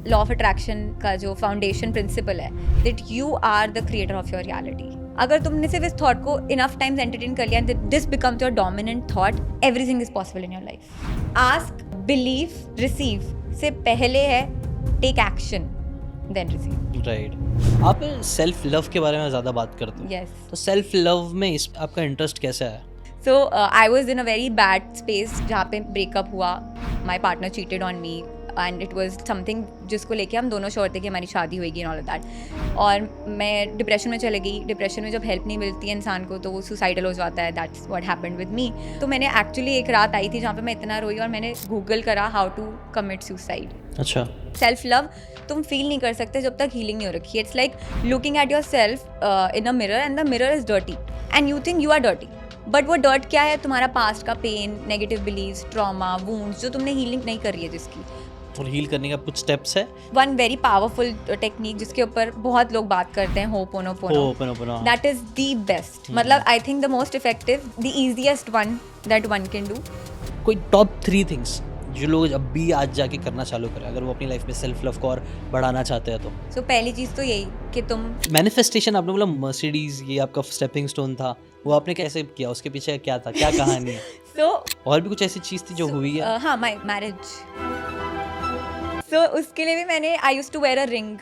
Law of attraction का जो foundation principle है, that you are the creator of your reality. अगर तुमने सिर्फ इस थॉट को इनफ टाइम्स एंटरटेन कर लिया and this becomes your dominant thought, everything is possible in your life. Ask, believe, receive से पहले है take action, then receive. Right. आप सेल्फ लव के बारे में ज़्यादा बात करते हो. यस. तो सेल्फ लव में इस आपका इंटरेस्ट कैसे आया? So I was in a very bad space जहाँ पे ब्रेकअप हुआ. My partner cheated on me and it was something जिसको लेके हम दोनों श्योर थे कि हमारी शादी होएगी and all of that. और मैं डिप्रेशन में चले गई. डिप्रेशन में जब हेल्प नहीं मिलती है इंसान को तो वो सुसाइडल हो जाता है. That's what happened with me. तो मैंने एक्चुअली एक रात आई थी जहाँ पे मैं इतना रोई और मैंने गूगल करा हाउ टू कमिट सुसाइड. अच्छा. सेल्फ लव तुम फील नहीं कर सकते जब तक हीलिंग नहीं हो रखी. It's like looking at yourself in a mirror and the mirror is dirty and you think you are dirty. But वो डर्ट क्या है? तुम्हारा पास्ट का pain, negative beliefs, trauma, wounds जो तुमने हीलिंग नहीं कर रही है जिसकी. और हील करने का कुछ स्टेप्स है? वन वेरी पावरफुल टेक्निक जिसके ऊपर बहुत लोग बात करते हैं, ho'oponopono. That is the best. मतलब I think the most effective, the easiest one that one can do. कोई टॉप 3 थिंग्स जो लोग अब भी आज जाके करना चालू करें अगर वो अपनी लाइफ में सेल्फ लव को और बढ़ाना चाहते हैं तो? सो पहली चीज़ तो यही कि तुम मैनिफेस्टेशन, आपने बोला मर्सिडीज ये आपका स्टेपिंग स्टोन था, वो आपने कैसे किया? उसके पीछे क्या था, क्या कहानी है? सो और भी कुछ ऐसी चीज़ थी जो हुई है? हाँ, माय मैरिज. सो उसके लिए भी मैंने I used to wear a ring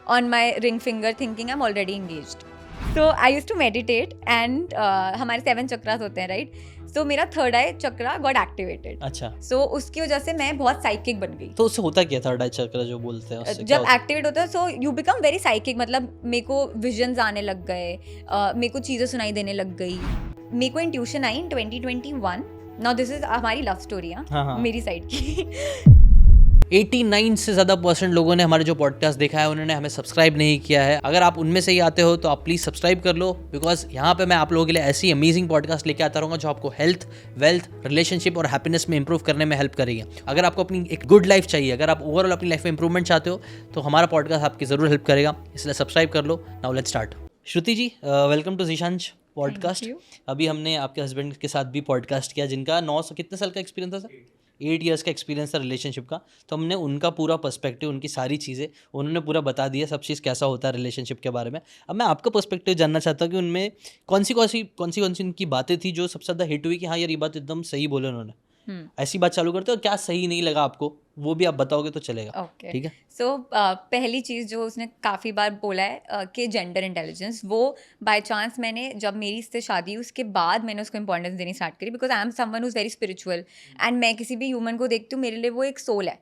on my ring finger thinking I am already engaged. So I used to meditate and हमारे 7 चक्रास होते हैं, राइट? सो मेरा third eye chakra got activated. अच्छा. सो उसकी वजह से मैं बहुत साइकिक बन गई. तो उससे होता क्या, थर्ड आई चक्र जो बोलते हैं उससे जब एक्टिवेट होता है so you become very psychic. मतलब मेरे को विजन्स आने लग गए, मेरे को चीज़ें सुनाई देने लग गई. मेरे को intuition I in 2021. Now this is हमारी लव स्टोरी, हाँ. मेरी साइड की. 89 से ज़्यादा % लोगों ने हमारे जो पॉडकास्ट देखा है उन्होंने हमें सब्सक्राइब नहीं किया है. अगर आप उनमें से ही आते हो तो आप प्लीज़ सब्सक्राइब कर लो, बिकॉज यहाँ पे मैं आप लोगों के लिए ऐसी अमेजिंग पॉडकास्ट लेके आता रहूँगा जो आपको हेल्थ, वेल्थ, रिलेशनशिप और हैप्पीनेस में इंप्रूव करने में हेल्प करेगी. अगर आपको अपनी एक गुड लाइफ चाहिए, अगर आप ओवरऑल अपनी लाइफ में इंप्रूवमेंट चाहते हो तो हमारा पॉडकास्ट आपकी ज़रूर हेल्प करेगा, इसलिए सब्सक्राइब कर लो. Now let's start. Shruti ji, welcome to ज़ीशांश पॉडकास्ट. अभी हमने आपके हस्बैंड के साथ भी पॉडकास्ट किया जिनका 9 कितने साल का एक्सपीरियंस था सर? 8 ईयर्स का एक्सपीरियंस था रिलेशनशिप का. तो हमने उनका पूरा पर्सपेक्टिव, उनकी सारी चीज़ें उन्होंने पूरा बता दिया, सब चीज़ कैसा होता है रिलेशनशिप के बारे में. अब मैं आपका पर्सपेक्टिव जानना चाहता हूँ कि उनमें कौन सी उनकी बातें थी जो सबसे ज़्यादा हिट हुई कि हाँ यार ये बात एकदम सही बोले उन्होंने. ऐसी बात चालू करते हो, क्या सही नहीं लगा आपको वो भी आप बताओगे तो चलेगा. ओके, ठीक है. सो पहली चीज़ जो उसने काफ़ी बार बोला है कि जेंडर इंटेलिजेंस, वो बाय चांस मैंने जब मेरी इससे शादी हुई उसके बाद मैंने उसको इंपॉर्टेंस देनी स्टार्ट करी. Because I am someone who is very spiritual and मैं किसी भी ह्यूमन को देखती हूँ, मेरे लिए वो एक सोल है.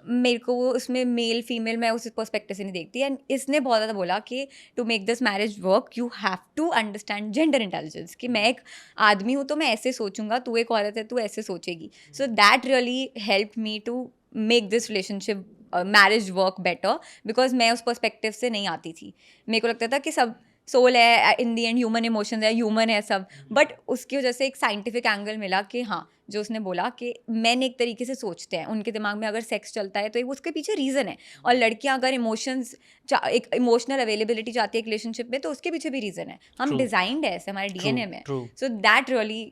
मेरे को वो उसमें मेल फीमेल मैं उस पर्सपेक्टिव से नहीं देखती. एंड इसने बहुत ज़्यादा बोला कि to make this marriage work you have to understand gender intelligence, कि मैं एक आदमी हूँ तो मैं ऐसे सोचूंगा, तू एक औरत है तू ऐसे सोचेगी. So that really help me to make this relationship marriage work better. Because मैं उस पर्सपेक्टिव से नहीं आती थी. मेरे को लगता था कि सब सोल है, इन दी एंड ह्यूमन इमोशंस है, ह्यूमन है सब. बट उसकी वजह से एक साइंटिफिक एंगल मिला कि हाँ, जो उसने बोला कि मैन एक तरीके से सोचते हैं, उनके दिमाग में अगर सेक्स चलता है तो एक उसके पीछे रीज़न है. और लड़कियां अगर इमोशंस, एक इमोशनल अवेलेबिलिटी चाहती है एक रिलेशनशिप में, तो उसके पीछे भी रीज़न है. हम डिजाइंड है ऐसे, हमारे डीएनए में. So that really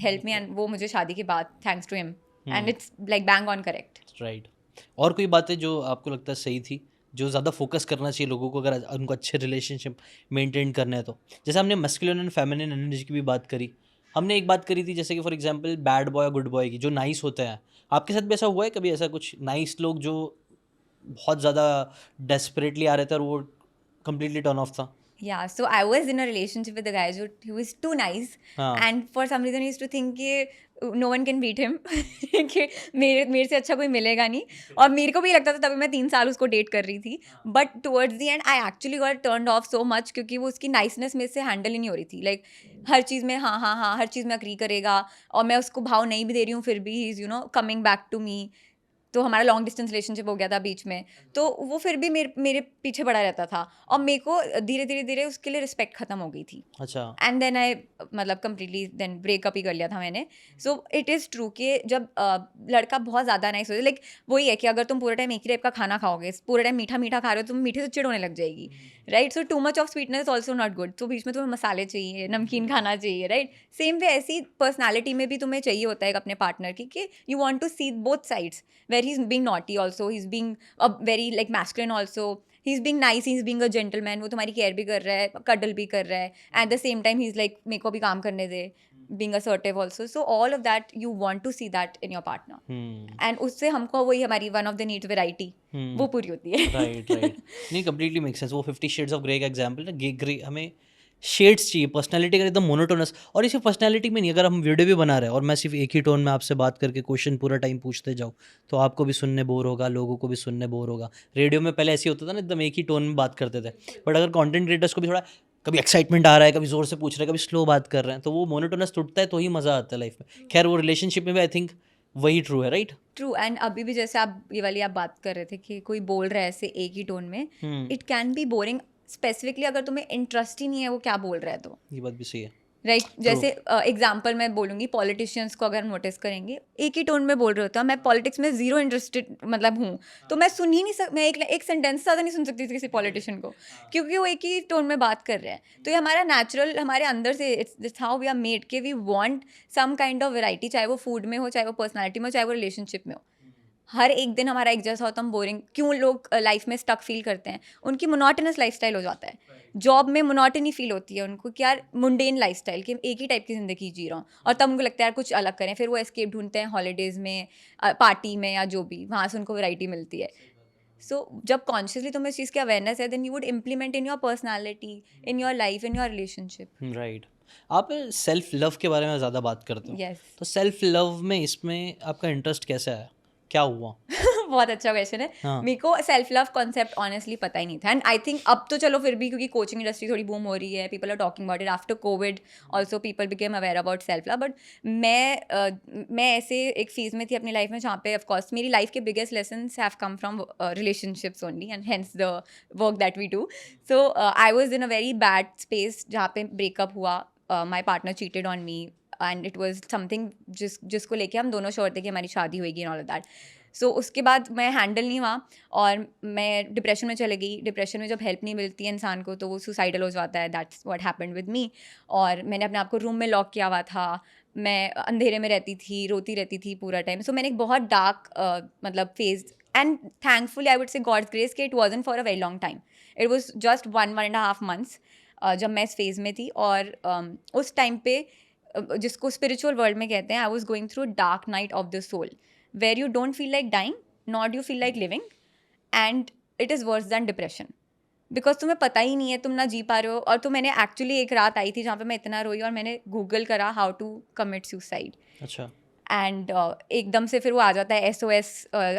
help me and वो मुझे शादी के बाद, thanks to him, and it's like bang on correct. Right. और कोई बातें जो आपको लगता है सही थी, जो ज़्यादा फोकस करना चाहिए लोगों को अगर उनको अच्छे रिलेशनशिप मेंटेन करने हैं तो? जैसे हमने मस्कुलिन एंड फेमिनिन एनर्जी की भी बात करी. हमने एक बात करी थी जैसे कि फॉर एग्जांपल बैड बॉय और गुड बॉय की, जो नाइस होते हैं. आपके साथ भी ऐसा हुआ है कभी, ऐसा कुछ नाइस लोग जो बहुत ज़्यादा डेस्परेटली आ रहे थे और वो कम्प्लीटली टर्न ऑफ था? Yeah, so I was in a relationship with a guy who was too nice, and for some reason he used to think कि no one can beat him. कि मेरे से अच्छा कोई मिलेगा नहीं. और मेरे को भी लगता था, तभी मैं 3 साल उसको डेट कर रही थी. But towards the and I actually got turned of so much, क्योंकि वो उसकी नाइसनेस में से हैंडल ही नहीं हो रही थी. लाइक हर चीज़ में हाँ हर चीज़ में अग्री करेगा, और मैं उसको भाव नहीं भी दे रही हूँ फिर भी he is coming back to me. तो हमारा लॉन्ग डिस्टेंस रिलेशनशिप हो गया था बीच में, तो वो फिर भी मेरे पीछे पड़ा रहता था. और मेरे को धीरे धीरे उसके लिए रिस्पेक्ट खत्म हो गई थी. अच्छा. एंड देन आई मतलब कम्प्लीटली देन ब्रेकअप ही कर लिया था मैंने. सो इट इज़ ट्रू कि जब लड़का बहुत ज़्यादा नाइस हो जाए, लाइक वही है कि अगर तुम पूरे टाइम एक ही टाइप का खाना खाओगे, पूरे टाइम मीठा मीठा खा रहे हो, तुम मीठे से चिढ़ होने लग जाएगी, right? So too much of sweetness also not good. तो बीच में तुम्हें मसाले चाहिए, नमकीन खाना चाहिए, राइट? सेम वे ऐसी पर्सनैलिटी में भी तुम्हें चाहिए होता है अपने पार्टनर की, कि you want to see both sides, where where he's being naughty also, he's being a very like masculine also, he's being nice, he's being a gentleman, वो तुम्हारी care भी कर रहा है, cuddle भी कर रहा है, at the same time he's like मेरे को भी काम करने दे, being assertive also. So all of that you want to see that in your partner. And उससे हमको वही हमारी one of the needs variety वो पूरी होती है. राइट नहीं कंप्लीटली मेक सेंस. वो 50 शेड्स ऑफ ग्रे का एग्जांपल ना, ग्रे हमें शेड्स चाहिए. पर्सनालिटी अगर एकदम मोनोटोनस, और इसे पर्सनालिटी में नहीं, अगर हम वीडियो भी बना रहे हैं और मैं सिर्फ एक ही टोन में आपसे बात करके क्वेश्चन पूरा टाइम पूछते जाऊँ तो आपको भी सुनने बोर होगा, लोगों को भी सुनने बोर होगा. रेडियो में पहले ऐसे ही होता था ना, एकदम एक ही टोन में बात करते थे. बट अगर कंटेंट क्रिएटर्स को भी थोड़ा कभी एक्साइटमेंट आ रहा है, कभी जोर से पूछ रहे हैं, कभी स्लो बात कर रहे हैं, तो वो मोनोटोनस टूटता है तो ही मज़ा आता है लाइफ में. खैर वो रिलेशनशिप में भी आई थिंक वही ट्रू है, राइट? ट्रू. एंड अभी भी जैसे आप ये वाली आप बात कर रहे थे कि कोई बोल रहा है ऐसे एक ही टोन में, it can be boring specifically अगर तुम्हें इंटरेस्ट ही नहीं है वो क्या बोल रहा है तो. ये बात भी सही है. राइट जैसे एग्जाम्पल मैं बोलूँगी, पॉलिटिशियंस को अगर नोटिस करेंगे एक ही टोन में बोल रहे होते हैं. मैं पॉलिटिक्स में जीरो इंटरेस्टेड मतलब हूँ, तो मैं सुन ही नहीं मैं एक सेंटेंस ज़्यादा नहीं सुन सकती थी किसी पॉलिटिशियन को, क्योंकि वो एक ही टोन में बात कर रहे हैं. तो ये हमारा नेचुरल, हमारे अंदर से it's how we are made कि we want some kind of variety, चाहे वो फूड में हो, चाहे वो पर्सनैलिटी में हो, चाहे वो रिलेशनशिप में हो. हर एक दिन हमारा एक जैसा होता, हम बोरिंग क्यों लोग लाइफ में स्टक फील करते हैं, उनकी मोनोटोनस लाइफस्टाइल हो जाता है. जॉब में मोनोटनी फील होती है उनको कि यार मुंडेन लाइफस्टाइल, कि एक ही टाइप की ज़िंदगी जी रहा हूँ, और तब उनको लगता है यार कुछ अलग करें. फिर वो एस्केप ढूंढते हैं हॉलीडेज़ में, पार्टी में, या जो भी, वहाँ से उनको वैरायटी मिलती है. सो जब कॉन्शियसली तुम्हें इस चीज़ की अवेयरनेस है, then you would implement in your personality, in your life, in your relationship. Right. आप सेल्फ लव के बारे में ज़्यादा बात करते हो. Yes. तो सेल्फ लव में इसमें आपका इंटरेस्ट कैसे आया, क्या हुआ? बहुत अच्छा क्वेश्चन है. मेरे को सेल्फ लव कॉन्सेप्ट ऑनेस्टली पता ही नहीं था. एंड आई थिंक अब तो चलो फिर भी, क्योंकि कोचिंग इंडस्ट्री थोड़ी बूम हो रही है, people are talking about it after Covid, also people became aware about self love. But मैं ऐसे एक फेज में थी अपनी लाइफ में जहाँ पे ऑफकोर्स मेरी लाइफ के biggest lessons have come from relationships only, and hence the work that we do. So I was in a very bad space जहाँ पे ब्रेकअप हुआ, my partner cheated on me, and it was something जिसको लेके हम दोनों sure थे कि हमारी शादी होगी एंड ऑल ऑफ दैट. सो उसके बाद मैं हैंडल नहीं हुआ और मैं डिप्रेशन में चले गई. डिप्रेशन में जब हेल्प नहीं मिलती है इंसान को तो वो सुसाइडल हो जाता है. That's what happened with me. और मैंने अपने आप को रूम में लॉक किया हुआ था, मैं अंधेरे में रहती थी, रोती रहती थी पूरा टाइम. सो मैंने एक बहुत डार्क मतलब phase, and thankfully I would say God's grace कि it wasn't for a very long time, it was just 1.5 months जब मैं इस फेज़ में थी. और उस टाइम पे जिसको स्पिरिचुअल वर्ल्ड में कहते हैं, I was going through dark night of the soul, where you don't feel like dying, nor do you feel like living, and it is worse than depression, because तुम्हें पता ही नहीं है, तुम ना जी पा रहे हो. और तो मैंने एक्चुअली एक रात आई थी जहाँ पे मैं इतना रोई और मैंने गूगल करा हाउ टू कमिट सुसाइड. अच्छा. एंड एकदम से फिर वो आ जाता है SOS,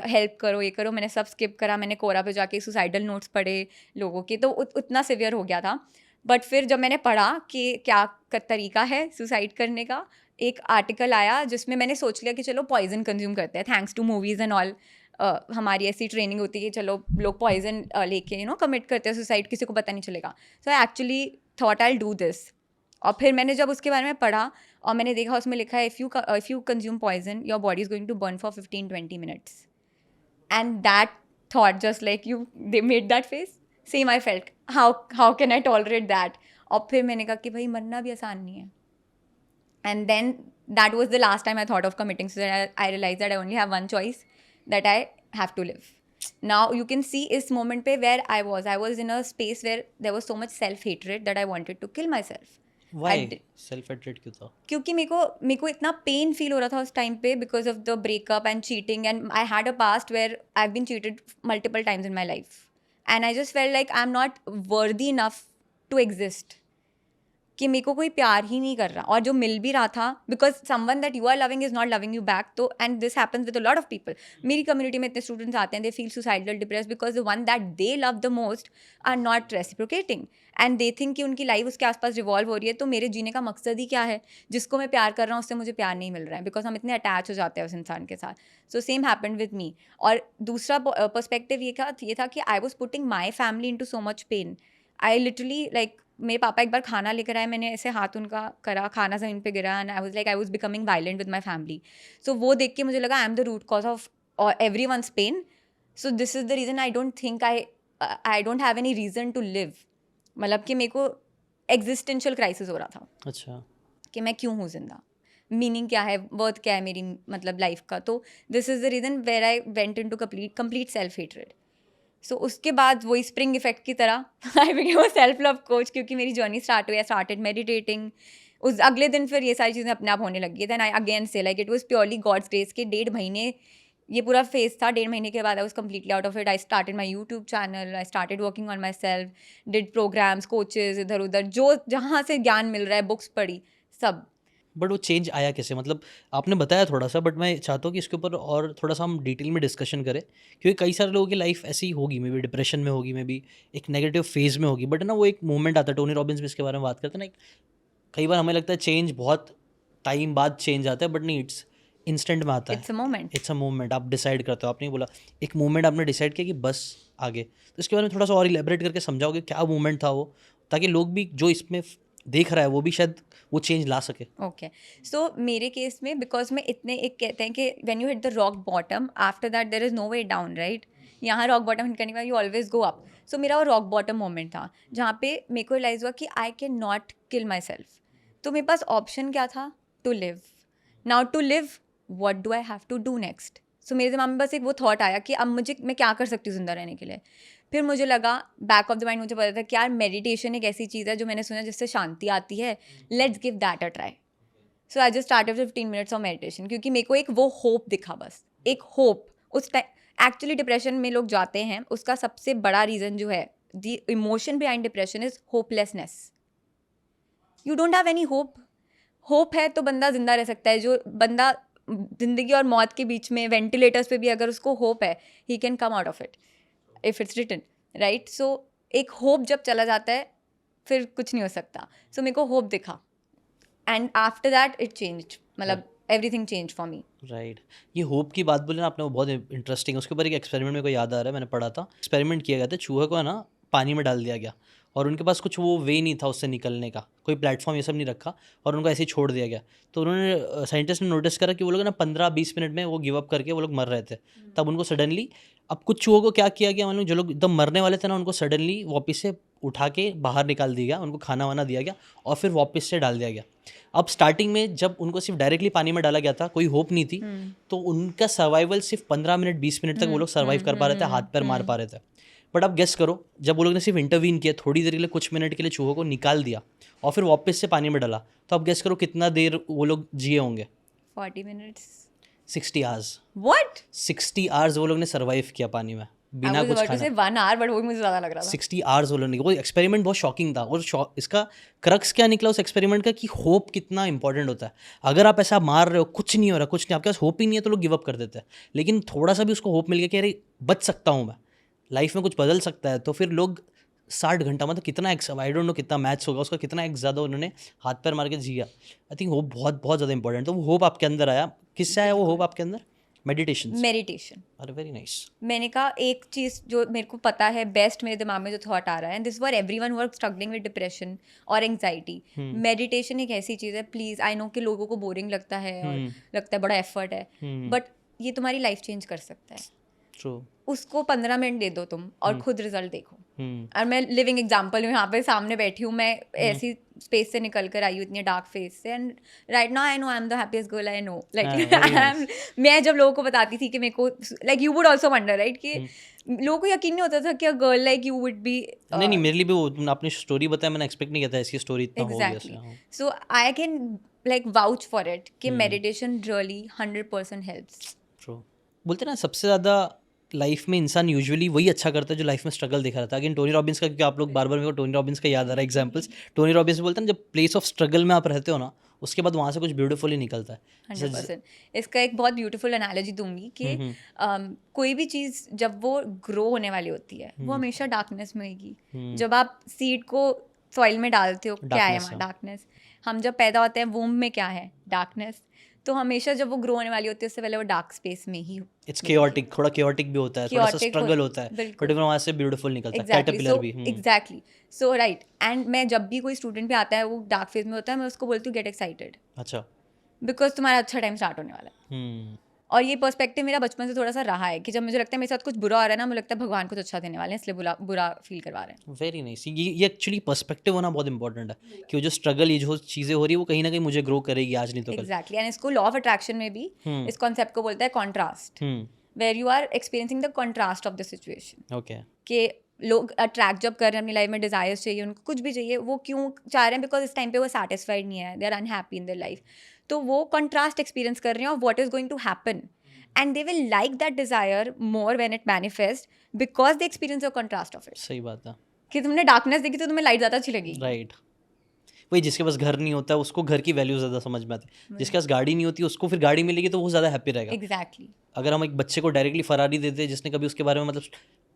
हेल्प करो, ये करो. मैंने सब स्किप करा, मैंने कोरा पे जाके सुसाइडल नोट्स पढ़े लोगों के, तो उतना सिवियर हो गया था. बट फिर जब मैंने पढ़ा कि क्या तरीका है सुसाइड करने का, एक आर्टिकल आया जिसमें मैंने सोच लिया कि चलो पॉइजन कंज्यूम करते हैं. Thanks to movies and all हमारी ऐसी ट्रेनिंग होती है कि चलो लोग पॉइजन लेके कमिट करते हैं सुसाइड, किसी को पता नहीं चलेगा. So I actually thought I will do this. और फिर मैंने जब उसके बारे में पढ़ा और मैंने देखा उसमें लिखा है if you consume poison your body is going to burn for 15-20 minutes. And that thought just like you they made that face, same I felt, how can I tolerate that. और फिर मैंने कहा कि भाई मरना भी आसान नहीं है. And then that was the last time I thought of committing suicide. I realized that I only have one choice, that I have to live. Now you can see इस moment पे where I was in a space where there was so much self-hatred that I wanted to kill myself. Why? Self-hatred क्यों था? क्योंकि मेरे को इतना pain feel हो रहा था उस टाइम पे because of the breakup and cheating, and I had a past where I've been cheated multiple times in my life, and I just felt like I'm not worthy enough to exist, कि मेरे को कोई प्यार ही नहीं कर रहा. और जो मिल भी रहा था, because someone that you are loving is not loving you back. तो and this happens with a lot of people. मेरी कम्युनिटी में इतने स्टूडेंट्स आते हैं, they feel suicidal depress because the one that they love the most are not reciprocating, and they think कि उनकी life उसके आसपास रिवॉल्व हो रही है. तो मेरे जीने का मकसद ही क्या है? जिसको मैं प्यार कर रहा हूँ उससे मुझे प्यार नहीं मिल रहा है, बिकॉज हम इतने अटैच हो जाते हैं उस इंसान के साथ. So same happened with me. और दूसरा पर्सपेक्टिव ये था कि I was putting my family into so much pain. I literally like, मेरे पापा एक बार खाना लेकर आए, मैंने ऐसे हाथ उनका करा, खाना ज़मीन पे गिरा, and I was becoming violent with my family. So वो देख के मुझे लगा I am the root cause of everyone's pain. So this is the reason I don't think I don't have any reason to live. मतलब कि मेरे को existential crisis हो रहा था. अच्छा. कि मैं क्यों हूँ जिंदा. मीनिंग क्या है, वर्थ क्या है मेरी मतलब लाइफ का. तो this is the reason where I went into complete self hatred. So उसके बाद वही स्प्रिंग इफेक्ट की तरह I became a self love coach, क्योंकि मेरी जर्नी स्टार्ट हुई. I started meditating. उस अगले दिन फिर ये सारी चीज़ें अपने आप होने लगी. देन आई अगेन से like it was purely God's grace के 1.5 महीने ये पूरा फेज था. 1.5 महीने के बाद I was completely out of it. I started my YouTube channel, I started working on myself, did programmes, coaches, इधर उधर जो जहाँ से ज्ञान मिल रहा है, बुक्स पढ़ी, सब. बट वो चेंज आया कैसे, मतलब आपने बताया थोड़ा सा, बट मैं चाहता हूँ कि इसके ऊपर और थोड़ा सा हम डिटेल में डिस्कशन करें, क्योंकि कई सारे लोगों की लाइफ ऐसी होगी, मे बी डिप्रेशन में होगी, मे बी एक नेगेटिव फेज में होगी, बट ना वो एक मूवमेंट आता है. टोनी रॉबिन्स भी इसके बारे में बात करते हैं ना. कई बार हमें लगता है चेंज बहुत टाइम बाद चेंज आता है, बट नहीं, इट्स इंस्टेंट में आता है. It's a moment. It's a movement. आप डिसाइड करते हो, आपने बोला एक मूवमेंट आपने डिसाइड किया कि बस आगे. तो इसके बारे में थोड़ा सा और इलेबरेट करके समझाओगे क्या मूवमेंट था वो, ताकि लोग भी जो इसमें देख रहा है वो भी शायद वो चेंज ला सके. ओके. सो मेरे केस में बिकॉज मैं इतने एक कहते हैं कि when you hit the rock bottom after that there is no way down, right. यहाँ रॉक बॉटम हिट करने के बाद you always go up. So मेरा वो रॉक बॉटम मोमेंट था जहाँ पे मेरे को रियलाइज हुआ कि I can not kill myself. तो मेरे पास ऑप्शन क्या था? To live. Now to live what do I have to do next. So मेरे दिमाग में बस एक वो थॉट आया कि अब मैं क्या कर सकती हूँ जिंदा रहने के लिए. फिर मुझे लगा, बैक ऑफ द माइंड मुझे पता था कि यार मेडिटेशन एक ऐसी चीज़ है जो मैंने सुना जिससे शांति आती है. Let's give that a try. So I just started 15 minutes of meditation, क्योंकि मेरे को एक वो होप दिखा, बस एक होप. उस टाइम एक्चुअली डिप्रेशन में लोग जाते हैं, उसका सबसे बड़ा रीज़न जो है, the emotion behind depression is hopelessness. You don't have any hope. Hope है तो बंदा जिंदा रह सकता है. जो बंदा जिंदगी और मौत के बीच में वेंटिलेटर्स पे भी अगर उसको होप है, he can come out of it if it's written, right. So एक होप जब चला जाता है फिर कुछ नहीं हो सकता. सो मेरे को होप दिखा and after that it changed, मतलब everything change for me. Right. ये होप की बात बोले ना आपने, वो बहुत इंटरेस्टिंग है. उसके ऊपर एक एक्सपेरिमेंट मेरे को याद आ रहा है, मैंने पढ़ा था. एक्सपेरिमेंट किया गया था, चूहे को है ना पानी में डाल दिया गया, और उनके पास कुछ वो वे नहीं था उससे निकलने का, कोई प्लेटफॉर्म ये सब नहीं रखा, और उनको ऐसे ही छोड़ दिया गया. तो उन्होंने साइंटिस्ट ने नोटिस करा कि वो लोग ना 15-20 मिनट में वो गिव अप करके वो लोग मर रहे थे. तब उनको सडनली, अब कुछ चूहों को क्या किया गया, मालूम, जो लोग एकदम मरने वाले थे ना, उनको सडनली वापस से उठा के बाहर निकाल दिया गया, उनको खाना वाना दिया गया, और फिर वापस से डाल दिया गया. अब स्टार्टिंग में जब उनको सिर्फ डायरेक्टली पानी में डाला गया था, कोई होप नहीं थी, तो उनका सर्वाइवल सिर्फ 15 मिनट 20 मिनट तक वो लोग सर्वाइव कर पा रहे थे, हाथ पैर मार पा रहे थे. बट अब गेस करो, जब वो लोग ने सिर्फ इंटरवीन किया, थोड़ी देर के लिए, कुछ मिनट के लिए चूहों को निकाल दिया और फिर वापस से पानी में डाला, तो अब गेस करो कितना देर वो लोग जिए होंगे. 40 मिनट्स. 60 आवर्स. व्हाट? 60 आवर्स वो लोग ने सर्वाइव किया पानी में बिना कुछ खाना. 1 hour, बट वो मुझे ज़्यादा लग रहा था. 60 आवर्स वो लोग ने. वो एक्सपेरिमेंट बहुत शॉकिंग था, और इसका क्रक्स क्या निकला उस एक्सपेरिमेंट का, कि होप कितना इंपॉर्टेंट होता है. अगर आप ऐसा मार रहे हो, कुछ नहीं हो रहा, कुछ नहीं, आपके पास होप ही नहीं है, तो लोग गिव अप कर देते हैं. लेकिन थोड़ा सा भी उसको होप मिल गया कि अरे बच सकता हूँ मैं, लाइफ में कुछ बदल सकता है, तो फिर लोग 60 घंटा, मतलब कितना आई डोंट नो कितना मैथ्स होगा उसका, कितना एक ज़्यादा उन्होंने हाथ पैर मार के जिया. आई थिंक होप बहुत बहुत ज़्यादा इंपॉर्टेंट. तो वो होप आपके अंदर आया, किससे आया वो होप आपके अंदर? मेडिटेशन. अरे वेरी नाइस. मैंने कहा एक चीज़ जो मेरे को पता है बेस्ट, मेरे दिमाग में जो थॉट आ रहा है, this for everyone work struggling with depression और एंग्जाइटी. मेडिटेशन एक ऐसी चीज़ है, प्लीज़, आई नो कि लोगों को बोरिंग लगता है और लगता है बड़ा एफर्ट है, बट ये तुम्हारी लाइफ चेंज कर सकता है. ट्रू. उसको 15 मिनट दे दो तुम और खुद रिजल्ट देखो. और मैं लिविंग एग्जांपल हूँ, यहाँ पे सामने बैठी हूँ मैं, ऐसी स्पेस से निकल कर आई हूँ, इतनी डार्क फेस से, and right now I know I am the happiest girl I know. Like मैं जब लोगों को बताती थी कि मेरे को, like you would also wonder, right, कि लोगों को यकीन नहीं होता था कि a girl like you would be. नहीं, मेरे लिए भी वो आपने स्टोरी बताया, मैंने एक्सपेक्ट नहीं किया था ऐसी स्टोरी इतना हो गया. So I can like vouch for it कि मेडिटेशन रियली 100% हेल्प्स. ट्रू. बोलते ना सबसे ज़्यादा लाइफ में इंसान यूजुअली वही अच्छा करता है जो लाइफ में स्ट्रगल दिखा रहा था. अगेन टोनी रॉबिन्स का, क्योंकि आप लोग बार बार मेरे को टोनी रॉबिन्स का याद आ रहा है एग्जांपल्स. टोनी रॉबिन्स बोलते हैं ना, जब प्लेस ऑफ स्ट्रगल में आप रहते हो ना, उसके बाद वहाँ से कुछ ब्यूटीफुल ही निकलता है. 100%. इसका एक बहुत ब्यूटीफुल एनालॉजी दूंगी कि कोई भी चीज़ जब वो ग्रो होने वाली होती है, वो हमेशा डार्कनेस में होगी. जब आप सीड को सॉइल में डालते हो, क्या है वहाँ? डार्कनेस. हम जब पैदा होते हैं वूम्ब में, क्या है? डार्कनेस. तो हमेशा जब वो ग्रो होने वाली होती है, उससे पहले वो डार्क स्पेस में ही. इट्स केओटिक, थोड़ा केओटिक भी होता है, थोड़ा सा स्ट्रगल होता है, बट फिर वहाँ से ब्यूटीफुल निकलता है. कैटरपिलर भी. एग्जैक्टली. So right. एंड मैं जब भी कोई स्टूडेंट भी आता है वो डार्क फेज में होता है, मैं उसको बोलती हूँ गेट एक्साइटेड. अच्छा. बिकॉज तुम्हारा अच्छा टाइम स्टार्ट होने वाला है. और ये पर्सपेक्टिव मेरा बचपन से थोड़ा सा रहा है कि जब मुझे लगता है मेरे साथ कुछ बुरा हो रहा है ना, मुझे लगता है भगवान कुछ अच्छा देने वाले हैं, इसलिए बुरा फील करवा रहे हैं। Very nice. ये एक्चुअली पर्सपेक्टिव होना बहुत इंपॉर्टेंट है कि वो जो स्ट्रगल, ये जो चीज़ें हो रही है वो कहीं ना कहीं मुझे ग्रो करेगी, आज नहीं तो कल। एग्जैक्टली, एंड इसको लॉ ऑफ अट्रैक्शन में भी इस कॉन्सेप्ट को बोलता है contrast, where you are experiencing the contrast of the situation. Okay. कि लोग अट्रैक्ट जब कर रहे हैं अपनी लाइफ में, डिजायर्स चाहिए उनको, कुछ भी चाहिए, वो क्यों चाह रहे हैं? बिकॉज इस टाइम पे वो सेटिस्फाइड नहीं है, they are unhappy in their life. तो वो कंट्रास्ट एक्सपीरियंस कर रहे हैं of what is going to happen, and they will like that desire more when it manifest, because they experience the contrast of it. सही बात है। कि तुमने डार्कनेस देखी तो तुम्हें लाइट ज़्यादा अच्छी लगी। राइट। वही, जिसके पास घर नहीं होता है उसको घर की वैल्यू ज़्यादा समझ में आती है, जिसके पास गाड़ी नहीं होती उसको फिर गाड़ी मिलेगी तो वो ज़्यादा हैप्पी रहेगा। एग्जैक्टली। अगर हम एक बच्चे को डायरेक्टली फरारी देते जिसने कभी उसके बारे में, मतलब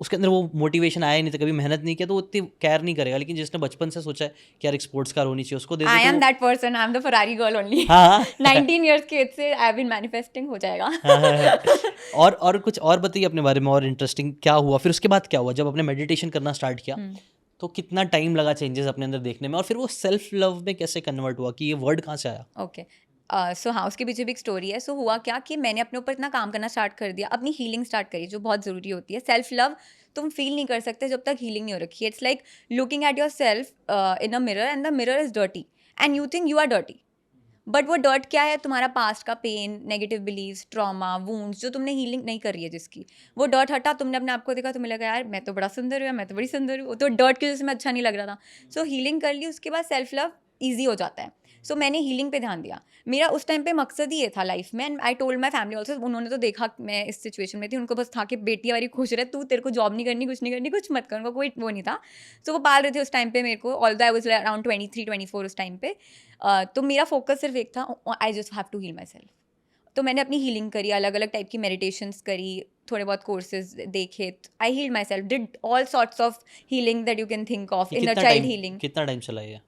उसके अंदर वो मोटिवेशन आया नहीं था, कभी मेहनत नहीं किया, तो वो इतनी केयर नहीं करेगा। लेकिन जिसने बचपन से सोचा है कि यार एक स्पोर्ट्स कार होनी चाहिए, उसको दे आई दे एम तो that person, I am the Ferrari girl only. हाँ 19 years की एज से आई हैव बीन मैनिफेस्टिंग, हो जाएगा। और कुछ और बताइए अपने बारे में, और इंटरेस्टिंग क्या हुआ फिर उसके बाद? क्या हुआ जब आपने मेडिटेशन करना स्टार्ट किया? तो कितना टाइम लगा चेंजेस अपने अंदर देखने में, और फिर वो सेल्फ लव में कैसे कन्वर्ट हुआ, कि ये वर्ड कहाँ से आया? ओके, सो हाँ, उसके पीछे भी एक स्टोरी है। सो हुआ क्या कि मैंने अपने ऊपर इतना काम करना स्टार्ट कर दिया, अपनी हीलिंग स्टार्ट करी, जो बहुत ज़रूरी होती है। सेल्फ लव तुम फील नहीं कर सकते जब तक हीलिंग नहीं हो रखी है। It's like looking at yourself in a mirror and the mirror is dirty and you think you are dirty, but वो डर्ट क्या है? तुम्हारा पास्ट का pain, negative beliefs, trauma, wounds, जो तुमने हीलिंग नहीं कर रही है, जिसकी वो डर्ट हटा, तुमने अपने आप को देखा, तुम्हें लगा यार मैं तो बड़ा सुंदर हूँ, मैं तो बड़ी सुंदर हूँ, तो डर्ट की वजह से मैं अच्छा नहीं लग रहा था। सो हीलिंग कर ली, उसके बाद सेल्फ लव ईजी हो जाता है। सो मैंने हीलिंग पे ध्यान दिया। मेरा उस टाइम पे मकसद ही ये था लाइफ में, and I told my family also. उन्होंने तो देखा मैं इस सिचुएशन में थी, उनको बस था कि बेटी हमारी खुश रहे, तू, तेरे को जॉब नहीं करनी, कुछ नहीं करनी, कुछ मत कर, उनको कोई वो नहीं था। सो वो पाल रहे थे उस टाइम पे मेरे को, ऑल्दो आई वाज अराउंड 23-24 उस टाइम पे। तो मेरा फोकस सिर्फ एक था, I just have to heal myself. तो मैंने अपनी हीलिंग करी, अलग अलग टाइप की मेडिटेशंस करी, थोड़े बहुत कोर्सेज देखे, I healed myself, did all sorts of healing that you can think of, inner child healing. कितना टाइम चला ये?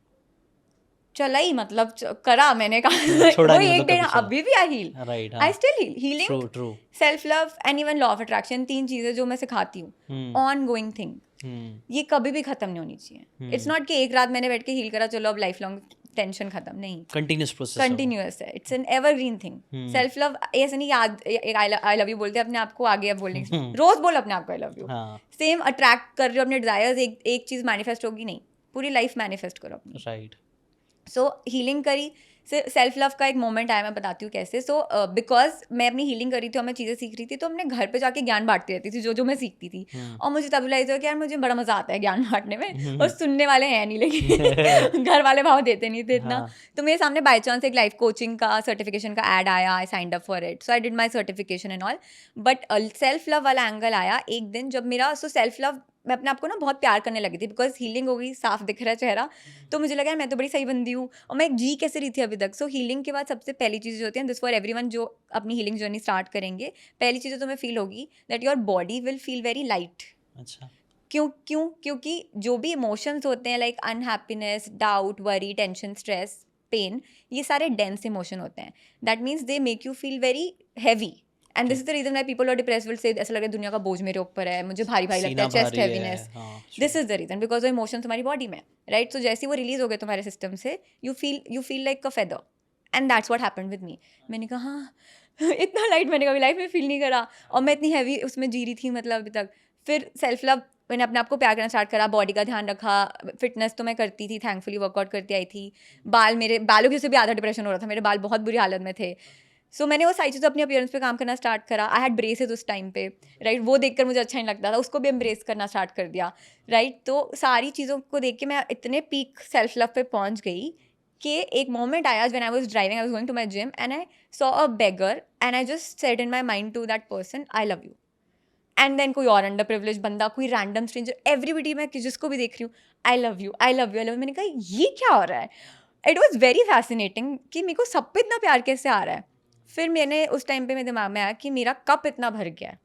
चला ही, मतलब करा मैंने कहा छोड़ा वो नहीं, एक मतलब दिन, कभी चला। अभी भी I heal, right. I still heal. Healing, true. Self love and even law of attraction, 3 चीजें जो मैं सिखाती हूँ, ऑन गोइंग थिंग, ये कभी भी खत्म नहीं होनी चाहिए। इट्स नॉट कि एक रात मैंने बैठ के हील करा, चलो अब लाइफ लॉन्ग टेंशन खत्म, नहीं, कंटिन्यूस प्रोसेस, कंटिन्यूअस है, it's an evergreen thing. Self love ऐसे नहीं याद आई लव यू बोलते अपने आप को, आगे अब बोलने रोज बोलो अपने आप को आई लव यू। सेम अट्रैक्ट कर रहे हो अपने डिजायर्स, एक चीज मैनिफेस्ट होगी नहीं, पूरी लाइफ मैनिफेस्ट करो अपनी। राइट। सो हीलिंग करी, सेल्फ लव का एक मोमेंट आया, मैं बताती हूँ कैसे। सो बिकॉज मैं अपनी हीलिंग कर रही थी और मैं चीज़ें सीख रही थी, तो अपने घर पे जाके ज्ञान बांटती रहती थी, जो मैं सीखती थी। और मुझे तब रियलाइज हुआ कि यार मुझे बड़ा मजा आता है ज्ञान बांटने में, और सुनने वाले हैं नहीं, लेकिन घर वाले भाव देते नहीं थे इतना। तो मेरे सामने बाई चांस एक लाइफ कोचिंग का सर्टिफिकेशन का एड आया, I signed up for it, so I did my certification and all. But self love वाला एंगल आया एक दिन जब मेरा, सो सेल्फ लव, मैं अपने आप को ना बहुत प्यार करने लगी थी, बिकॉज हीलिंग हो गई, साफ दिख रहा है चेहरा, तो मुझे लगा मैं तो बड़ी सही बंदी हूँ, और मैं जी कैसे रही थी अभी तक। सो हीलिंग के बाद सबसे पहली चीज़ जो होती है, दिस फॉर एवरीवन जो अपनी हीलिंग जर्नी स्टार्ट करेंगे, पहली चीज़ तो तुम्हें फील होगी that your body will feel very light. अच्छा। क्योंकि जो भी इमोशंस होते हैं, like unhappiness, doubt, worry, tension, stress, pain, ये सारे डेंस इमोशन होते हैं। That means they make you feel very heavy, and this is the reason why people are depressed will say ऐसा लग रहा है दुनिया का बोझ मेरे ऊपर है, मुझे भारी भारी लगता है, chest heaviness. This is the reason, because वो इमोशन तुम्हारी बॉडी में, राइट। सो जैसे ही वो रिलीज हो गए तुम्हारे सिस्टम से, you feel like a feather, and that's what happened with me. मैंने कहा हाँ इतना लाइट मैंने कभी लाइफ में फील नहीं करा, और मैं इतनी हैवी उसमें जी रही थी, मतलब अभी तक। फिर सेल्फ लव, मैंने अपने आप को प्यार करना स्टार्ट करा, बॉडी का ध्यान रखा, फिटनेस तो मैं करती थी, थैंकफुली वर्कआउट करती आई थी। मेरे बालों की वजह से भी आधा डिप्रेशन हो रहा था, मेरे बाल बहुत बुरी हालत में थे। सो मैंने वो सारी चीज़ें अपनी अपीयरेंस पे काम करना स्टार्ट करा। आई हैड ब्रेसेस उस टाइम पे, राइट, वो देखकर मुझे अच्छा नहीं लगता था, उसको भी एम्ब्रेस करना स्टार्ट कर दिया, राइट। तो सारी चीज़ों को देख के मैं इतने पीक सेल्फ लव पे पहुंच गई कि एक मोमेंट आया when I was driving, I was going to my gym, and I saw a beggar, and I just said in my mind to that person, I love you. And then कोई और under privilege बंदा, कोई random stranger, everybody, मैं जिसको भी देख रही हूँ, आई love you, I love you, I love you. मैंने कहा ये क्या हो रहा है? इट वॉज वेरी फैसिनेटिंग कि मेरे को सब पे इतना प्यार कैसे आ रहा है। फिर मैंने उस टाइम पे मेरे दिमाग में आया कि मेरा कप इतना भर गया है,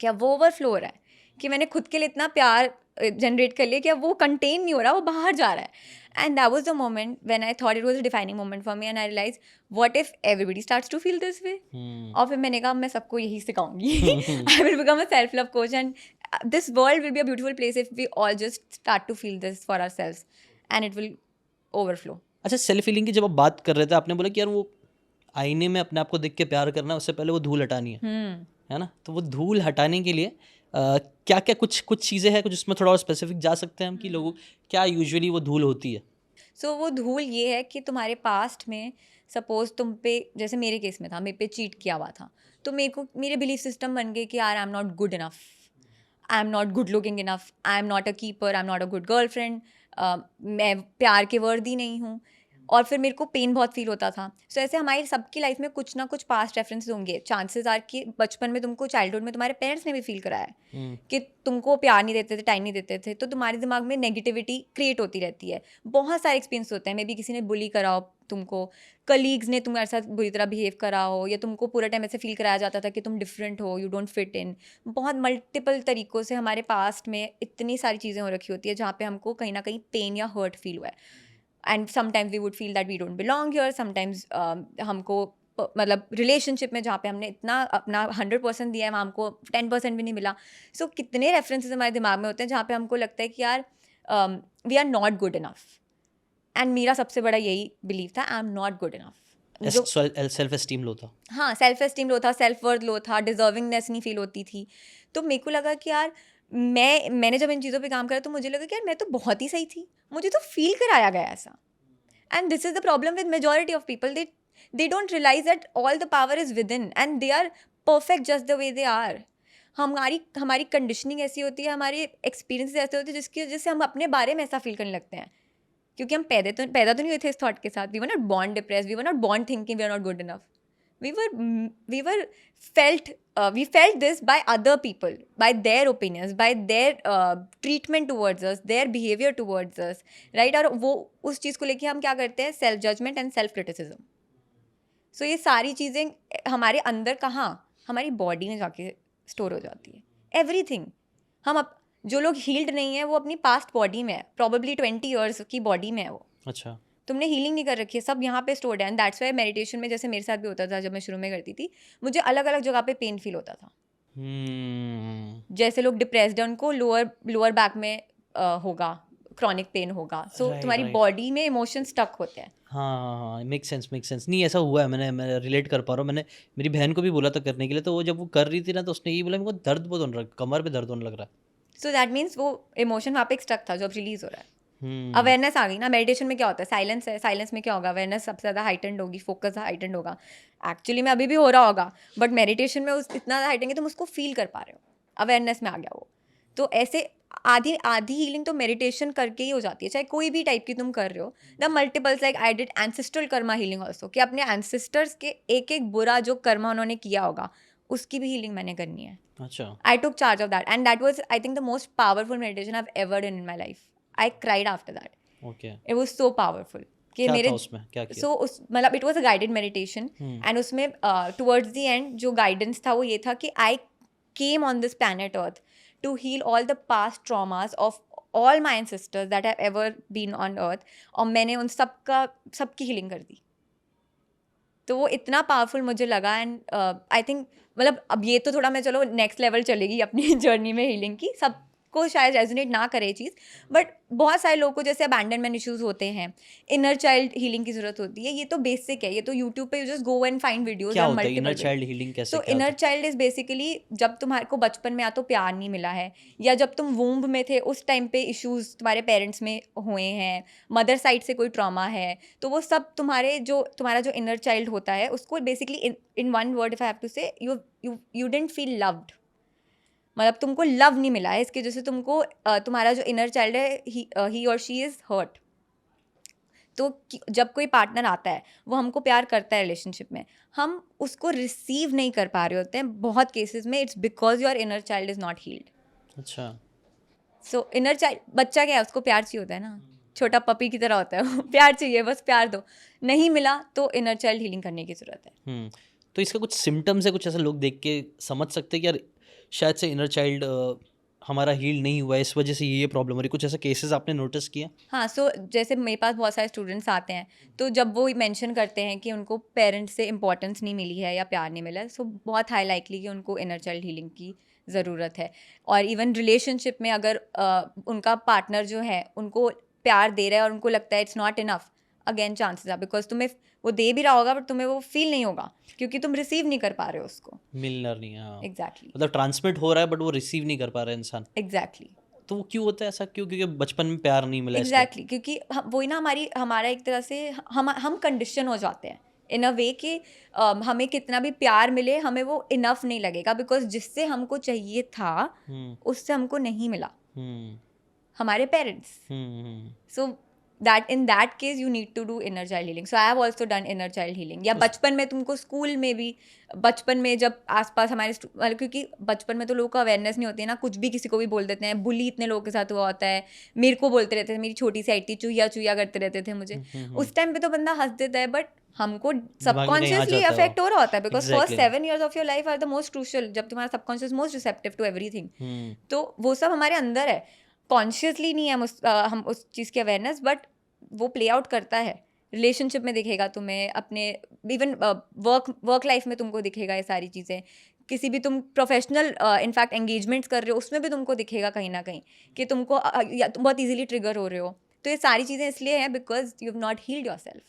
क्या वो ओवरफ्लो हो रहा है, कि मैंने खुद के लिए इतना प्यार जनरेट कर लिया कि अब वो कंटेन नहीं हो रहा, वो बाहर जा रहा है। And that was the moment when I thought it was a defining moment for me, and I realise what if everybody starts to feel this way. और फिर मैंने कहा मैं सबको यही सिखाऊंगी, I will become a self love coach, and this world will be a beautiful place if we all just start to feel this for ourselves, and it will overflow. अच्छा, self healing की जब आप बात कर रहे थे, आपने बोला कि यार वो आईने में अपने आप को देख के प्यार करना है, उससे पहले वो धूल हटानी है ना? तो वो धूल हटाने के लिए क्या क्या कुछ चीज़ें हैं कुछ उसमें थोड़ा और स्पेसिफिक जा सकते हैं हम कि लोगों क्या यूजुअली वो धूल होती है? सो वो धूल ये है कि तुम्हारे पास्ट में सपोज तुम पे, जैसे मेरे केस में था, मेरे पे चीट किया हुआ था, तो मेरे को मेरे बिलीफ सिस्टम बन गए कि यार आई am not good enough, I am not good looking enough, I am not a keeper, I am not a good girlfriend, मैं प्यार के वर्दी नहीं हूँ, और फिर मेरे को पेन बहुत फील होता था. सो ऐसे हमारी सबकी लाइफ में कुछ ना कुछ पास्ट रेफरेंसेस होंगे. चांसेस आर कि बचपन में तुमको, चाइल्डहुड में तुम्हारे पेरेंट्स ने भी फील कराया है कि तुमको प्यार नहीं देते थे, टाइम नहीं देते थे, तो तुम्हारे दिमाग में नेगेटिविटी क्रिएट होती रहती है. बहुत सारे एक्सपीरियंस होते हैं, मे बी किसी ने बुली करा हो तुमको, कलीग्स ने तुम्हारे साथ बुरी तरह बिहेव करा हो, या तुमको पूरा टाइम ऐसे फील कराया जाता था कि तुम डिफरेंट हो, यू डोंट फिट इन. बहुत मल्टीपल तरीक़ों से हमारे पास्ट में इतनी सारी चीज़ें हो रखी होती है जहाँ पे हमको कहीं ना कहीं पेन या हर्ट फील हुआ है. And sometimes we would feel that we don't belong here, sometimes हमको मतलब रिलेशनशिप में जहाँ पे हमने इतना अपना 100% दिया है वहाँ हमको 10% भी नहीं मिला. सो कितने रेफरेंसेस हमारे दिमाग में होते हैं जहाँ पे हमको लगता है कि यार we are not good enough. And मेरा सबसे बड़ा यही बिलीव था, I am not good enough. जो सेल्फ एस्टीम लो था. हाँ, सेल्फ एस्टीम लो था, सेल्फ वर्थ लो था, डिजर्विंगनेस नहीं फील होती थी. तो मेरे को लगा कि यार मैंने जब इन चीज़ों पे काम करा तो मुझे लगा कि यार मैं तो बहुत ही सही थी, मुझे तो फील कराया गया ऐसा. And this is the problem with majority of people, they don't realize that all the power is within and they are perfect just the way they are. हमारी कंडीशनिंग ऐसी होती है, हमारे एक्सपीरियंस ऐसे होते हैं जिसकी वजह से हम अपने बारे में ऐसा फील करने लगते हैं, क्योंकि हम पैदा तो नहीं हुए थे इस थॉट के साथ. We were not born depressed, we were not born thinking we are not good enough. We felt this by other people, by their opinions, by their treatment towards us, their behavior towards us, right? और वो उस चीज़ को लेके हम क्या करते हैं, self judgement and self criticism. So ये सारी चीज़ें हमारे अंदर कहाँ, हमारी बॉडी में जाके स्टोर हो जाती है. एवरीथिंग. जो लोग हील्ड नहीं है वो अपनी पास्ट बॉडी में है, प्रॉबेबली 20 ईयर्स की बॉडी में है वो. अच्छा. तुमने हीलिंग नहीं कर रखी है, सब यहाँ पे स्टोर्ड है. एंड दैट्स वाई मेडिटेशन में, जैसे मेरे साथ भी होता था जब मैं शुरू में करती थी, मुझे अलग अलग जगह पे पेन फील होता था. जैसे लोग डिप्रेस्ड है उनको लोअर बैक में होगा क्रॉनिक पेन होगा. सो तुम्हारी बॉडी में इमोशन स्टक होते हैं. हाँ, मेक सेंस. नहीं, ऐसा हुआ है, मैं रिलेट कर पा रहा हूँ. मैंने मेरी बहन को भी बोला था करने के लिए, तो वो जब वो कर रही थी ना तो उसने यही बोला मेरे को दर्द बहुत होने लगा, कमर पे दर्द होने लग रहा है. सो दैट मीन्स वो इमोशन वहाँ पे स्टक था जो अब रिलीज हो रहा है. अवेयरनेस आ गई ना. मेडिटेशन में क्या होता है, साइलेंस है, साइलेंस में क्या होगा, अवेयरनेस सबसे ज़्यादा हाइटेंड होगी, फोकस हाइटेंड होगा. एक्चुअली में अभी भी हो रहा होगा, बट मेडिटेशन में इतना ज़्यादा हाइटेंड है तुम उसको फील कर पा रहे हो, अवेयरनेस में आ गया वो. तो ऐसे आधी हीलिंग तो मेडिटेशन करके ही हो जाती है, चाहे कोई भी टाइप की तुम कर रहे हो. The multiples, like I did ancestral Karma healing also, कि अपने एंसेस्टर्स के एक एक बुरा जो कर्मा उन्होंने किया होगा उसकी भी हीलिंग मैंने करनी है. अच्छा. I took charge of that and that was I think the most powerful meditation I have ever done in my life. I cried after that. Okay. It was so powerful. कि मेरे उसमें क्या किया? So उस मतलब it was a guided meditation. And उसमें towards the end जो guidance था वो ये था कि I came on this planet Earth to heal all the past traumas of all my ancestors that have ever been on Earth. और मैंने उन सबकी healing कर दी. तो वो इतना पावरफुल मुझे लगा. एंड आई थिंक मतलब अब ये तो थोड़ा मैं चलो नेक्स्ट लेवल चलेगी अपनी जर्नी में हीलिंग की, सब को शायद रेजोनेट ना करे चीज़, बट बहुत सारे लोगों को जैसे अबैंडनमेंट इश्यूज होते हैं, इनर चाइल्ड हीलिंग की जरूरत होती है. ये तो बेसिक है, ये तो यूट्यूब पे just go and find videos. क्या होता है इनर चाइल्ड हीलिंग? कैसे? तो इनर चाइल्ड इज बेसिकली जब तुम्हारे को बचपन में या तो प्यार नहीं मिला है, या जब तुम वूम्ब में थे उस टाइम पे इश्यूज तुम्हारे पेरेंट्स में हुए हैं, मदर साइड से कोई ट्रॉमा है, तो वो सब तुम्हारा जो इनर चाइल्ड होता है उसको basically in one word if I have to say, you didn't feel loved. मतलब तुमको लव नहीं मिला है, इसके जैसे तुमको तुम्हारा जो इनर चाइल्ड है ही और शी इज़ हर्ट. तो जब कोई पार्टनर आता है वो हमको प्यार करता है रिलेशनशिप में, हम उसको रिसीव नहीं कर पा रहे होते हैं बहुत केसेस में. It's because your inner child is not healed. अच्छा. सो इनर चाइल्ड, बच्चा क्या है, उसको प्यार चाहिए होता है ना, छोटा पपी की तरह होता है प्यार चाहिए, बस प्यार दो. नहीं मिला तो इनर चाइल्ड हीलिंग करने की ज़रूरत है. तो इसका कुछ सिम्टम्स है, कुछ ऐसा लोग देख के समझ सकते हैं कि यार शायद से इनर चाइल्ड हमारा हील नहीं हुआ है, इस वजह से ये प्रॉब्लम हो रही है? कुछ ऐसा केसेस आपने नोटिस किया? हाँ. सो जैसे मेरे पास बहुत सारे स्टूडेंट्स आते हैं, तो जब वो मेंशन करते हैं कि उनको पेरेंट्स से इंपॉर्टेंस नहीं मिली है या प्यार नहीं मिला है, सो बहुत हाई लाइकली कि उनको इनर चाइल्ड हीलिंग की ज़रूरत है. और इवन रिलेशनशिप में अगर उनका पार्टनर जो है उनको प्यार दे रहा है और उनको लगता है it's not enough, again chances are, because तुम्हें वो दे भी रहा होगा बट तुम्हें वो फील नहीं होगा क्योंकि तुम रिसीव नहीं कर पा रहे हो उसको. मिलना नहीं है, हाँ. एग्जैक्टली मतलब ट्रांसमिट हो रहा है बट वो रिसीव नहीं कर पा रहा है इंसान. एग्जैक्टली तो वो क्यों होता है ऐसा, क्यों? क्योंकि बचपन में प्यार नहीं मिला इसलिए. एग्जैक्टली क्योंकि वही ना हमारा एक तरह से हम कंडीशन हो जाते हैं इन अ वे कि हमें कितना भी प्यार मिले हमें वो इनफ नहीं लगेगा, बिकॉज जिससे हमको चाहिए था उससे हमको नहीं मिला हमारे parents. So that in that case you need to do inner child healing. So I have also done inner child healing. या बचपन में तुमको स्कूल में भी, बचपन में जब आसपास हमारे मतलब क्योंकि बचपन में तो लोगों को अवेयरनेस नहीं होती है ना, कुछ भी किसी को भी बोल देते हैं. बुली इतने लोगों के साथ हुआ होता है. मेरे को बोलते रहते थे, मेरी छोटी सी आई थी, चुया चुया करते रहते थे मुझे. उस टाइम पे तो बंदा हंस देता है बट हमको सबकॉन्शियसली अफेक्ट हो रहा होता है, because first 7 years of your life are the most crucial, जब तुम्हारा subconscious most receptive to everything. तो वो सब हमारे अंदर है, कॉन्शियसली नहीं है हम उस चीज़ की अवेयरनेस, बट वो प्ले आउट करता है. रिलेशनशिप में दिखेगा तुम्हें, अपने इवन वर्क लाइफ में तुमको दिखेगा ये सारी चीज़ें. किसी भी तुम प्रोफेशनल इनफैक्ट एंगेजमेंट्स कर रहे हो उसमें भी तुमको दिखेगा कहीं ना कहीं कि तुमको तुम बहुत इजीली ट्रिगर हो रहे हो. तो ये सारी चीज़ें इसलिए हैं because you have not healed yourself.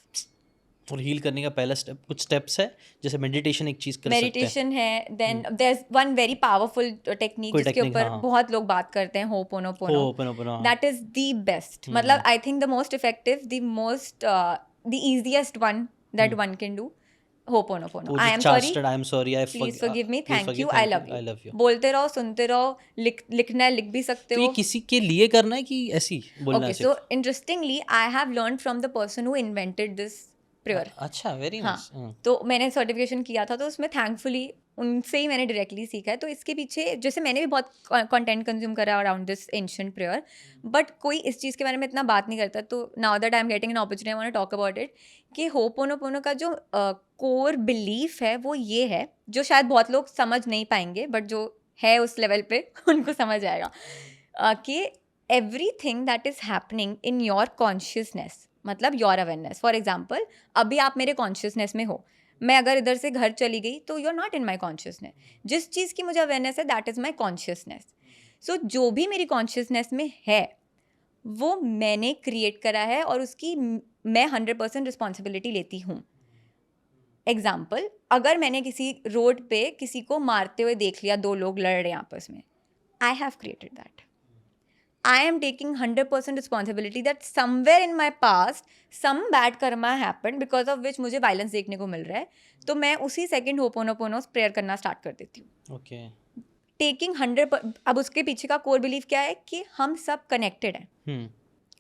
और हील करने का पहला स्टेप, कुछ स्टेप्स है जैसे मेडिटेशन एक चीज कर सकते हैं. मेडिटेशन है, then there is one very powerful technique जिसके ऊपर बहुत लोग बात करते हैं, ho'oponopono. That is the best. मतलब I think the most effective, the easiest one that one can do, ho'oponopono. I am sorry, please forgive me, thank you, I love you. बोलते रहो, सुनते रहो, लिखना है लिख भी सकते हो. तो ये किसी के लिए करना है कि ऐसी बोलना है? Okay, so interestingly I have learned from the person who invented this prayer. अच्छा, वेरी नाइस. तो मैंने सर्टिफिकेशन किया था तो उसमें थैंकफुली उनसे ही मैंने डायरेक्टली सीखा है. तो इसके पीछे जैसे मैंने भी बहुत कंटेंट कंज्यूम करा around this ancient prayer, but कोई इस चीज़ के बारे में इतना बात नहीं करता. तो now that I am getting an opportunity, I want to talk about it कि होपोनोपोनो का जो कोर बिलीफ है वो ये है, जो शायद बहुत लोग समझ नहीं पाएंगे बट जो है उस लेवल पे उनको समझ आएगा, कि everything that is happening in your consciousness, मतलब योर अवेयरनेस. फॉर एग्जाम्पल, अभी आप मेरे कॉन्शियसनेस में हो, मैं अगर इधर से घर चली गई तो you are not in my consciousness. जिस चीज़ की मुझे अवेयरनेस है that is my consciousness. So जो भी मेरी कॉन्शियसनेस में है वो मैंने क्रिएट करा है और उसकी मैं 100% रिस्पॉन्सिबिलिटी लेती हूँ. एग्जाम्पल, अगर मैंने किसी रोड पे किसी को मारते हुए देख लिया, 2 लोग लड़ रहे हैं आपस में, I have created that. I am taking 100% responsibility that somewhere in my past some bad karma happened because of which मुझे violence देखने को मिल रहा है. तो मैं उसी सेकंड होपोनोपोनो प्रेयर करना स्टार्ट कर देती हूँ. ओके. टेकिंग 100%. अब उसके पीछे का कोर बिलीफ क्या है कि हम सब कनेक्टेड हैं.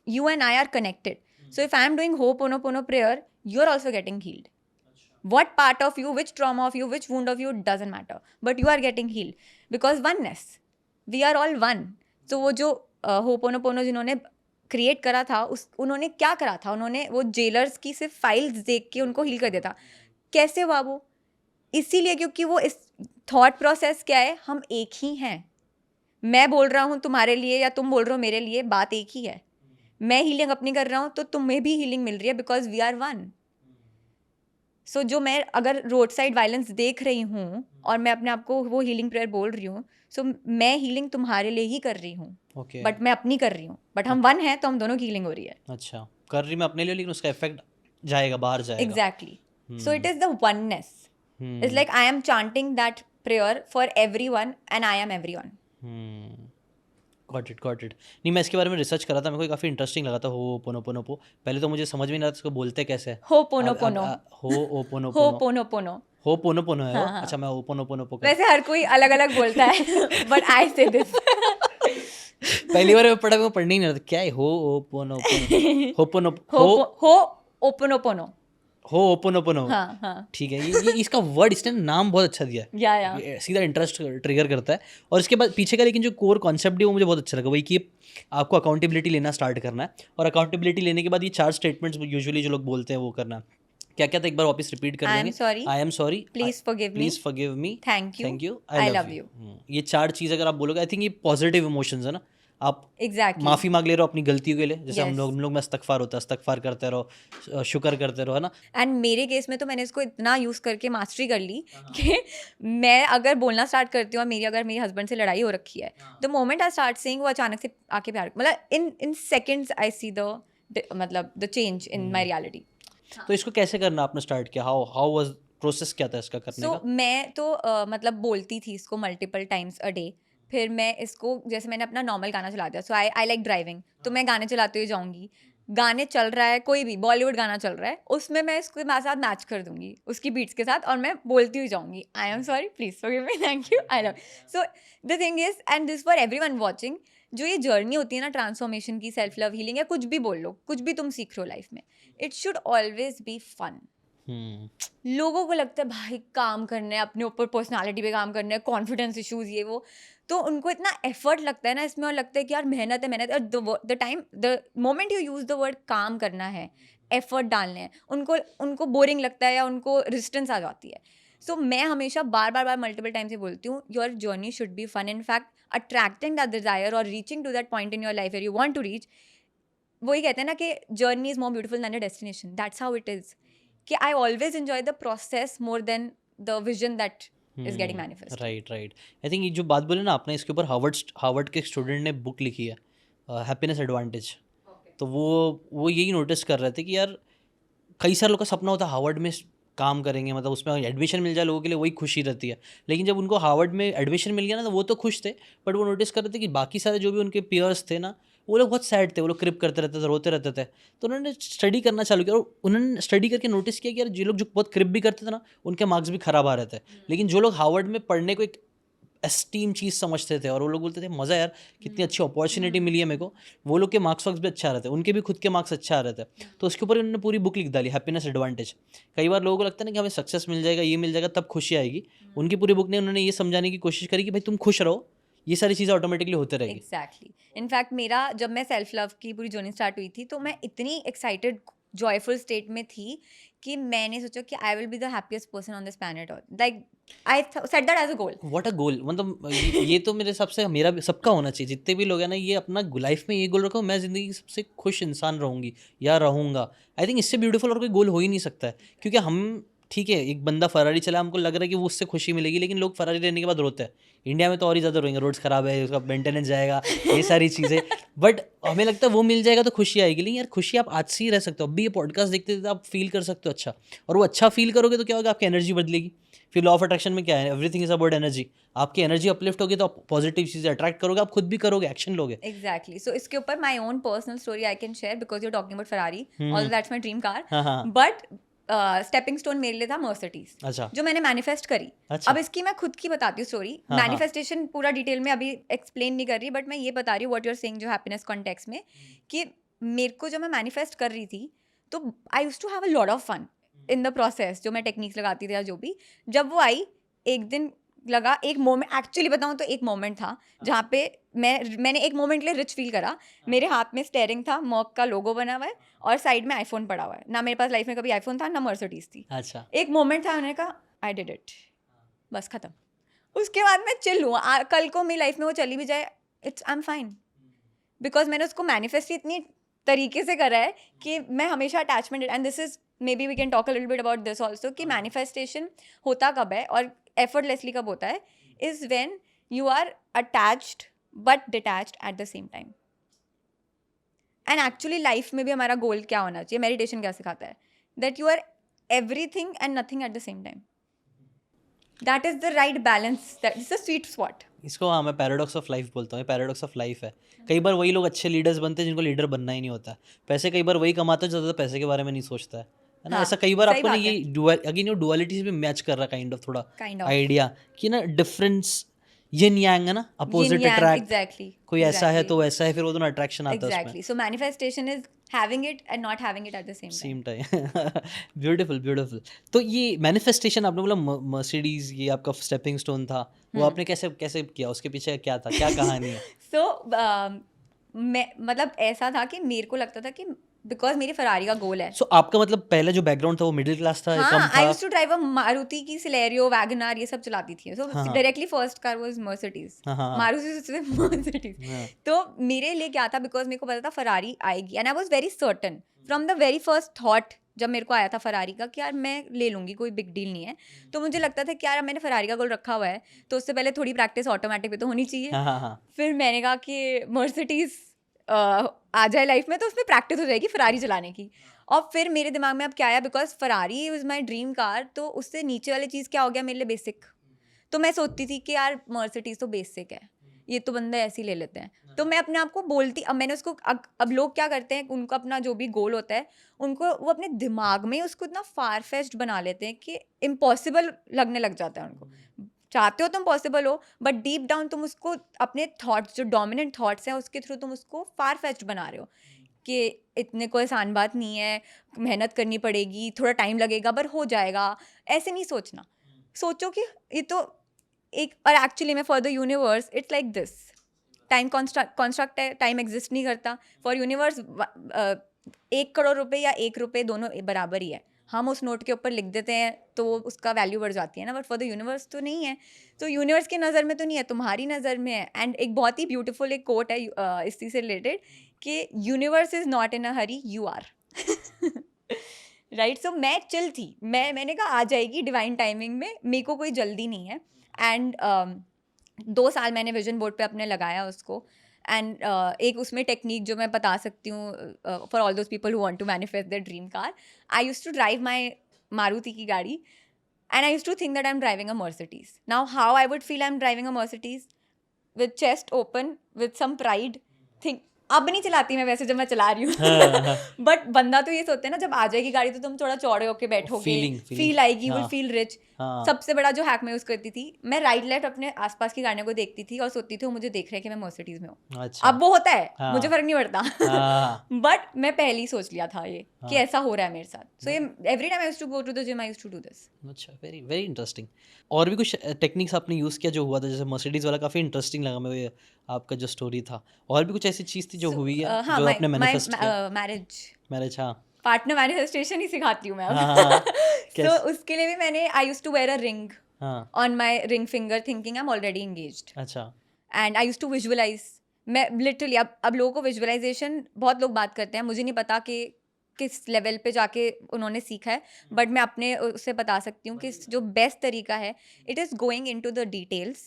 You and I are connected. So if I am doing hoponopono prayer, you are also getting healed. What part of you, which trauma of you, which wound of you, doesn't matter. But you are getting healed because oneness. We are all one. So वो जो ho'oponopono जिन्होंने create करा था उन्होंने क्या करा था, उन्होंने वो जेलर्स की सिर्फ फाइल्स देख के उनको हील कर दिया था. कैसे हुआ वो? इसीलिए क्योंकि वो इस थॉट प्रोसेस क्या है, हम एक ही हैं. मैं बोल रहा हूँ तुम्हारे लिए या तुम बोल रहे हो मेरे लिए, बात एक ही है. मैं हीलिंग अपनी कर रहा हूँ तो तुम्हें भी हीलिंग मिल रही है बिकॉज वी आर वन. सो जो मैं अगर रोड साइड वायलेंस देख रही हूँ और मैं अपने आप को वो हीलिंग प्रेयर बोल रही हूँ, सो मैं हीलिंग तुम्हारे लिए ही कर रही हूँ. बट मैं अपनी कर रही हूँ, बट हम वन है तो हम दोनों की हीलिंग हो रही है. अच्छा, कर रही मैं अपने लिए, लेकिन उसका इफेक्ट जाएगा, बाहर जाएगा. Exactly. So it is the oneness. It's like I am chanting that prayer for everyone and I M everyone. Got it. नहीं, मैं इसके बारे में रिसर्च करा था, मेरे को काफ़ी इंटरेस्टिंग लगा था होपोनोपोनो. पहले तो मुझे समझ में नहीं आ रहा था इसको बोलते कैसे है. होपोनोपोनो होपोनोपोनो है. अच्छा, मैं होपोनोपोनो. वैसे हर कोई अलग अलग बोलता है बट आई से दिस. पहली बार मैं पढ़ा, मैं पढ़ने ही नहीं रहा था क्या है होपोनोपोनो. हाँ. ठीक है, ये इसका वर्ड, इसने नाम बहुत अच्छा दिया है. या सीधा इंटरेस्ट ट्रिगर करता है. और इसके बाद पीछे का लेकिन जो कोर कॉन्सेप्ट है वो मुझे बहुत अच्छा लगा, वही कि आपको अकाउंटेबिलिटी लेना स्टार्ट करना है. और अकाउंटेबिलिटी लेने के बाद ये 4 स्टेटमेंट्स यूजुअली जो लोग बोलते हैं वो करना. क्या क्या था, एक बार वापस रिपीट कर देंगे. आई am sorry, please forgive me, thank you, I love you. ये 4 चीज़ अगर आप बोलोगे, आई थिंक ये पॉजिटिव इमोशंस है ना. आप माफ़ी मांग ले रहे हो अपनी गलतियों के लिए, जैसे हम लोग में इस्तगफार होता है, इस्तगफार करते रहो, शुक्र करते रहो, है ना. एंड मेरे केस में तो मैंने इसको इतना यूज़ करके मास्टरी कर ली कि मैं अगर बोलना स्टार्ट करती हूँ और अगर मेरे हस्बैंड से लड़ाई हो रखी है, the moment I start saying, वो अचानक से आके प्यार, मतलब in seconds I see the मतलब the change in my reality. तो इसको कैसे करना आपने स्टार्ट किया? हाउ वाज प्रोसेस, क्या था इसका करने का? मैं तो मतलब बोलती थी इसको मल्टीपल टाइम्स अ डे. फिर मैं इसको, जैसे मैंने अपना नॉर्मल गाना चला दिया. सो आई लाइक ड्राइविंग, तो मैं गाने चलाते हुए जाऊंगी. गाने चल रहा है, कोई भी बॉलीवुड गाना चल रहा है, उसमें मैं इसके साथ मैच कर दूंगी उसकी बीट्स के साथ, और मैं बोलती हुई जाऊंगी, आई am sorry, please forgive me, thank you, I love. So the thing is, and this for everyone watching, जो ये जर्नी होती है ना ट्रांसफॉर्मेशन की, सेल्फ लव, हीलिंग, या कुछ भी बोल लो, कुछ भी तुम सीख रहे हो लाइफ में, it should always be fun. लोगों को लगता है भाई काम करना है, अपने ऊपर पर्सनालिटी पे काम करना है, कॉन्फिडेंस इश्यूज ये वो, तो उनको इतना एफर्ट लगता है ना इसमें, और लगता है कि यार मेहनत है मेहनत है. The moment you use the word काम करना है, एफर्ट डालने हैं, उनको बोरिंग लगता है या उनको रेजिस्टेंस आ जाती है. सो मैं हमेशा बार मल्टीपल टाइम से बोलती हूँ, your journey should be fun. In fact attracting that desire और reaching to that point in your life where you want to reach, वही कहते हैं ना कि journey is more beautiful than the destination. That's how it is, कि I always enjoy the process more than the vision that is getting manifest. Right. I think ये जो बात बोले ना आपने, इसके ऊपर हार्वर्ड के स्टूडेंट ने बुक लिखी है, हैप्पीनेस एडवांटेज. तो वो यही नोटिस कर रहे थे कि यार कई सारे लोग का सपना होता है हार्वर्ड में काम करेंगे, मतलब उसमें एडमिशन मिल जाए लोगों के लिए, वही खुशी रहती है. लेकिन जब उनको हार्वर्ड में एडमिशन मिल गया ना, तो वो तो खुश थे, बट वो नोटिस कर रहे थे कि बाकी सारे जो भी उनके पियर्स थे ना, वो लोग बहुत सैड थे, वो लोग क्रिप करते रहते थे, रोते रहते थे. तो उन्होंने स्टडी करना चालू किया, और उन्होंने स्टडी करके नोटिस किया कि यार जो लोग जो बहुत क्रिप भी करते थे ना, उनके मार्क्स भी खराब आ रहे थे. लेकिन जो लोग हार्वर्ड में पढ़ने को एक एस्टीम चीज़ समझते थे, और वो लोग बोलते थे मज़ा यार, कितनी अच्छी अपॉर्चुनिटी मिली है मेरे को, वो लोग के मार्क्स वार्क्स भी अच्छा आ रहे थे, उनके भी खुद के मार्क्स अच्छा आ रहे थे. तो उसके ऊपर उन्होंने पूरी बुक लिख डाली, हैप्पीनेस एडवांटेज. कई बार लोगों को लगता है ना कि हमें सक्सेस मिल जाएगा, ये मिल जाएगा, तब खुशी आएगी. उनकी पूरी बुक ने उन्होंने ये समझाने की कोशिश करी कि भाई तुम खुश रहो, ये सारी चीज़ें ऑटोमेटिकली होते रहेगी. एग्जैक्टली. इनफैक्ट मेरा, जब मैं सेल्फ लव की पूरी जर्नी स्टार्ट हुई थी, तो मैं इतनी एक्साइटेड जॉयफुल स्टेट में थी कि मैंने सोचा कि I will be the happiest person on this planet. और like I set that as a goal. What a goal. मतलब ये तो मेरे हिसाब से मेरा भी, सबका होना चाहिए, जितने भी लोग हैं ना, ये अपना लाइफ में ये गोल रखो, मैं ज़िंदगी की सबसे खुश इंसान रहूँगी या रहूँगा. आई थिंक इससे ब्यूटीफुल और कोई गोल हो ही नहीं सकता है. क्योंकि हम, ठीक है, एक बंदा फरारी चला, हमको लग रहा है कि वो उससे खुशी मिलेगी, लेकिन लोग फरारी लेने के बाद रोते हैं. इंडिया में तो और ही ज़्यादा रोएंगे, रोड्स ख़राब है, उसका मेंटेनेंस जाएगा, ये सारी चीज़ें. बट हमें लगता है वो मिल जाएगा तो खुशी आएगी. लेकिन यार खुशी आप आज से ही रह सकते हो. अभी ये पॉडकास्ट देखते थे आप फील कर सकते हो अच्छा, और वो अच्छा फील करोगे तो क्या होगा, आपकी एनर्जी बदलेगी. फिर लॉ ऑफ अट्रैक्शन में क्या है, एवरीथिंग इज अबाउट एनर्जी. आपकी एनर्जी अपलिफ्ट होगी तो आप पॉजिटिव चीज़ें अट्रैक्ट करोगे, आप खुद भी करोगे, एक्शन लोगे. एग्जैक्टली. सो इसके ऊपर my own personal story I can share, because you talking about Ferrari, also that's my dream car. हाँ. बट स्टेपिंग स्टोन मेरे लिए था मर्सिडीज, अच्छा. जो मैंने मैनिफेस्ट करी. अच्छा. अब इसकी मैं खुद की बताती हूँ स्टोरी. हाँ. मैनिफेस्टेशन पूरा डिटेल में अभी एक्सप्लेन नहीं कर रही, बट मैं ये बता रही हूँ व्हाट यू आर सेइंग, जो हैप्पीनेस कॉन्टेक्स्ट में, कि मेरे को जब मैं मैनिफेस्ट कर रही थी, तो I used to have a lot of fun in the process. जो मैं टेक्निक्स लगाती थी या जो भी, जब वो आई, एक दिन लगा, एक मोमेंट, एक्चुअली बताऊँ तो एक मोमेंट था जहाँ पे मैंने एक मोमेंट के लिए रिच फील करा. मेरे हाथ में स्टेयरिंग था, मर्क का लोगो बना हुआ है, और साइड में आईफोन पड़ा हुआ है. ना मेरे पास लाइफ में कभी आईफोन था, ना मर्सिडीज थी. अच्छा. एक मोमेंट था, मैंने कहा आई डिड इट, बस खत्म. उसके बाद मैं चिल हूँ. कल को मेरी लाइफ में वो चली भी जाए, it's I am fine, because मैंने उसको मैनिफेस्ट इतनी तरीके से करा है कि मैं हमेशा attachment, and this is maybe we can talk a little bit about this also, कि मैनिफेस्टेशन होता कब है और एफर्टलेसली कब होता है, is when you are attached but detached at the same time. And actually life में भी हमारा गोल क्या होना चाहिए, मेडिटेशन क्या सिखाता है, that you are everything and nothing at the same time. That is the right balance, that is the sweet spot. इसको हाँ मैं पैराडॉक्स ऑफ लाइफ बोलता हूँ. ये पैराडॉक्स ऑफ लाइफ है. कई बार वही लोग अच्छे लीडर्स बनते हैं जिनको लीडर बनना ही नहीं होता. पैसे कई बार वही कमाते हैं जो ज़्यादा पैसे के बारे में नहीं सोचता है ना. हाँ, ऐसा कई बार सही आपको ना बात ये अगेन ये डुअलिटी भी मैच कर रहा है, काइंड ऑफ थोड़ा Kind of. आइडिया कि ना डिफरेंस, यिन यांग है ना, अपोजिट अट्रैक्ट. एग्जैक्टली. कोई ऐसा है तो वैसा है, फिर वो दोनों अट्रैक्शन आता है उसमें. Exactly. So manifestation is having it and not having it at the same time. Same time. Beautiful beautiful. तो ये मैनिफेस्टेशन आपने बोला मर्सिडीज, ये आपका स्टेपिंग स्टोन था, वो आपने कैसे कैसे किया, उसके पीछे क्या था, क्या कहानी है? So मैं, मतलब ऐसा था कि मेरे को लगता था कि बिकॉज मेरी फरारी का गोल है. सो आपका मतलब पहले जो बैकग्राउंड था वो मिडिल क्लास था, कम हाँ, था? I used to drive a Maruti की सिलेरियो, वैगनआर, ये सब चलाती थी. So directly first car was Mercedes. Maruti से मर्सिडीज. तो मेरे लिए क्या था, बिकॉज मेरे को पता था फरारी आएगी, and I was very certain from the very first thought जब मेरे को आया था फरारी का, कि यार मैं ले लूंगी, कोई बिग डील नहीं है. तो मुझे लगता था कि यार मैंने फरारी का गोल रखा हुआ है, तो उससे पहले थोड़ी प्रैक्टिस ऑटोमेटिक पे तो होनी चाहिए. फिर मैंने कहा कि मर्सिडीज आ जाए लाइफ में तो उसमें प्रैक्टिस हो जाएगी फरारी चलाने की। और फिर मेरे दिमाग में अब क्या आया, because Ferrari is my dream car, तो उससे नीचे वाली चीज़ क्या हो गया मेरे लिए, बेसिक। तो मैं सोचती थी कि यार मर्सिडीज तो बेसिक है, ये तो बंदे ऐसे ही ले लेते हैं। तो मैं अपने आप को बोलती, अब मैंने उसको अब लोग क्या करते हैं, उनको अपना जो भी गोल होता है उनको वो अपने दिमाग में उसको इतना फार फेस्ट बना लेते हैं कि इम्पॉसिबल लगने लग जाता है उनको। चाहते हो तुम पॉसिबल हो, बट डीप डाउन तुम उसको अपने थॉट्स, जो डोमिनेंट थॉट्स हैं उसके थ्रू तुम उसको फार फेस्ट बना रहे हो कि इतने कोई आसान बात नहीं है, मेहनत करनी पड़ेगी, थोड़ा टाइम लगेगा पर हो जाएगा। ऐसे नहीं सोचना, सोचो कि ये तो एक, और एक्चुअली में for the universe it's like this, time construct है, टाइम एग्जिस्ट नहीं करता फॉर यूनिवर्स। 1 करोड़ रुपए या 1 रुपए दोनों बराबर ही है, हम उस नोट के ऊपर लिख देते हैं तो उसका वैल्यू बढ़ जाती है ना, बट फॉर द यूनिवर्स तो नहीं है। तो यूनिवर्स की नज़र में तो नहीं है, तुम्हारी नज़र में है। एंड एक बहुत ही ब्यूटीफुल एक कोट है इस चीज़ से रिलेटेड कि universe is not in a hurry, you are. Right. So मैं चिल थी, मैंने कहा आ जाएगी डिवाइन टाइमिंग में, मेरे को कोई जल्दी नहीं है। एंड 2 साल मैंने विजन बोर्ड पे अपने लगाया उसको। एंड एक उसमें टेक्निक जो मैं बता सकती हूँ for all those people who want to manifest their dream car, I used to drive my Maruti की गाड़ी and I used to think that I'm driving a Mercedes. Now how I would feel I'm driving a Mercedes, with chest open, with some pride, think अब नहीं चलाती मैं वैसे जब मैं चला रही हूँ, बट बंदा तो ये सोचते हैं ना जब आ जाएगी गाड़ी तो तुम थोड़ा चौड़े होके बैठोगे, फील आएगी, विल फील रिच। सबसे बड़ा जो हैक मैं यूज करती थी, मैं राइट लेफ्ट अपने आसपास की गाड़ियों को देखती थी और सोचती थी वो मुझे देख रहे हैं कि मैं मर्सिडीज में हूँ। अच्छा। अब वो होता है, मुझे फर्क नहीं पड़ता, बट मैं पहले ही सोच लिया था ये कि ऐसा हो रहा है मेरे साथ। सो ये every time I used to go to the gym, I used to do this. अच्छा, वेरी वेरी इंटरेस्टिंग। और भी कुछ टेक्निक्स आपने यूज़ किया जो हुआ था, जैसे मर्सिडीज वाला काफ़ी इंटरेस्टिंग लगा मुझे आपका जो स्टोरी था। और भी कुछ ऐसी चीज़ थी जो हुई है हाँ, जो आपने मैनिफेस्ट किया? मैरिज, हाँ। पार्टनर मैनिफेस्टेशन ही सिखाती हूँ मैं अब। हाँ, तो उसके लिए भी मैंने, I used to wear a ring हाँ। On my ring finger thinking I am already engaged. अच्छा। And I used to visualise, मैं लिटरली, अब लोगों को विजुअलाइजेशन बहुत लोग बात करते हैं, मुझे नहीं पता कि किस लेवल पे जाके उन्होंने सीखा है, बट मैं अपने उससे बता सकती हूँ कि जो बेस्ट तरीका है, it is going into the details.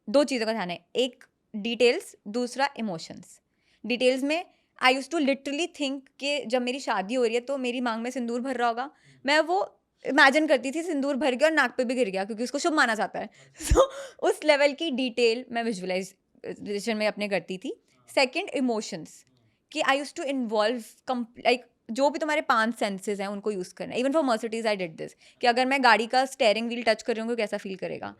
2 चीज़ों का ध्यान है, एक डिटेल्स, दूसरा इमोशंस। डिटेल्स में I used to literally think कि जब मेरी शादी हो रही है तो मेरी मांग में सिंदूर भर रहा होगा, मैं वो इमेजिन करती थी सिंदूर भर गया और नाक पे भी गिर गया क्योंकि उसको शुभ माना जाता है। सो उस लेवल की डिटेल मैं विजुअलाइजेशन में अपने करती थी। सेकंड, इमोशंस, कि I used to involve like जो भी तुम्हारे 5 सेंसेस हैं उनको यूज़ करना। Even for Mercedes I did this, कि अगर मैं गाड़ी का स्टेयरिंग व्हील टच कर रही हूँ कैसा फील करेगा,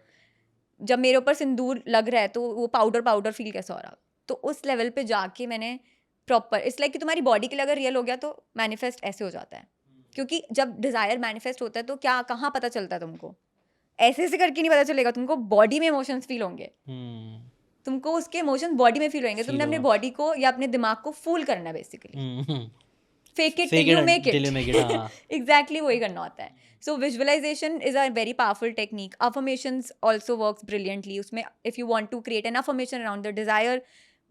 जब मेरे ऊपर सिंदूर लग रहा है तो वो पाउडर फील कैसा हो रहा। तो उस लेवल पे जाके मैंने प्रॉपर, इट्स लाइक कि तुम्हारी बॉडी के लिए अगर रियल हो गया तो मैनिफेस्ट ऐसे हो जाता है। क्योंकि जब डिज़ायर मैनिफेस्ट होता है तो क्या कहाँ पता चलता है तुमको, ऐसे ऐसे करके नहीं पता चलेगा, तुमको बॉडी में इमोशंस फील होंगे, तुमको उसके इमोशंस बॉडी में फील होंगे। तुमने अपने बॉडी को या अपने दिमाग को फूल करना है basically. Fake it till you make it, exactly वही करना होता है। So visualisation is a very powerful technique. Affirmations also works brilliantly. उसमें if you want to create an affirmation around the desire,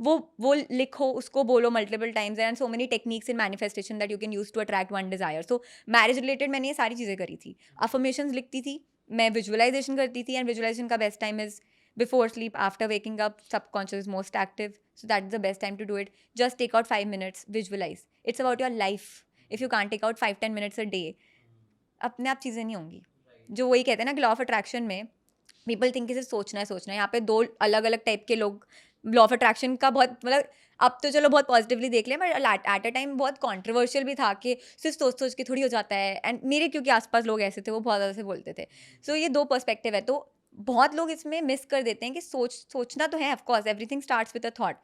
वो लिखो, उसको बोलो multiple times, and so many techniques in manifestation that you can use to attract one desire. So marriage related मैंने ये सारी चीज़ें करी थी, अफर्मेशंस लिखती थी, मैं विजुअलाइजेशन करती थी। एंड विजुअलाइजेशन का best time is before sleep, after waking up, subconscious is most active, so that's the best time to do it. Just take out 5 minutes, visualize. It's about your life. If you can't take out 5-10 minutes a day, अपने आप चीज़ें नहीं होंगी। जो वही कहते हैं ना कि लॉ ऑफ अट्रैक्शन में पीपल थिंक इसे सोचना है। यहाँ पे 2 अलग अलग टाइप के लोग लॉ ऑफ अट्रैक्शन का बहुत, मतलब अब तो चलो बहुत पॉजिटिवली देख लें, बट एट अ टाइम बहुत कॉन्ट्रोवर्शियल भी था कि सिर्फ सोच के थोड़ी हो जाता है। एंड मेरे क्योंकि आसपास लोग ऐसे थे, वो बहुत ज़्यादा से बोलते थे। सो ये 2 पर्सपेक्टिव है। तो बहुत लोग इसमें मिस कर देते हैं कि सोचना तो है, of course everything starts with a thought.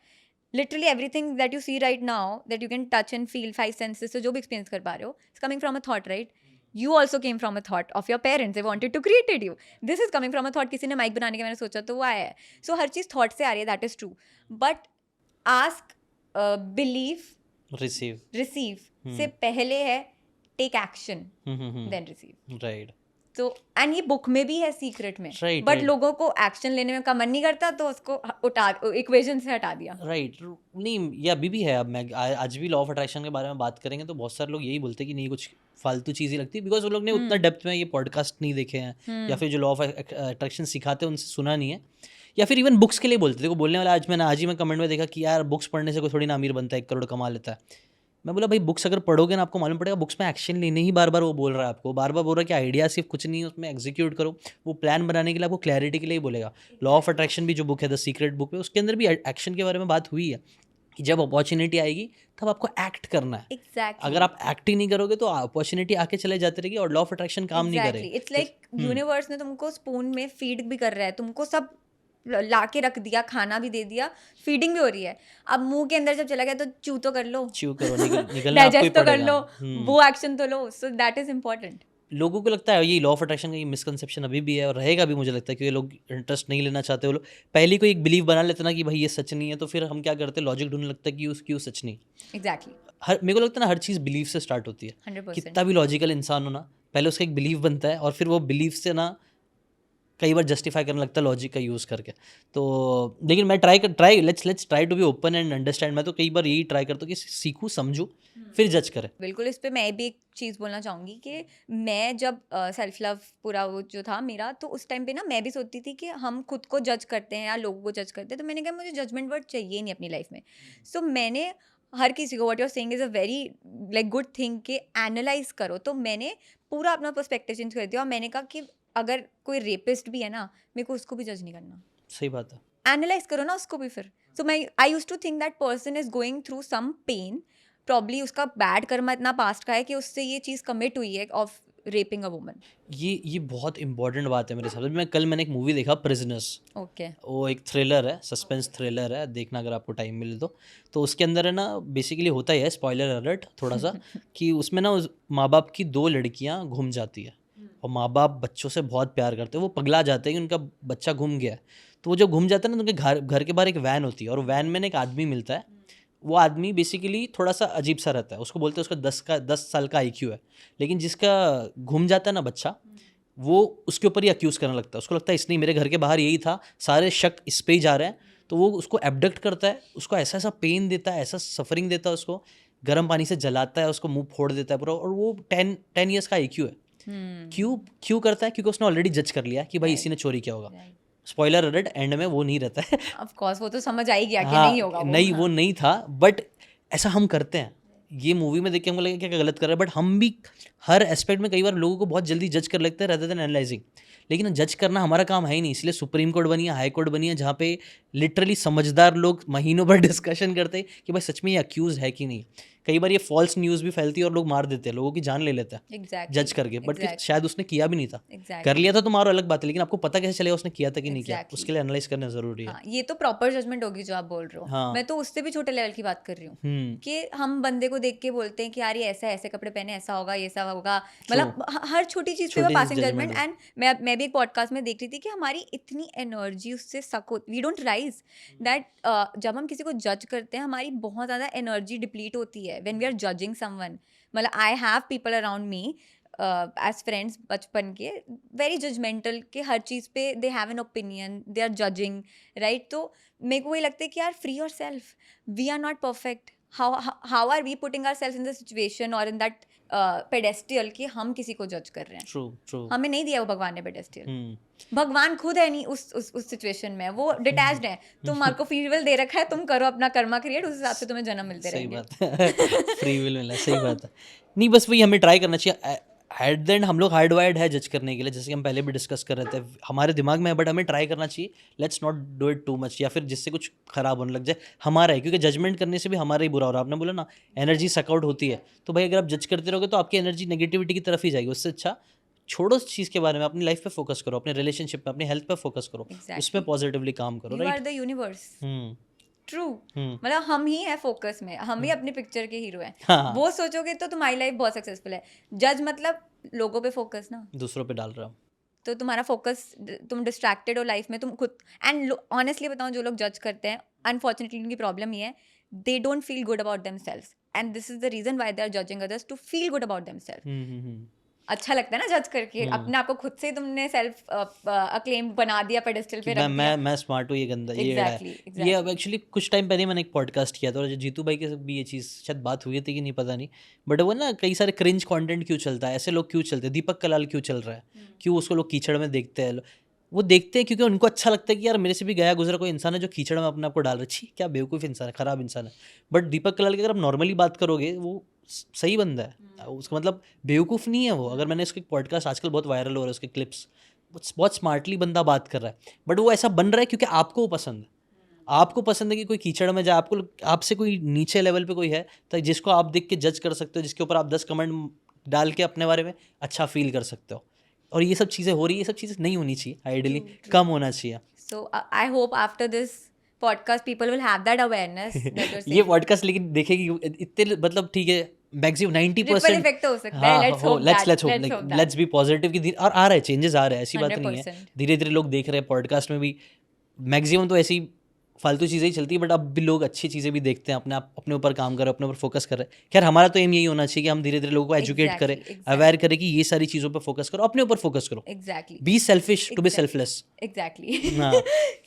Literally everything that you see right now, that you can touch and feel, 5 senses से जो भी एक्सपीरियंस कर पा रहे हो, is coming from a thought, right? You also came from a thought of your parents. They wanted to create you. This is coming from a thought. किसी ने mic बनाने के मैंने सोचा तो वो आया है. So हर चीज़ थॉट से आ रही है, that is true. But ask, believe, receive से पहले है take action, then receive. Right. तो एंड ये बुक में भी है सीक्रेट में, बट लोगों को एक्शन लेने में का मन नहीं करता तो उसको उठा, इक्वेशन से हटा दिया। राइट। नहीं, ये अभी भी है। अब मैं आज भी लॉ ऑफ अट्रैक्शन के बारे में बात करेंगे तो बहुत सारे लोग यही बोलते हैं कि नहीं, कुछ फालतू चीज़ें लगती है, बिकॉज वो लोग ने उतना डेप्थ में ये पॉडकास्ट नहीं देखे हैं, या फिर जो लॉ ऑफ अट्रैक्शन सिखाते हैं उनसे सुना नहीं है, या फिर इवन बुक्स के लिए बोलते थे, देखो बोलने वाला आज ही मैं कमेंट में देखा कि यार बुक्स पढ़ने से कोई थोड़ी ना अमीर बनता है, 1 करोड़ कमा लेता है। मैं बोला भाई बुक्स अगर पढ़ोगे ना आपको मालूम पड़ेगा बुक्स में एक्शन लेने ही बार बार वो बोल रहा है आपको, बार बार बोल रहा है कि आइडिया सिर्फ कुछ नहीं है, उसमें एग्जीक्यूट करो। वो प्लान बनाने के लिए आपको क्लैरिटी के लिए ही बोलेगा। लॉ ऑफ अट्रैक्शन भी जो बुक है द सीक्रेट बुक है, उसके अंदर भी एक्शन के बारे में बात हुई है कि जब अपॉर्चुनिटी आएगी तब आपको एक्ट करना है। एग्जैक्टली अगर आप एक्ट ही नहीं करोगे तो अपॉर्चुनिटी आके चले जाती रहेगी और लॉ ऑफ अट्रैक्शन काम नहीं करे। इट्स लाइक यूनिवर्स ने तुमको स्पून में फीड भी कर रहा है, तुमको सब लाके रख दिया, खाना भी दे दिया, फीडिंग भी हो रही है। अब मुंह के अंदर जब चला गया तो चू तो कर लो, च्यू करो, निकलना आपको ही डाइजेस्ट तो कर पड़ेगा। लो, वो एक्शन तो लो। So that is important. लोगों को लगता है ये लॉ ऑफ अट्रैक्शन का ये मिसकंसेप्शन अभी भी है और रहेगा भी, मुझे लगता है, क्योंकि लोग इंटरेस्ट नहीं लेना चाहते। वो लोग पहले कोई एक बिलीव बना लेते ना कि भाई ये सच नहीं है, तो फिर हम क्या करते हैं, लॉजिक ढूंढने लगता है कि क्यों सच नहीं। एग्जैक्टली, मेरे को लगता है ना हर चीज़ बिलीव से स्टार्ट होती है। 100%। कितना भी लॉजिकल इंसान हो ना, पहले उसका एक बिलीव बनता है और फिर वो बिलीव से ना कई बार जस्टिफाई करने लगता है लॉजिक का यूज़ करके। तो लेकिन मैं let's try to be open and understand. मैं तो कई बार यही ट्राई करता हूँ कि सीखूँ, समझूँ, फिर जज करें। बिल्कुल, इस पे मैं भी एक चीज़ बोलना चाहूँगी कि मैं जब सेल्फ लव पूरा वो जो था मेरा, तो उस टाइम पे ना मैं भी सोचती थी कि हम खुद को जज करते हैं या लोगों को जज करते हैं, तो मैंने कहा मुझे जजमेंट वर्ड चाहिए नहीं अपनी लाइफ में। सो मैंने हर किसी को, what you are saying is a very like good thing कि एनालाइज करो। तो मैंने पूरा अपना पर्सपेक्टिव चेंज कर दिया और मैंने कहा कि अगर कोई रेपिस्ट भी है ना, मेरे को उसको भी जज नहीं करना, सही बात है। एनालाइज करो ना उसको भी फिर। So I use to think that person is going through some pain, probably उसका बैड कर्मा इतना पास्ट का है कि उससे ये चीज़ कमिट हुई है ऑफ रेपिंग अ वुमन। ये बहुत इंपॉर्टेंट बात है मेरे हिसाब से। मैंने एक मूवी देखा, प्रिजनर्स। ओके, वो एक थ्रिलर है, सस्पेंस थ्रिलर है, देखना अगर आपको टाइम मिले तो उसके अंदर है ना, बेसिकली होता ही है, स्पॉइलर अलर्ट थोड़ा सा, कि उसमें ना माँ बाप की 2 लड़कियाँ घूम जाती है और माँ बाप बच्चों से बहुत प्यार करते हैं। वो पगला जाते हैं कि उनका बच्चा घूम गया है। तो वो जब घूम जाता है ना, तो उनके घर के बाहर एक वैन होती है और वैन में ना एक आदमी मिलता है। वो आदमी बेसिकली थोड़ा सा अजीब सा रहता है, उसको बोलते हैं उसका 10 साल का IQ है, लेकिन जिसका घूम जाता है ना बच्चा, वो उसके ऊपर ही अक्यूज़ करने लगता है। उसको लगता है इसने, मेरे घर के बाहर यही था, सारे शक इस पे ही जा रहे हैं। तो वो उसको एबडक्ट करता है, उसको ऐसा ऐसा पेन देता है, ऐसा सफरिंग देता है, उसको गर्म पानी से जलाता है, उसको मुंह फोड़ देता है पूरा। और वो 10 ईयर्स का IQ है। क्यों करता है? क्योंकि उसने ऑलरेडी जज कर लिया कि भाई इसी ने चोरी किया होगा। स्पॉइलर अलर्ट, एंड में वो नहीं रहता है। ऑफ कोर्स वो तो समझ आई गया कि हाँ, नहीं होगा वो। नहीं वो नहीं था, बट ऐसा हम करते हैं। ये मूवी में देख के हमको लगा क्या गलत कर रहा है, बट हम भी हर एस्पेक्ट में कई बार लोगों को बहुत जल्दी जज कर लगता है रेदर देन एनालाइजिंग। लेकिन जज करना हमारा काम है ही नहीं, इसलिए सुप्रीम कोर्ट बनी है, हाई कोर्ट बनी है, जहाँ पे लिटरली समझदार लोग महीनों भर डिस्कशन करते हैं कि भाई सच में ये अक्यूज है कि नहीं। कई बार ये फॉल्स न्यूज़ भी फैलती है और लोग मार देते हैं, लोगों की जान ले लेते हैं एग्जैक्टली, जज करके, बट शायद उसने किया भी नहीं था। एग्जैक्टली, कर लिया था तो मारो, अलग बात है, लेकिन आपको पता कैसे चलेगा उसने किया था कि नहीं किया, Exactly. उसके लिए एनालाइज करना जरूरी है। हाँ, ये तो प्रॉपर जजमेंट होगी जो आप बोल रहे हो। हाँ। मैं तो उससे भी छोटे लेवल की बात कर रही हूँ कि हम बंदे को देख के बोलते हैं कि यार ये ऐसा ऐसे कपड़े पहने, ऐसा होगा, ये सब होगा, मतलब हर छोटी चीज पे वो पासिंग जजमेंट। एंड मैं भी एक पॉडकास्ट में देख रही थी कि हमारी इतनी एनर्जी उससे सक हो, वी डोंट राइज दैट। जब हम किसी को जज करते हैं हमारी बहुत ज़्यादा एनर्जी डिप्लीट होती है when we are judging someone. मतलब I have people around me as friends बचपन के, वेरी जजमेंटल, के हर चीज़ पे they have an opinion, they are judging, right. तो मेरे को वही लगता है कि यार free yourself, we are not perfect, how are we putting our self in the situation और इन दैट पेडेस्टियल कि हम किसी को जज कर रहे हैं। ट्रू। हमें नहीं दिया वो भगवान ने पेडेस्टियल, भगवान खुद है नहीं उस सिचुएशन में, वो डिटैच्ड है। तुम्हारे को फ्री विल दे रखा है, तुम करो अपना कर्मा क्रिएट, उस हिसाब से तुम्हें जन्म मिलते रहेंगे। सही बात है। फ्री विल मिला, सही बात है। नहीं, बस वही हमें ट्राई करना चाहिए। एट द एंड हम लोग हार्डवायर्ड है जज करने के लिए, जैसे कि हम पहले भी डिस्कस कर रहे थे, हमारे दिमाग में है, बट हमें ट्राई करना चाहिए। Let's not do it too much, या फिर जिससे कुछ खराब होने लग जाए हमारा है, क्योंकि जजमेंट करने से भी हमारा ही बुरा हो रहा है। आपने बोला ना एनर्जी सकआउट होती है, तो भाई अगर आप जज करते रहोगे तो आपकी एनर्जी नेगेटिविटी की तरफ ही जाएगी। उससे अच्छा छोड़ो उस चीज़ के बारे में, अपनी लाइफ पे फोकस करो, अपने रिलेशनशिप पे, अपनी हेल्थ पे फोकस करो, उसमें पॉजिटिवली काम करो। You are the universe. True, मतलब हम ही है फोकस में, हम ही अपनी पिक्चर के हीरो हैं। हाँ। वो सोचोगे तो तुम्हारी लाइफ बहुत सक्सेसफुल है। जज मतलब लोगों पे फोकस ना, दूसरों पे डाल रहा हूँ, तो तुम्हारा फोकस, तुम डिस्ट्रैक्टेड हो लाइफ में, तुम खुद। एंड ऑनेस्टली बताऊं, जो लोग जज करते हैं, अनफॉर्चुनेटली उनकी प्रॉब्लम ये है, they don't feel good about themselves, and this is the reason why they are judging others, to feel good about themselves. अच्छा लगता है ना जज करके, अपने आप को खुद से तुमने सेल्फ अक्लेम बना दिया, पेडेस्टल पे रख दिया। मैं स्मार्ट हूँ, ये गंदा, ये Exactly. ये अब एक्चुअली कुछ टाइम पहले मैंने एक पॉडकास्ट किया था और जीतू भाई के साथ भी ये चीज़ शायद बात हुई थी कि नहीं पता नहीं, बट वो ना कई सारे क्रिंज कंटेंट क्यों चलता है, ऐसे लोग क्यों चलते हैं, दीपक कलाल क्यों चल रहा है, क्यों उसको लोग कीचड़ में देखते हैं, वो देखते हैं क्योंकि उनको अच्छा लगता है कि यार मेरे से भी गया गुजरा कोई इंसान है जो कीचड़ में अपने आप को डाल रही, क्या बेवकूफ़ इंसान है, ख़राब इंसान है। बट दीपक कलाल की अगर आप नॉर्मली बात करोगे वो सही बंदा है, उसका मतलब बेवकूफ़ नहीं है वो। अगर मैंने उसके पॉडकास्ट आजकल बहुत वायरल हो रहा है उसके क्लिप्स, बहुत स्मार्टली बंदा बात कर रहा है, बट वो ऐसा बन रहा है क्योंकि आपको वो पसंद है। आपको पसंद है कि कोई कीचड़ में जाए, आपको आपसे कोई नीचे लेवल पे कोई है तो जिसको आप देख के जज कर सकते हो, जिसके ऊपर आप 10 कमेंट डाल के अपने बारे में अच्छा फील कर सकते हो। और ये सब चीज़ें हो रही है, ये सब चीज़ें नहीं होनी चाहिए, आइडियली कम होना चाहिए। So I hope after this podcast people will have that awareness that you're ये saying. पॉडकास्ट लेकिन देखेगी इतने, मतलब ठीक है मैक्सिमम 90%। Ripple effect हो सकता है, हाँ let's हो, hope that, let's hope, let's hope that. Let's be positive कि और आ रहा है, चेंजेस आ रहे हैं, ऐसी बात नहीं है। 100%. धीरे धीरे लोग देख रहे हैं, पॉडकास्ट में भी मैक्सिमम तो ऐसी फालतू चीज़ें ही चलती है, बट अब भी लोग अच्छी चीज़ें भी देखते हैं, अपने ऊपर काम कर रहे हैं, अपने ऊपर फोकस कर रहे हैं। खैर हमारा तो एम यही होना चाहिए कि हम धीरे धीरे लोगों को एजुकेट करें, अवेयर करें कि ये सारी चीज़ों पर फोकस करो, अपने ऊपर फोकस करो। Exactly. Be selfish to be selfless. Exactly. हाँ।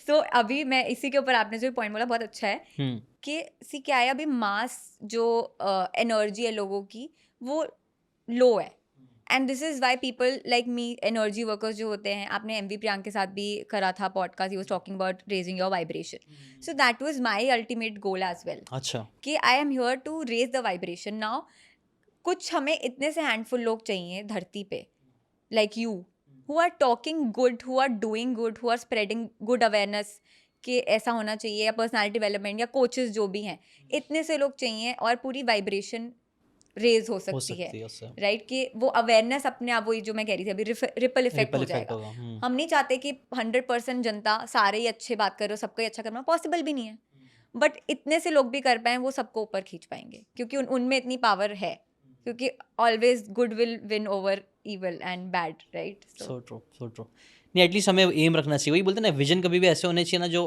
So अभी मैं इसी के ऊपर आपने जो पॉइंट बोला बहुत अच्छा है कि सी क्या है, अभी मास जो एनर्जी है लोगों की वो लो है, and this is why people like me, energy workers जो होते हैं, आपने एमवी प्रियांक के साथ भी करा था podcast, he was talking about raising your vibration, so that was my ultimate goal as well. अच्छा, कि I am here to raise the vibration. Now कुछ हमें इतने से हैंडफुल लोग चाहिए धरती पे, like you, who are talking good, who are doing good, who are spreading good awareness कि ऐसा होना चाहिए, या पर्सनालिटी डेवलपमेंट, या कोचेस जो भी हैं, इतने से लोग चाहिए और पूरी वाइब्रेशन रेज हो सकती है, राइट? कि वो अवेयरनेस अपने आप, वही जो मैं कह रही थी अभी, रिपल इफेक्ट हो जाएगा। हम नहीं चाहते कि 100% जनता सारे ही अच्छे बात कर रहे हो, सबको ही अच्छा करना पॉसिबल भी नहीं है, बट इतने से लोग भी कर पाए वो सबको ऊपर खींच पाएंगे, क्योंकि उनमें इतनी पावर है, क्योंकि always good will win over evil and bad, right? So true, so true. नहीं, एटलीस्ट हमें एम रखना चाहिए, वही बोलते हैं ना, विजन कभी भी ऐसे होने चाहिए ना जो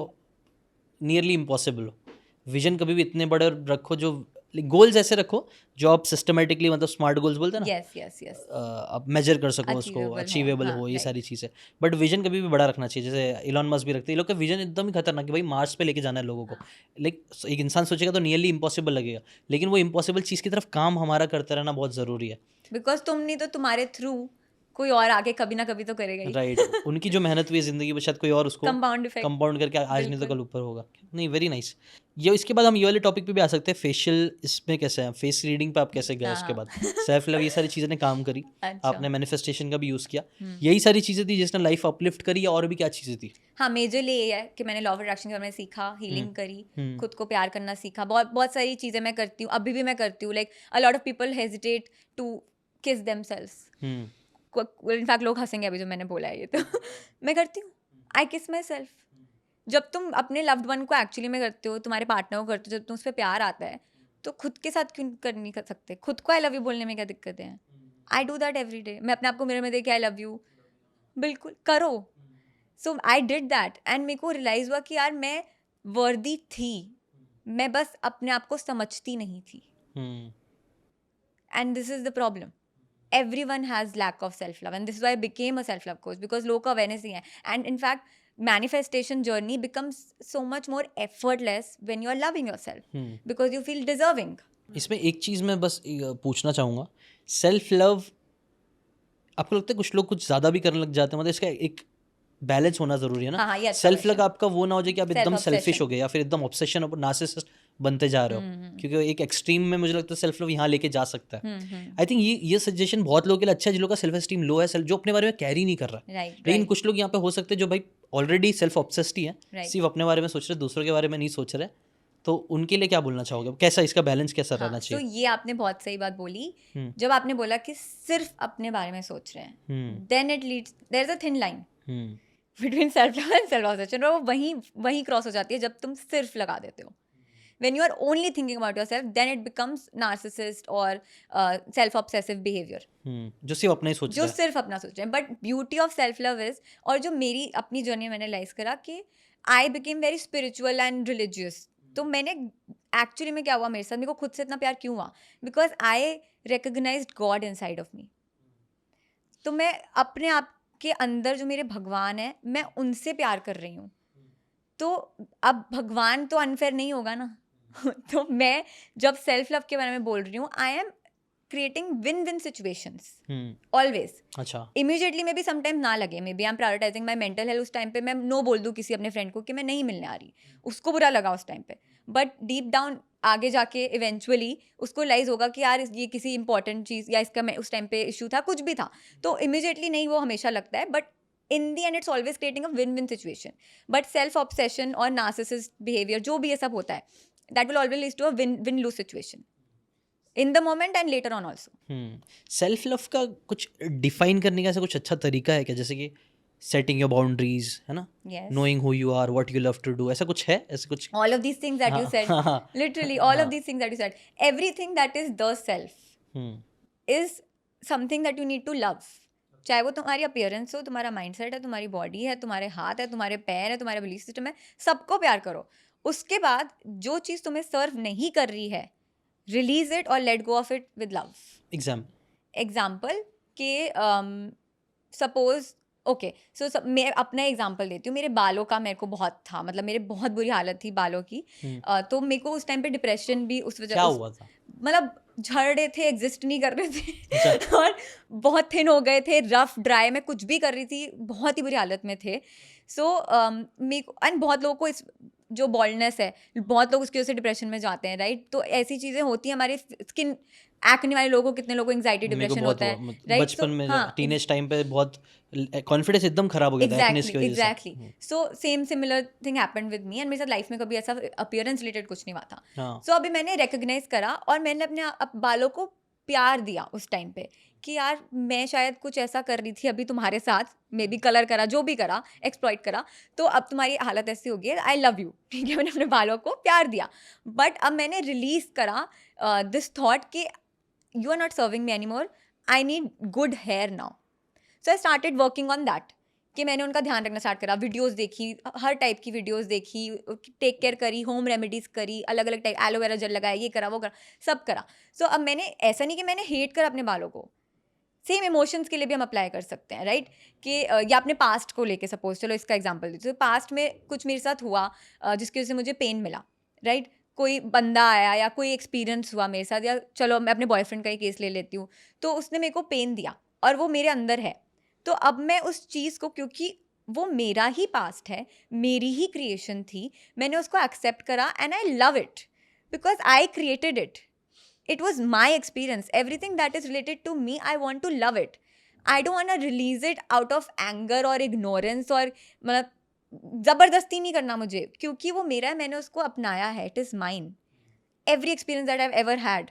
नियरली इम्पॉसिबल हो। विजन कभी भी इतने बड़े रखो, जो गोल्स ऐसे रखो जो आप सिस्टमेटिकली, मतलब स्मार्ट गोल्स बोलते हैं ना, yes yes yes आप मेजर कर सको उसको, अचीवेबल हो, ये सारी चीज़ें। बट विजन कभी भी बड़ा रखना चाहिए, जैसे इलॉन मस्क भी रखते हैं। ये लोग का विजन एकदम ही खतरनाक है, भाई मार्स पे लेके जाना है लोगों को। लाइक एक इंसान सोचेगा तो नियरली इम्पॉसिबल लगेगा, लेकिन वो इम्पॉसिबल चीज़ की तरफ काम हमारा करते रहना बहुत ज़रूरी है। बिकॉज तुम नहीं तो तुम्हारे थ्रू कोई और आगे कभी ना कभी तो करेगा ही, राइट। उनकी जो मेहनत हुई है जिंदगी में, शायद कोई और उसको कंपाउंड करके आज नहीं तो कल ऊपर होगा। नहीं, वेरी नाइस। ये इसके बाद हम ये वाले टॉपिक पे भी आ सकते हैं, फेशियल, इसमें कैसे है, फेस रीडिंग पे आप कैसे गए, उसके बाद सेल्फ लव, ये सारी चीज़ें ने काम करी। आपने मैनिफेस्टेशन का भी यूज़ किया, यही सारी चीज़ें थी जिसने लाइफ अपलिफ्ट करी, और भी क्या चीज़ें थी? हाँ, मेजरली ये है कि मैंने लॉ ऑफ अट्रैक्शन के बारे में सीखा, हीलिंग करी, खुद को प्यार करना सीखा, बहुत सारी चीज़ें मैं करती हूँ, अभी भी मैं करती हूँ। Like a lot of people hesitate to kiss themselves, in fact लोग हंसेंगे अभी जो मैंने बोला है ये तो मैं करती हूँ, आई किस माई सेल्फ। जब तुम अपने लव्ड वन को एक्चुअली में करते हो, तुम्हारे पार्टनर को करते हो, जब तुम उस पर प्यार आता है, तो खुद के साथ क्यों कर नहीं कर सकते? खुद को आई लव यू बोलने में क्या दिक्कतें हैं? आई डू दैट एवरी डे। मैं अपने आप को मिरर में देख के आई लव यू, बिल्कुल करो। सो आई डिड दैट, एंड मेरे को रियलाइज हुआ कि यार मैं वर्दी थी, मैं बस अपने आप को समझती नहीं थी। And this is the problem, everyone has lack of self love, and this is why I became a self love coach, because लोगों का awareness नहीं है, and in fact manifestation journey becomes so much more effortless when you are loving yourself, because you feel deserving. इसमें एक चीज़ मैं बस पूछना चाहूँगा, सेल्फ लव आपको लगता है कुछ लोग कुछ ज़्यादा भी करने लग जाते हैं, मतलब इसका एक बैलेंस होना ज़रूरी है ना? हाँ, सेल्फ लव आपका वो ना हो जाए कि आप एकदम सेल्फिश हो गए, या फिर एकदम ऑब्सेशन और नार्सिसिस्ट बनते जा रहे हो, क्योंकि एक एक्सट्रीम में मुझे लगता है सेल्फ लव यहाँ लेके जा सकता है। आई थिंक ये सजेशन बहुत लोगों के लिए अच्छा है, जिन लोगों का सेल्फ एस्टीम लो है, जो अपने बारे में कैरी नहीं कर रहा है। लेकिन कुछ लोग यहाँ पे हो सकते हैं जो भाई ऑलरेडी सेल्फ ऑब्सेस्ड ही है, सिर्फ अपने बारे में सोच रहे, दूसरों के बारे में नहीं सोच रहे, तो उनके लिए क्या बोलना चाहोगे? कैसा इसका बैलेंस कैसा रहना चाहिए? तो ये आपने बहुत सही बात बोली, जब आपने बोला कि सिर्फ अपने बारे में सोच रहे हैं, then it leads, there is a thin line between self love and self obsession, और वो वहीं क्रॉस हो जाती है जब तुम सिर्फ लगा देते हो। When you are only thinking about yourself, then it becomes narcissist or self-obsessive behavior. जो सिर्फ अपना ही सोच रहा है, जो सिर्फ अपना सोच रहे हैं। But beauty of self-love is, और जो मेरी अपनी जर्नी मैंने रियलाइज करा कि I became very spiritual and religious. तो मैंने एक्चुअली में क्या हुआ मेरे साथ, मेरे को खुद से इतना प्यार क्यों हुआ? Because I recognized God inside of me. तो मैं अपने आप के अंदर जो मेरे भगवान है, मैं उनसे प्यार कर रही हूँ। तो अब भगवान तो अनफेयर नहीं होगा ना तो मैं जब सेल्फ लव के बारे में बोल रही हूँ, I am creating win-win situations hmm, always. अच्छा इमीडिएटली में भी समटाइम ना लगे, maybe I am prioritising my mental health, उस टाइम पे मैं नो बोल दूँ किसी अपने फ्रेंड को कि मैं नहीं मिलने आ रही, उसको बुरा लगा उस टाइम पे, बट डीप डाउन आगे जाके इवेंचुअली उसको रियलाइज होगा कि यार ये किसी इंपॉर्टेंट चीज़ या इसका मैं उस टाइम पे इशू था, कुछ भी था, तो इमीडिएटली नहीं वो हमेशा लगता है, but in the end it's always creating a win win situation. But self obsession और नार्सिसिस्ट बिहेवियर जो भी ये सब होता है, that will always lead to a win lose situation in the moment and later on also. Self love का कुछ define करने का ऐसा कुछ अच्छा तरीका है क्या, जैसे कि सेटिंग योर बाउंड्रीज, है ना, Yes. Knowing who you are, what you love to do, ऐसा कुछ है, ऐसा कुछ? All of these things that you said, literally all of these things that you said, everything that is the self is something that you need to love. चाहे वो तुम्हारी appearance हो, तुम्हारा माइंडसेट है, तुम्हारी बॉडी है, तुम्हारे हाथ है, तुम्हारे पैर है, तुम्हारा बिलीफ सिस्टम है, सबको प्यार करो. उसके बाद जो चीज़ तुम्हें सर्व नहीं कर रही है, रिलीज इट और let go of it with love. Example के सपोज ओके, सो मैं अपना एग्जांपल देती हूँ. मेरे बालों का मेरे को बहुत था, मतलब मेरे बहुत बुरी हालत थी बालों की. तो मेरे को उस टाइम पे डिप्रेशन भी उस वजह, क्या हुआ था? मतलब झड़ रहे थे, एग्जिस्ट नहीं कर रहे थे और बहुत थिन हो गए थे, रफ ड्राई, मैं कुछ भी कर रही थी, बहुत ही बुरी हालत में थे. सो मेरे को, एंड बहुत लोगों को इस जो बॉल्डनेस है, बहुत लोग उसकी वजह से डिप्रेशन में जाते हैं, राइट. तो ऐसी चीज़ें होती हैं. हमारे स्किन एक्ने वाले लोगों को, कितने लोगों को एंग्जाइटी डिप्रेशन होता है, राइट. बचपन में टीनेज टाइम पे बहुत कॉन्फिडेंस एकदम खराब हो गया था एक्ने की वजह से. Exactly. So same similar thing happened with me, and मेरे साथ लाइफ में कभी ऐसा अपीयरेंस रिलेटेड कुछ नहीं हुआ था. सो अभी मैंने रिकॉग्नाइज करा और मैंने अपने बालों को प्यार दिया उस टाइम पे कि यार मैं शायद कुछ ऐसा कर रही थी अभी तुम्हारे साथ, मे बी कलर करा, जो भी करा, एक्सप्लॉइट करा, तो अब तुम्हारी हालत ऐसी हो गई है, आई लव यू, ठीक है. मैंने अपने बालों को प्यार दिया, बट अब मैंने रिलीज करा दिस थॉट कि you are not serving me anymore, I need good hair now. So I started working on that, कि मैंने उनका ध्यान रखना स्टार्ट करा, वीडियोस देखी, हर टाइप की वीडियोस देखी, टेक केयर करी, होम रेमेडीज करी, अलग अलग टाइप, एलोवेरा जेल लगाया, ये करा वो करा, सब करा. सो अब मैंने ऐसा नहीं कि मैंने हेट करा अपने बालों को, सेम इमोशंस के लिए भी हम अप्लाई कर सकते हैं, राइट. कि या अपने पास्ट को लेके, सपोज चलो इसका एग्जाम्पल देते, तो पास्ट में कुछ मेरे साथ हुआ जिसकी वजह से मुझे पेन मिला, राइट. कोई बंदा आया या कोई एक्सपीरियंस हुआ मेरे साथ, या चलो मैं अपने बॉयफ्रेंड का ही केस ले लेती हूँ, तो उसने मेरे को पेन दिया और वो मेरे अंदर है, तो अब मैं उस चीज़ को, क्योंकि वो मेरा ही पास्ट है, मेरी ही क्रिएशन थी, मैंने उसको एक्सेप्ट करा and I love it because I created it. It was my experience. Everything that is related to me, I want to love it. I don't want to release it out of anger or ignorance, और मतलब ज़बरदस्ती नहीं करना मुझे, क्योंकि वो मेरा है, मैंने उसको अपनाया है, it is mine. Every experience that I've ever had,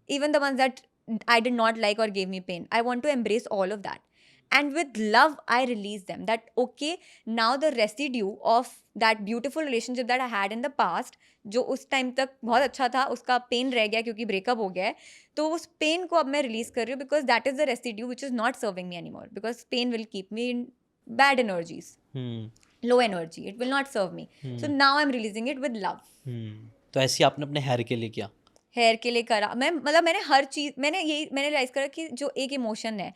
even the ones that I did not like or gave me pain, I want to embrace all of that. And with love, I release them. That, okay, now the residue of that beautiful relationship that I had in the past, जो उस time तक बहुत अच्छा था, उसका pen रह गया क्योंकि ब्रेकअप हो गया है, तो उस पेन को अब मैं रिलीज कर रही हूँ, because that is the residue which is not serving me any more, because pain will keep me in bad energies, low energy, it will not serve me. So now I am releasing it with love. तो ऐसे आपने अपने hair के लिए किया? Hair के लिए करा मैं, मतलब मैंने हर चीज़, मैंने रियलाइज करा कि जो एक इमोशन है,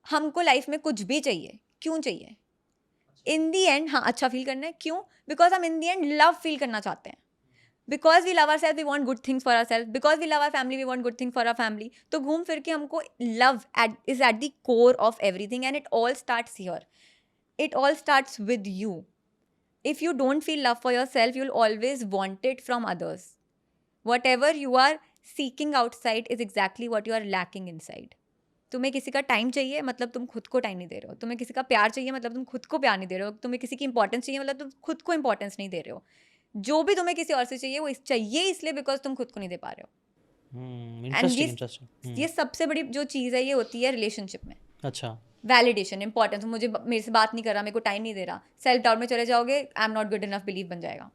हमको लाइफ में कुछ भी चाहिए, क्यों चाहिए? इन दी एंड हाँ अच्छा फील करना है, क्यों? बिकॉज हम इन दी एंड लव फील करना चाहते हैं. Because we love our self, we want good things for our self. Because we love our family, we want good thing for our family. तो घूम फिर के हमको love is at the core of everything, and it all starts here. It all starts with you. If you don't feel love for your self, you will always want it from others. Whatever you are seeking outside is exactly what you are lacking inside. तुम्हें किसी का time चाहिए, मतलब तुम खुद को time नहीं दे रहे हो. तुम्हें किसी का प्यार चाहिए, मतलब तुम खुद को प्यार नहीं दे रहे हो. तुम्हें किसी की इंपॉर्टेंस चाहिए, मतलब तुम खुद को इंपॉर्टेंस नहीं दे रहे हो. जो भी तुम्हें किसी और से चाहिए, वो चाहिए इसलिए बिकॉज तुम खुद को नहीं दे पा रहे हो. एंड ये सबसे बड़ी जो चीज़ है, ये होती है रिलेशनशिप में. अच्छा, वैलिडेशन, इंपॉर्टेंस. मुझे मेरे से बात नहीं कर रहा, मेरे को टाइम नहीं दे रहा, सेल्फ डाउट में चले जाओगे, आई am not good enough believe बन जाएगा.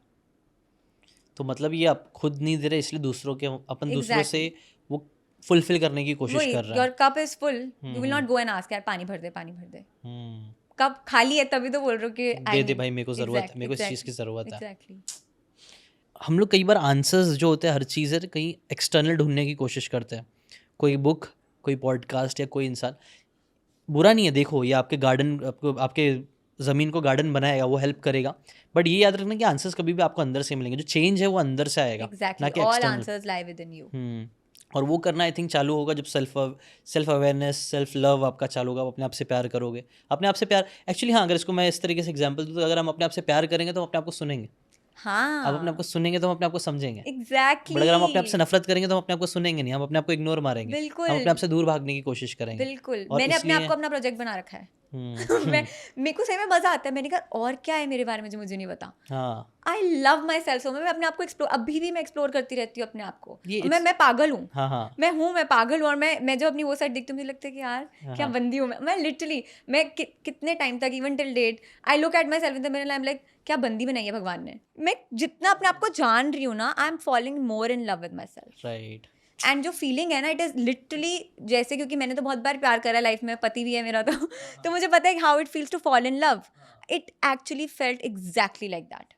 तो मतलब ये आप खुद नहीं दे रहे, इसलिए दूसरों के अपन दूसरों से वो फुलफिल करने की कोशिश कर रहे हैं. Your cup is full, you will not go and ask यार पानी भर दे, पानी भर दे. कप खाली है तभी तो बोल रहे हो कि दे दे भाई, मेरे को जरूरत है, मेरे को इस चीज़ की ज़रूरत है. एग्जैक्टली. हम लोग कई बार आंसर्स जो होते हैं हर चीज़ है, कहीं एक्सटर्नल ढूंढने की कोशिश करते हैं. कोई बुक, कोई पॉडकास्ट या कोई इंसान. बुरा नहीं है, देखो ये आपके गार्डन, आपके ज़मीन को गार्डन बनाएगा, वो हेल्प करेगा. बट ये याद रखना कि आंसर्स कभी भी आपको अंदर से मिलेंगे. जो चेंज है वो अंदर से आएगा, ना कि all external. Answers lie with in you. और वो करना आई थिंक चालू होगा जब सेल्फ अवेयरनेस, सेल्फ लव आपका चालू होगा, आप अपने आप से प्यार करोगे। अपने आप से प्यार एक्चुअली, हाँ, अगर इसको मैं इस तरीके से एग्जांपल दूँ तो अगर हम अपने आप से प्यार करेंगे तो हम अपने आप को सुनेंगे। आप अपने आप को हाँ सुनेंगे तो हम अपने आप को समझेंगे। बट अगर हम अपने आप से एग्जैक्टली नफरत करेंगे तो हम अपने आप को सुनेंगे नहीं, हम अपने आप को इग्नोर मारेंगे, हम बिल्कुल अपने आप से दूर भागने की कोशिश करेंगे। बिल्कुल और मैंने अपने आप इसलिए को अपना प्रोजेक्ट बना रखा है मैं हम्म, मेरे को सही में मजा आता है। मैंने कहा और क्या है मेरे बारे में जो मुझे नहीं पता। हाँ, आई लव माई सेल्फ सो, मैं अपने आप को एक्सप्लोर, अभी भी मैं एक्सप्लोर करती रहती हूँ अपने आप को। ये और मैं पागल हूँ, हाँ, हाँ, मैं पागल हूँ। और मैं जब अपनी वो साइड देखती हूँ मुझे लगता है कि यार हाँ, क्या हाँ, बंदी हूँ मैं लिटरली मैं कितने टाइम तक even till date I look at my self in the mirror, I am like क्या बंदी बनाई है भगवान ने। मैं जितना अपने आप को जान रही हूँ ना, I am following more in love with my self. Right, and जो फीलिंग है ना, इट इज़ लिटरली जैसे, क्योंकि मैंने तो बहुत बार प्यार करा लाइफ में, पति भी है मेरा तो मुझे पता है how it feels to fall in love. It actually felt exactly like that.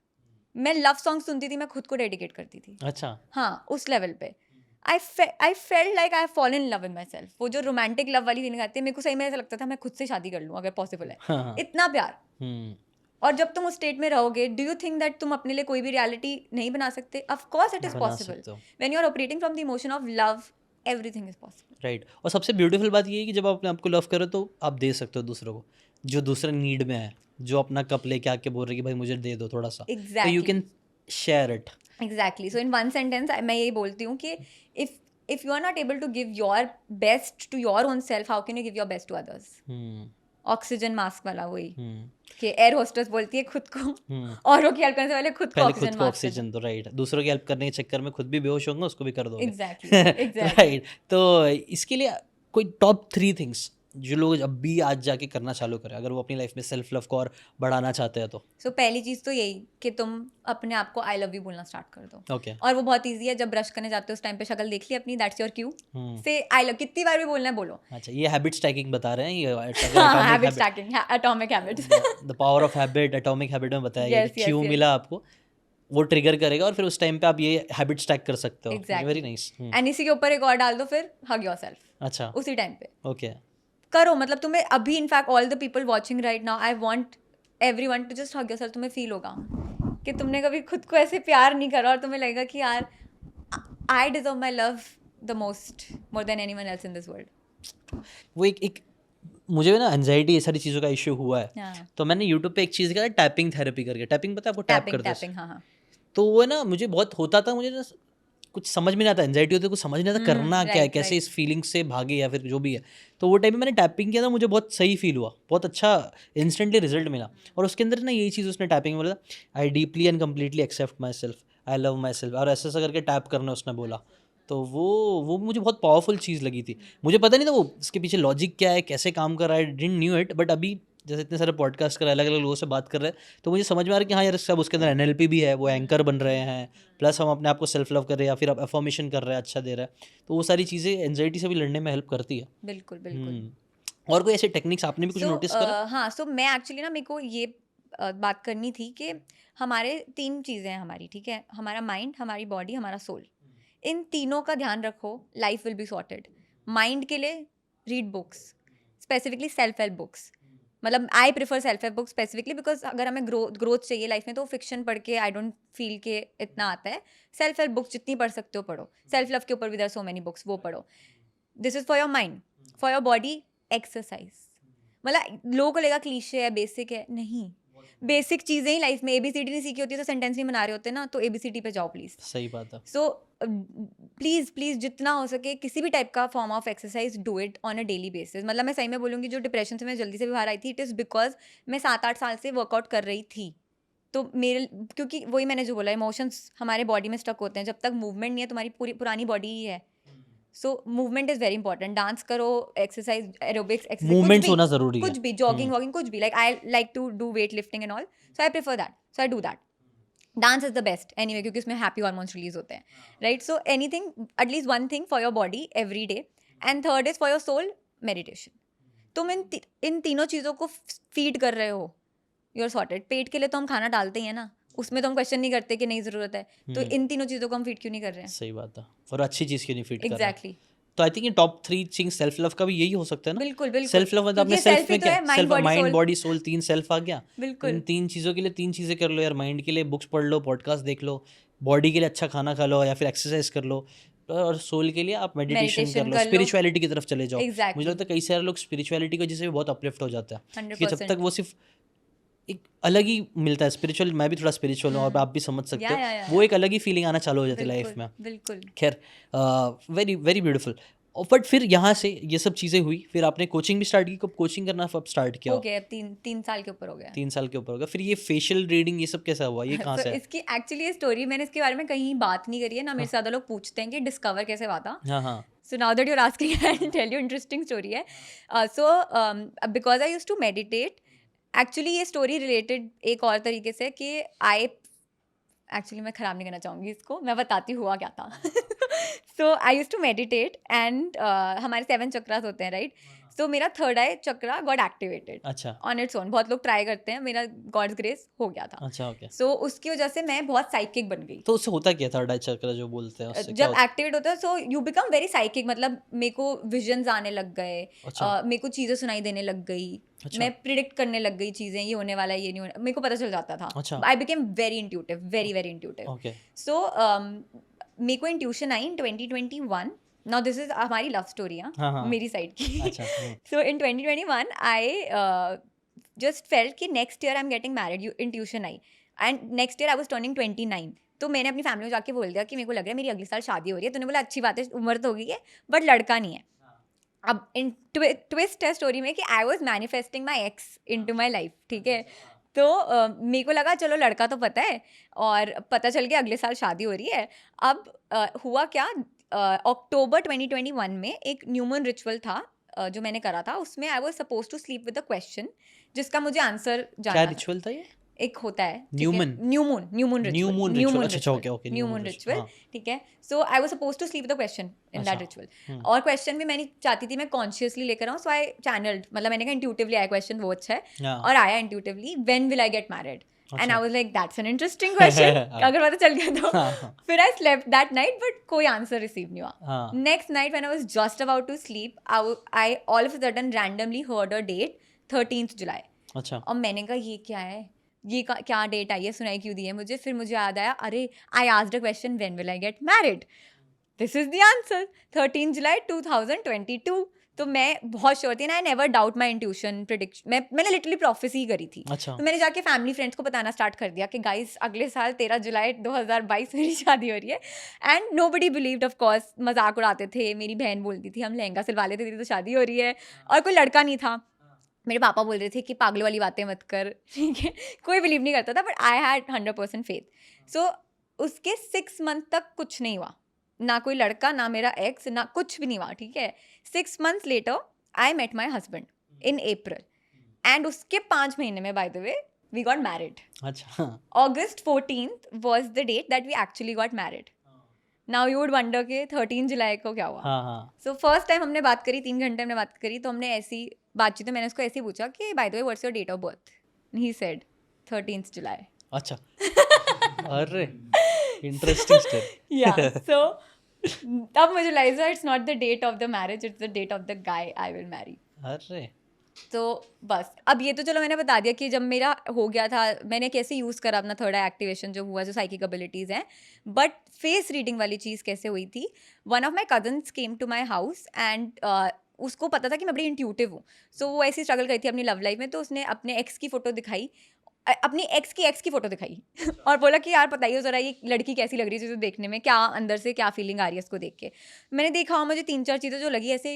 मैं लव सॉन्ग सुनती थी, मैं खुद को डेडिकेट करती थी। अच्छा, हाँ, उस लेवल पे I felt like I fall in love with my self. वो जो रोमांटिक लव वाली फीलिंग आती है, मेरे को सही में ऐसा लगता था मैं खुद से शादी कर लूँ अगर पॉसिबल है, हाँ, हाँ, इतना प्यार। हम्म, और जब तुम उस स्टेट में रहोगे, डू यू थिंक दैट तुम अपने लिए कोई भी रियलिटी नहीं बना सकते? ऑफ कोर्स इट इज बना पॉसिबल। सकते हो, when you are operating from the emotion of love, everything is possible. Right. और सबसे ब्यूटीफुल बात ये है कि जब आप अपने आप को लव करो तो आप दे सकते हो दूसरों को, जो दूसरा नीड में है, जो अपना कप लेके आके बोल रहे कि भाई मुझे दे दो थोड़ा सा, तो you exactly can share it. Exactly. So in one sentence मैं यही बोलती हूँ कि if you are not able to give your best to your own self, how can you give your best to others? Oxygen mask वाला वही कि air hostess बोलती है खुद को औरों की हेल्प करने से पहले खुद को पहले खुद ऑक्सीजन को मास्क ऑक्सीजन दो, राइट। दूसरों की हेल्प करने के चक्कर में खुद भी बेहोश होंगे, उसको भी कर दोगे। Exactly exactly. राइट। तो इसके लिए कोई टॉप 3 थिंग्स जो लोग अब भी आज जाके करना चालू करें, अगर वो अपनी लाइफ में सेल्फ लव को और बढ़ाना चाहते हैं तो? सो पहली चीज़ तो यही कि तुम अपने आप को आई लव यू बोलना स्टार्ट कर दो। ओके, और वो बहुत ईजी है, जब ब्रश करने जाते हो उस टाइम पे शक्ल देख ली अपनी, दैट्स योर क्यू से आई लव। कितनी बार भी बोलना है बोलो। अच्छा, ये हैबिट स्टैकिंग बता रहे हैं, ये habit stacking, atomic habits. The power of habit, atomic habit में बताया गया Yes, कि yes, क्यों yes. मिला आपको, वो ट्रिगर करेगा और फिर उस टाइम पे आप ये हैबिट स्टैक कर सकते हो। Exactly. Very nice. एंड इसी के ऊपर एक और डाल दो फिर, हग योरसेल्फ अच्छा, उसी टाइम पे ओके, करो। मतलब तुम्हें अभी, in fact all the people watching right now, I want everyone to just hug yourself. तुम्हें फील होगा कि तुमने कभी खुद को ऐसे प्यार नहीं करा और तुम्हें लगेगा कि यार I deserve my love the most, more than anyone else in this world. वो एक मुझे ना एंजाइटी, ये सारी चीज़ों का इश्यू हुआ है, हाँ, तो मैंने यूट्यूब पे एक चीज़ देखा था, टैपिंग थेरेपी करके। टैपिंग पता है आपको? टैप करते हैं, टैपिंग, हाँ हाँ। तो वो ना मुझे बहुत होता था, मुझे ना कुछ समझ में नहीं आता, एंजाइटी होती है, कुछ समझ नहीं आता करना क्या है, right, कैसे right. इस फीलिंग से भागे या फिर जो भी है। तो वो टाइम में मैंने टैपिंग किया था, मुझे बहुत सही फील हुआ, बहुत अच्छा इंस्टेंटली रिजल्ट मिला। और उसके अंदर ना यही चीज़ उसने टैपिंग में बोला, I deeply and completely accept my self, I love my self, और ऐसा ऐसा करके टैप करना उसने बोला। तो वो मुझे बहुत पावरफुल चीज़ लगी थी। मुझे पता नहीं था वो इसके पीछे लॉजिक क्या है, कैसे काम कर रहा है, डिडंट न्यू इट। बट अभी जैसे इतने सारे पॉडकास्ट कर रहे हैं, अलग अलग लोगों से बात कर रहे हैं, तो मुझे समझ में आ रहा है कि हाँ यार, सब उसके अंदर एनएलपी भी है, वो एंकर बन रहे हैं, प्लस हम अपने आप को सेल्फ लव कर रहे हैं या फिर अफर्मेशन कर रहे हैं, अच्छा दे रहा है। तो वो सारी चीज़ें एंजाइटी से भी लड़ने में हेल्प करती है। बिल्कुल बिल्कुल। और कोई ऐसे टेक्निक्स आपने भी कुछ नोटिस करा? हाँ, सो मैं एक्चुअली ना, मेरे को ये बात करनी थी कि हमारे 3 चीज़ें हैं हमारी, ठीक है? हमारा माइंड, हमारी बॉडी, हमारा सोल। इन तीनों का ध्यान रखो, life will be sorted. Mind के लिए read books, specifically self help books. मतलब I prefer self help books specifically because अगर हमें ग्रोथ चाहिए लाइफ में तो फिक्शन पढ़ के आई डोंट फील के इतना आता है। सेल्फ हेल्प बुक्स जितनी पढ़ सकते हो पढ़ो। सेल्फ लव के ऊपर भी there are so many books, वो पढ़ो। This is for your mind. For your body, exercise. मतलब लोगों को लगेगा क्लीशे है, बेसिक है, नहीं। बेसिक चीज़ें ही लाइफ में, ABCD नहीं सीखी होती तो सेंटेंस नहीं बना रहे होते ना, तो ABCD पे जाओ प्लीज। सही बात है। सो प्लीज जितना हो सके किसी भी टाइप का form of exercise do it on a daily basis. मतलब मैं सही में बोलूँगी, जो डिप्रेशन से मैं जल्दी से बाहर आई थी, इट इज़ बिकॉज मैं 7-8 साल से वर्कआउट कर रही थी। तो मेरे, क्योंकि वही मैंने जो बोला, इमोशंस हमारे बॉडी में स्टक होते हैं। जब तक मूवमेंट नहीं है, तुम्हारी पूरी पुरानी बॉडी ही है। So movement is very important. Dance करो, एक्सरसाइज, एरोबिक्स, एक्सरसाइज, मूवमेंट्स होना जरूरी है। कुछ भी, जॉगिंग वॉगिंग, कुछ भी। Like I like to do weight lifting and all, so I prefer that, so I do that. Dance is the best anyway, क्योंकि उसमें हैप्पी हार्मोन्स रिलीज होते हैं, right? So anything, at least one thing for your body every day. And third is for your soul, meditation. तुम इन तीनों चीज़ों को feed कर रहे हो, यू आर सॉर्टेड। पेट के लिए तो हम खाना डालते ही है ना, उसमें तो हम क्वेश्चन नहीं करते कि नहीं ज़रूरत है। तो इन तीनों चीज़ों को हम फीड क्यों नहीं कर रहे हैं? सही बात है। और अच्छी चीज़ क्यों नहीं फीड कर रहे हैं? एग्जैक्टली। तो आई थिंक ये टॉप 3 थिंग्स सेल्फ लव का भी यही हो सकता है ना। बिल्कुल बिल्कुल। सेल्फ लव मतलब अपने क्योंकि सेल्फ में ही तो क्या, है, self body, mind soul। Body soul, 3 self आ गया। बिल्कुल। इन 3 चीज़ों के लिए 3 चीज़ें कर लो यार। माइंड के लिए बुक्स पढ़ लो, पॉडकास्ट देख लो, बॉडी के लिए अच्छा खाना खा लो या फिर एक्सरसाइज कर लो, और सोल के लिए आप मेडिटेशन कर Meditation लो, कर लो। स्पिरिचुअलिटी की तरफ चले जाओ। Exactly. मुझे लगता है कई सारे लोग स्पिरिचुअलिटी की वजह से भी बहुत अपलिफ्ट हो जाता है, क्योंकि जब 100%. तक वो सिर्फ एक अलग ही मिलता है स्पिरिचुअल, मैं भी थोड़ा स्पिरिचुअल हूँ और आप भी समझ सकते Yeah, हो, yeah, yeah, वो एक अलग ही फीलिंग आना चालू हो जाती है लाइफ बिल्कुल में। बिल्कुल. खैर, वेरी वेरी ब्यूटीफुल। बट फिर यहाँ से ये सब चीज़ें हुई, फिर आपने कोचिंग भी स्टार्ट की, कब कोचिंग करना अब स्टार्ट किया? हो गया, अब 3 साल के ऊपर हो गया. 3 साल के ऊपर होगा। फिर ये फेशियल रीडिंग ये सब कैसा हुआ, ये कहाँ So, से है? इसकी एक्चुअली ये स्टोरी मैंने इसके बारे में कहीं बात नहीं करी है ना, मेरे से ज़्यादा लोग पूछते हैं कि डिस्कवर कैसे हुआ था. हाँ हाँ So now that you're asking, I'll tell you interesting story है. Because I used to meditate, actually ये story related एक और तरीके से कि एक्चुअली मैं ख़राब नहीं करना चाहूँगी इसको, मैं बताती हुआ क्या था. सो I use to meditate and हमारे 7 चक्रास होते हैं, राइट? सो मेरा third eye chakra got activated अच्छा ऑन इट्स ओन. बहुत लोग ट्राई करते हैं, मेरा गॉड्स ग्रेस हो गया था. अच्छा ओके। सो उसकी वजह से मैं बहुत साइकिक बन गई. तो उससे होता क्या थर्ड आई चक्र जो बोलते हैं, उससे क्या जब होता एक्टिवेट होता है so you become very psychic, मतलब मेरे को विजन्स आने लग गए, अच्छा। मेरे को चीज़ें सुनाई देने लग गई, अच्छा। मैं प्रिडिक्ट करने लग गई चीज़ें, ये होने वाला है ये नहीं होने, मेरे को पता चल जाता था. अच्छा। I became very intuitive, very very intuitive. Okay so मेरे को intuition I in 2021. Now this is हमारी लव स्टोरी हाँ, हाँ. मेरी साइड की. अच्छा सो इन 2021 आई जस्ट फेल्ट कि next year I am getting married. Intuition I and next year I was turning 29. तो मैंने अपनी फैमिली में जाके बोल दिया कि मेरे को लग रहा है मेरी अगले साल शादी हो रही है. तो उन्होंने बोला अच्छी बात है, उम्र तो हो गई है बट लड़का नहीं है. अब इन ट्विस्ट है स्टोरी में कि I was manifesting my ex into my life, ठीक है? तो मेरे को लगा चलो लड़का तो पता है, और पता चल गया अगले साल शादी हो रही है. अब हुआ क्या, अक्टूबर 2021 में एक न्यूमन रिचुअल था जो मैंने करा था. उसमें I was suppose to sleep with a question जिसका मुझे आंसर क्या जानना था. रिचुअल था ये? एक होता है न्यूमन न्यूमून रिचुअल. अच्छा ओके ओके न्यूमून रिचुअल, ठीक है? So I was suppose to sleep the question in that अच्छा। रिचुअल. और क्वेश्चन भी मैंने चाहती थी मैं कॉन्शियसली लेकर आऊँ, सो आई चैनल्ड, मतलब मैंने कहा इंट्यूटिवली आया क्वेश्चन, वो अच्छा है. हाँ। और आया intuitively, when will I get married? And अच्छा। I was like that's an interesting question. अगर पता चल गया तो. हाँ। फिर I slept that night but कोई आंसर रिसीव नहीं हुआ. हाँ। Next night when I was just about to sleep, I all of a sudden randomly heard a date 13th July. अच्छा और मैंने कहा ये क्या है, ये क्या डेट आई है, सुनाई क्यों दी है मुझे? फिर मुझे याद आया, अरे I asked a question when will I get married, this is the answer, 13 जुलाई 2022. तो मैं बहुत श्योर थी ना, I never doubt my intuition prediction. मैंने लिटरली प्रोफेसी करी थी. अच्छा तो मैंने जाके फैमिली फ्रेंड्स को बताना स्टार्ट कर दिया कि गाइस अगले साल 13 जुलाई 2022 मेरी शादी हो रही है. And nobody believed, of course मजाक उड़ाते थे. मेरी बहन बोलती थी हम लहंगा सिलवा लेते थे तो शादी हो रही है, और कोई लड़का नहीं था. मेरे पापा बोल रहे थे कि पागलों वाली बातें मत कर, ठीक है? कोई बिलीव नहीं करता था, बट आई हैड 100% फेथ. सो उसके 6 मंथ तक कुछ नहीं हुआ, ना कोई लड़का, ना मेरा एक्स, ना कुछ भी नहीं हुआ, ठीक है? 6 months later I met my husband in April, and उसके 5 महीने में by the way we got married. अच्छा August 14th was the date that we actually got married. Now you would wonder कि 13 जुलाई को क्या हुआ. हाँ हाँ सो फर्स्ट टाइम हमने बात करी, 3 घंटे हमने बात करी. तो हमने ऐसी बातचीत में मैंने उसको ऐसे ही पूछा कि by the way what's your date of birth? He said 13th July. अच्छा अरे इंटरेस्टिंग स्टोरी या सो तब मुझे लगा it's not the date of the marriage, it's the date of the guy I will marry. अरे तो बस अब ये तो चलो मैंने बता दिया कि जब मेरा हो गया था मैंने कैसे यूज़ करा अपना थर्ड आई एक्टिवेशन जो हुआ, जो साइकिक एबिलिटीज़ हैं. बट फेस रीडिंग वाली चीज़ कैसे हुई थी, one of my cousins came to my house and उसको पता था कि मैं बड़ी इंट्यूटिव हूँ. सो वो ऐसी स्ट्रगल करी थी अपनी लव लाइफ में. तो उसने अपने एक्स की फ़ोटो दिखाई, अपनी एक्स की फ़ोटो दिखाई और बोला कि यार बताइए ज़रा ये लड़की कैसी लग रही है, तुझे देखने में क्या अंदर से क्या फीलिंग आ रही है इसको देख के. मैंने देखा और मुझे 3-4 चीज़ें जो लगी ऐसे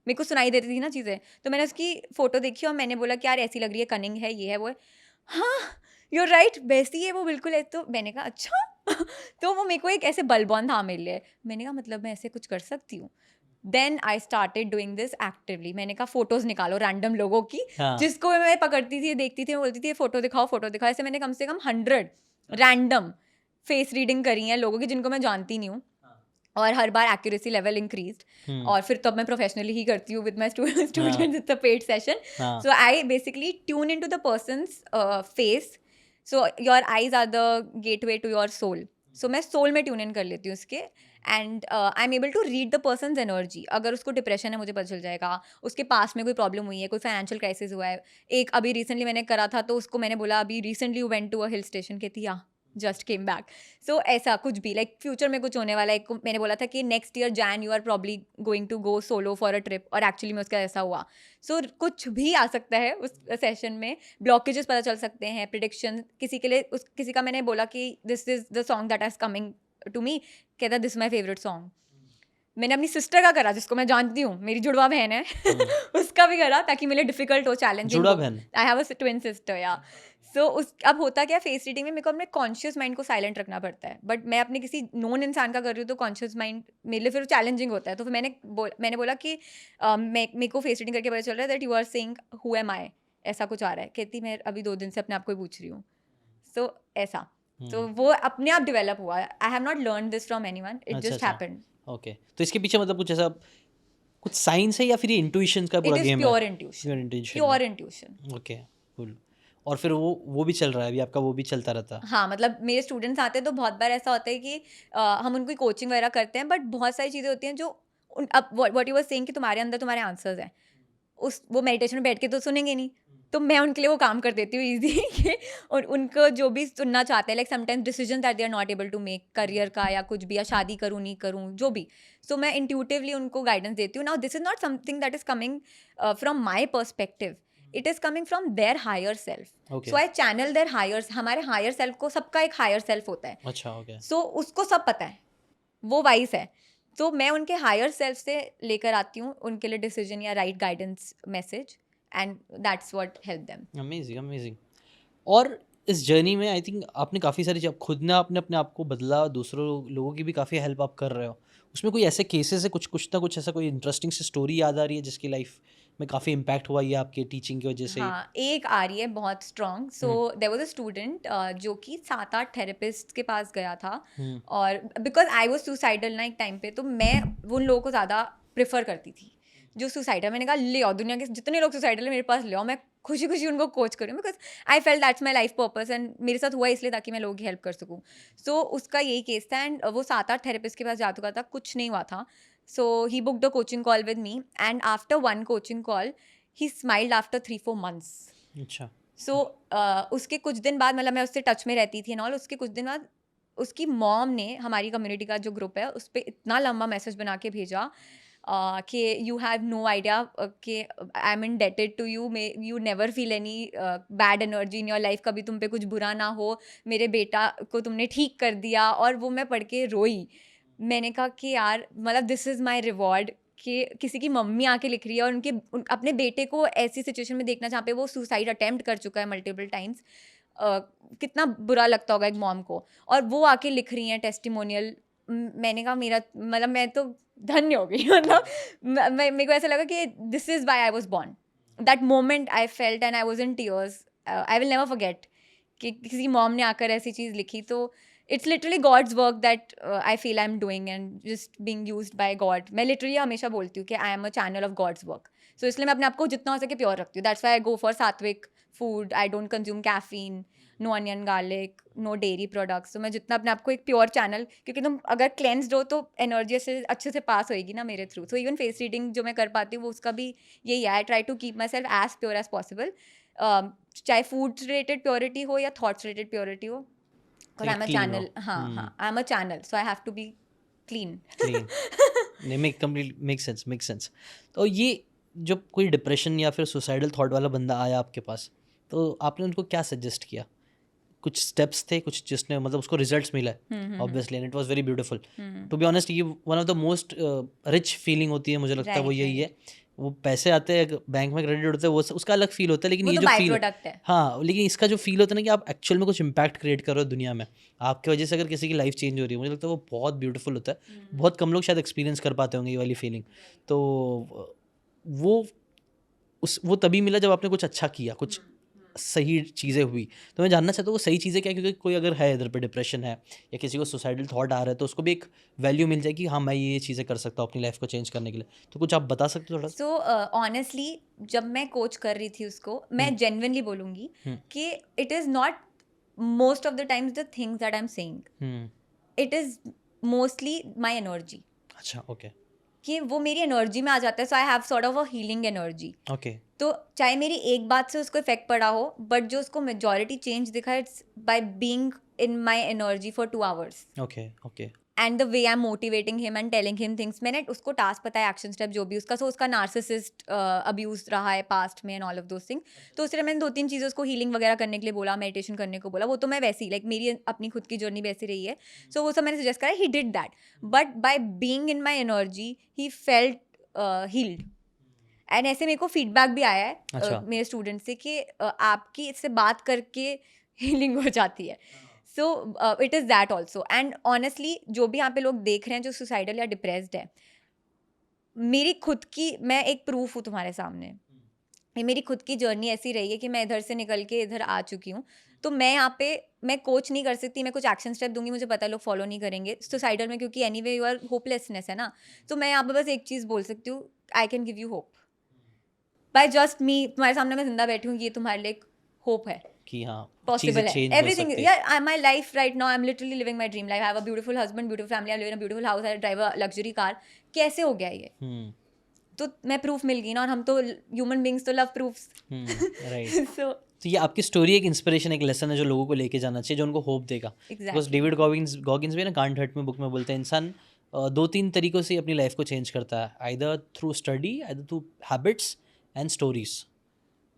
मेरे को सुनाई देती थी ना चीज़ें, तो मैंने उसकी फ़ोटो देखी और मैंने बोला कि यार ऐसी लग रही है, कनिंग है, ये है वो है. हाँ यू राइट, वैसी है वो बिल्कुल है. तो मैंने कहा अच्छा तो वो मेरे को एक ऐसे बलबॉन था मेरे लिए. मैंने कहा मतलब मैं ऐसे कुछ कर सकती हूँ. Then I started doing this actively. मैंने कहा फोटोज़ निकालो रैंडम लोगों की, हाँ। जिसको मैं पकड़ती थी, देखती थी, मैं बोलती थी फ़ोटो दिखाओ. ऐसे मैंने कम से कम 100 रैंडम फेस रीडिंग करी हैं लोगों की जिनको मैं जानती नहीं हूँ, और हर बार एक्यूरेसी लेवल इंक्रीज्ड. और फिर तब मैं प्रोफेशनली ही करती हूँ with my students, it's a paid session. So I basically tune in to the person's face. So your eyes are the gateway to your soul. So मैं सोल में tune in कर लेती हूँ उसके, and I am able to read the person's energy. अगर उसको depression है मुझे पता चल जाएगा, उसके पास में कोई प्रॉब्लम हुई है, कोई फाइनेंशियल क्राइसिस हुआ है. एक अभी रिसेंटली मैंने करा था, तो उसको मैंने बोला अभी recently you went to a hill station, कहती या जस्ट केम बैक. सो ऐसा कुछ भी लाइक फ्यूचर में कुछ होने वाला है. मैंने बोला था कि next year Jan you are probably going to go solo for a trip, और एक्चुअली में उसका ऐसा हुआ. सो कुछ भी आ सकता है उस सेशन में. ब्लॉकेजेस पता चल सकते हैं, प्रिडिक्शन किसी के लिए. किसी का मैंने बोला कि this is the song that is coming to me, कहता दिस माई फेवरेट सॉन्ग. मैंने अपनी सिस्टर का करा जिसको मैं जानती हूँ, मेरी जुड़वा बहन है, उसका भी करा ताकि मेरे डिफिकल्ट हो, चैलेंजिंग. जुड़ा बहन. I have a twin sister या. सो उस अब होता क्या फेस रीडिंग में मेरे को अपने कॉन्शियस माइंड को साइलेंट रखना पड़ता है. बट मैं अपने किसी नोन इंसान का कर रही हूँ तो कॉन्शियस माइंड मेरे लिए फिर चैलेंजिंग होता है. तो फिर मैंने बोला कि मेरे को फेस रीडिंग करके पता चल रहा है that you are saying who am I, ऐसा कुछ आ रहा है. कहती मैं अभी 2 दिन से अपने आप को ही पूछ रही हूँ. सो ऐसा. तो वो अपने आप डेवलप हुआ. I have not learn this from anyone, it just happened. Okay, तो इसके पीछे मतलब कुछ ऐसा कुछ साइंस है या फिर ये इंट्यूशन का पूरा गेम है? Pure intuition. Pure intuition. Okay, cool. और फिर वो भी चल रहा है अभी आपका, वो भी चलता रहता है? हाँ, मतलब मेरे स्टूडेंट्स आते हैं तो बहुत बार ऐसा होता है कि हम उनको कोचिंग वगैरह करते हैं, बट बहुत सारी चीज़ें होती हैं जो अब व्हाट यू वर सेइंग कि तुम्हारे अंदर तुम्हारे आंसर्स हैं, वो मेडिटेशन में बैठ के तो सुनेंगे नहीं. तो मैं उनके लिए वो काम कर देती हूँ ईजी. और उनको जो भी सुनना चाहते हैं, like sometimes decision that they are not able to make, career का या कुछ भी, या शादी करूँ नहीं करूँ, जो भी. सो मैं इंट्यूटिवली उनको गाइडेंस देती हूँ. Now this is not something that is coming from my perspective, it is coming from their higher self. So I channel their higher. हमारे हायर सेल्फ को, सबका एक हायर सेल्फ होता है. अच्छा, ओके. सो उसको सब पता है, वो वाइस है. तो मैं उनके हायर सेल्फ से लेकर आती हूँ उनके लिए डिसीजन या right guidance message, and that's what help them. Amazing, amazing. और इस जर्नी में आई थिंक आपने काफ़ी सारी जब खुद ने आपने अपने आप को बदला, दूसरों लोगों की भी काफ़ी हेल्प आप कर रहे हो. उसमें कोई ऐसे केसेस है, कुछ ना कुछ ऐसा कोई इंटरेस्टिंग सी स्टोरी याद आ रही है जिसकी लाइफ में काफ़ी इम्पैक्ट हुआ ये आपके टीचिंग की वजह से? हाँ, एक आ रही है बहुत strong. So there was a student जो कि 7-8 थेरेपिस्ट के पास गया था. और बिकॉज आई वाज सुसाइडल ना एक टाइम पे, तो मैं उन लोगों को ज़्यादा प्रेफर करती थी जो सुसाइडल. मैंने कहा ले आओ, दुनिया के जितने लोग सुसाइडल है मेरे पास ले आओ, मैं खुशी खुशी उनको कोच करूँ, because I felt that's my life purpose. And मेरे साथ हुआ इसलिए ताकि मैं लोगों की हेल्प कर सकूँ. सो उसका यही केस था. एंड वो 7-8 थेरेपिस्ट के पास जा चुका था, कुछ नहीं हुआ था. So he booked a coaching call with me, and after 1 coaching call he smiled after 3-4 months. अच्छा. So उसके कुछ दिन बाद, मतलब मैं उससे टच में रहती थी और उसके कुछ दिन बाद उसकी मॉम ने हमारी कम्युनिटी का जो ग्रुप है उस पर इतना लंबा मैसेज बना के भेजा कि यू हैव नो आइडिया कि I am indebted to you, you never feel any bad energy in your life, कभी तुम पे कुछ बुरा ना हो, मेरे बेटा को तुमने ठीक कर दिया. और वो मैं पढ़ के रोई. मैंने कहा कि यार, मतलब दिस इज़ माई रिवॉर्ड कि किसी की मम्मी आके लिख रही है और अपने बेटे को ऐसी सिचुएशन में देखना जहाँ पे वो सुसाइड अटेम्प्ट कर चुका है मल्टीपल टाइम्स. कितना बुरा लगता होगा एक मॉम को, और वो आके लिख रही हैं टेस्टिमोनियल. मैंने कहा मेरा, मतलब मैं तो धन्य हो गई. मतलब मेरे को ऐसा लगा कि this is why I was born. That moment I felt and I was in tears. I will never forget कि किसी मॉम ने आकर ऐसी चीज़ लिखी. तो it's literally God's work that I feel I'm doing and just being used by God. मैं literally हमेशा बोलती हूँ कि I am a channel of God's work. So इसलिए मैं अपने आप को जितना हो सके प्योर रखती हूँ. That's why I go for sattvic food. I don't consume caffeine, no onion garlic, no dairy products. So मैं जितना अपने आप को एक प्योर चैनल, क्योंकि तुम अगर cleansed हो तो एनर्जी से अच्छे से पास होएगी ना मेरे through. So even face reading जो मैं कर पाती हूँ वो उसका भी यही है. I try to keep myself as pure as possible. चाहे food related purity हो या thoughts related purity हो. Because I'm a channel. हाँ, I'm a channel, so I have to be clean. नहीं, make sense. तो ये जब कोई डिप्रेशन या फिर सुसाइडल थॉट वाला बंदा आया आपके पास, तो आपने उनको क्या सजेस्ट किया? कुछ स्टेप्स थे, कुछ जिसने मतलब उसको रिजल्ट्स मिला है obviously, and it was very beautiful. To be honest, ये one of the most rich feeling होती है, मुझे लगता है वो यही है. वो पैसे आते हैं बैंक में क्रेडिट होता है, वो उसका अलग फील होता है. लेकिन ये जो फील है, हाँ, लेकिन इसका जो फील होता है ना कि आप एक्चुअल में कुछ इम्पैक्ट क्रिएट कर रहे हो दुनिया में, आपकी वजह से अगर किसी की लाइफ चेंज हो रही है, मुझे लगता है वो बहुत ब्यूटीफुल होता है. बहुत कम लोग शायद एक्सपीरियंस कर पाते होंगे ये वाली फीलिंग. तो वो तभी मिला जब आपने कुछ अच्छा किया, कुछ सही चीज़ें हुई. तो मैं जानना चाहता हूँ वो सही चीज़ें क्या, क्योंकि कोई अगर है इधर पे डिप्रेशन है या किसी को सुसाइडल थॉट आ रहा है तो उसको भी एक वैल्यू मिल जाएगी, हाँ मैं ये चीज़ें कर सकता हूँ अपनी लाइफ को चेंज करने के लिए. तो कुछ आप बता सकते हो थोड़ा? सो ऑनेस्टली जब मैं कोच कर रही थी उसको, मैं जेन्युइनली बोलूँगी कि it is not most of the times the things that I am saying, it is mostly my energy. अच्छा, ओके. कि वो मेरी एनर्जी में आ जाता है. So I have sort of a healing energy. Okay. तो चाहे मेरी एक बात से उसको इफेक्ट पड़ा हो, बट जो उसको मेजॉरिटी चेंज दिखा, it's by being in my energy for 2 hours. Okay And the way I'm motivating him and telling him things, मैंने उसको टास्क पता है, एक्शन स्टेप जो भी उसका, सो उसका नार्सिसिस्ट अब्यूज रहा है पास्ट में and all of those thing, तो उससे मैंने 2-3 चीज़ें उसको हीलिंग वगैरह करने के लिए बोला, मेडिटेशन करने को बोला, वो तो मैं वैसी लाइक मेरी अपनी खुद की जर्नी वैसी रही है, सो वो सब मैंने सजेस्ट करा, he did that, but by being in my energy he felt healed. And ऐसे मेरे को फीडबैक भी आया है अच्छा. मेरे स्टूडेंट से कि आपकी इससे बात करके हीलिंग हो जाती है. So it is that also. And honestly जो भी यहाँ पे लोग देख रहे हैं जो सुसाइडल या डिप्रेस्ड है, मेरी खुद की, मैं एक प्रूफ हूँ तुम्हारे सामने. ये मेरी खुद की जर्नी ऐसी रही है कि मैं इधर से निकल के इधर आ चुकी हूँ. तो मैं यहाँ पे मैं कोच नहीं कर सकती, मैं कुछ एक्शन स्टेप दूंगी, मुझे पता है लोग फॉलो नहीं करेंगे सुसाइडल में, क्योंकि एनीवे यू आर होपलेसनेस है ना. तो मैं यहाँ पे बस एक चीज़ बोल सकती हूँ, I can give you hope by just me. तुम्हारे सामने मैं जिंदा बैठी हूँ, ये तुम्हारे लिए होप है कि हाँ पॉसिबल है. चेंज एवरीथिंग, यार my life right now, I am literally living my dream life. I have a beautiful husband, beautiful family, I live in a beautiful house, I drive a luxury car. कैसे हो गया ये? तो मैं proof मिल गई ना, और हम तो ह्यूमन बींग्स तो लव प्रूफ्स. राइट. सो तो ये आपकी स्टोरी एक इंस्पिरेशन, एक लेसन है जो लोगों को लेके जाना चाहिए, जो उनको होप देगा. बिकॉज डेविड गॉगिंस भी ना कांट हर्ट में बुक में बोलते हैं इंसान 2-3 तरीकों से अपनी लाइफ को चेंज करता है, either through study, either through habits and stories.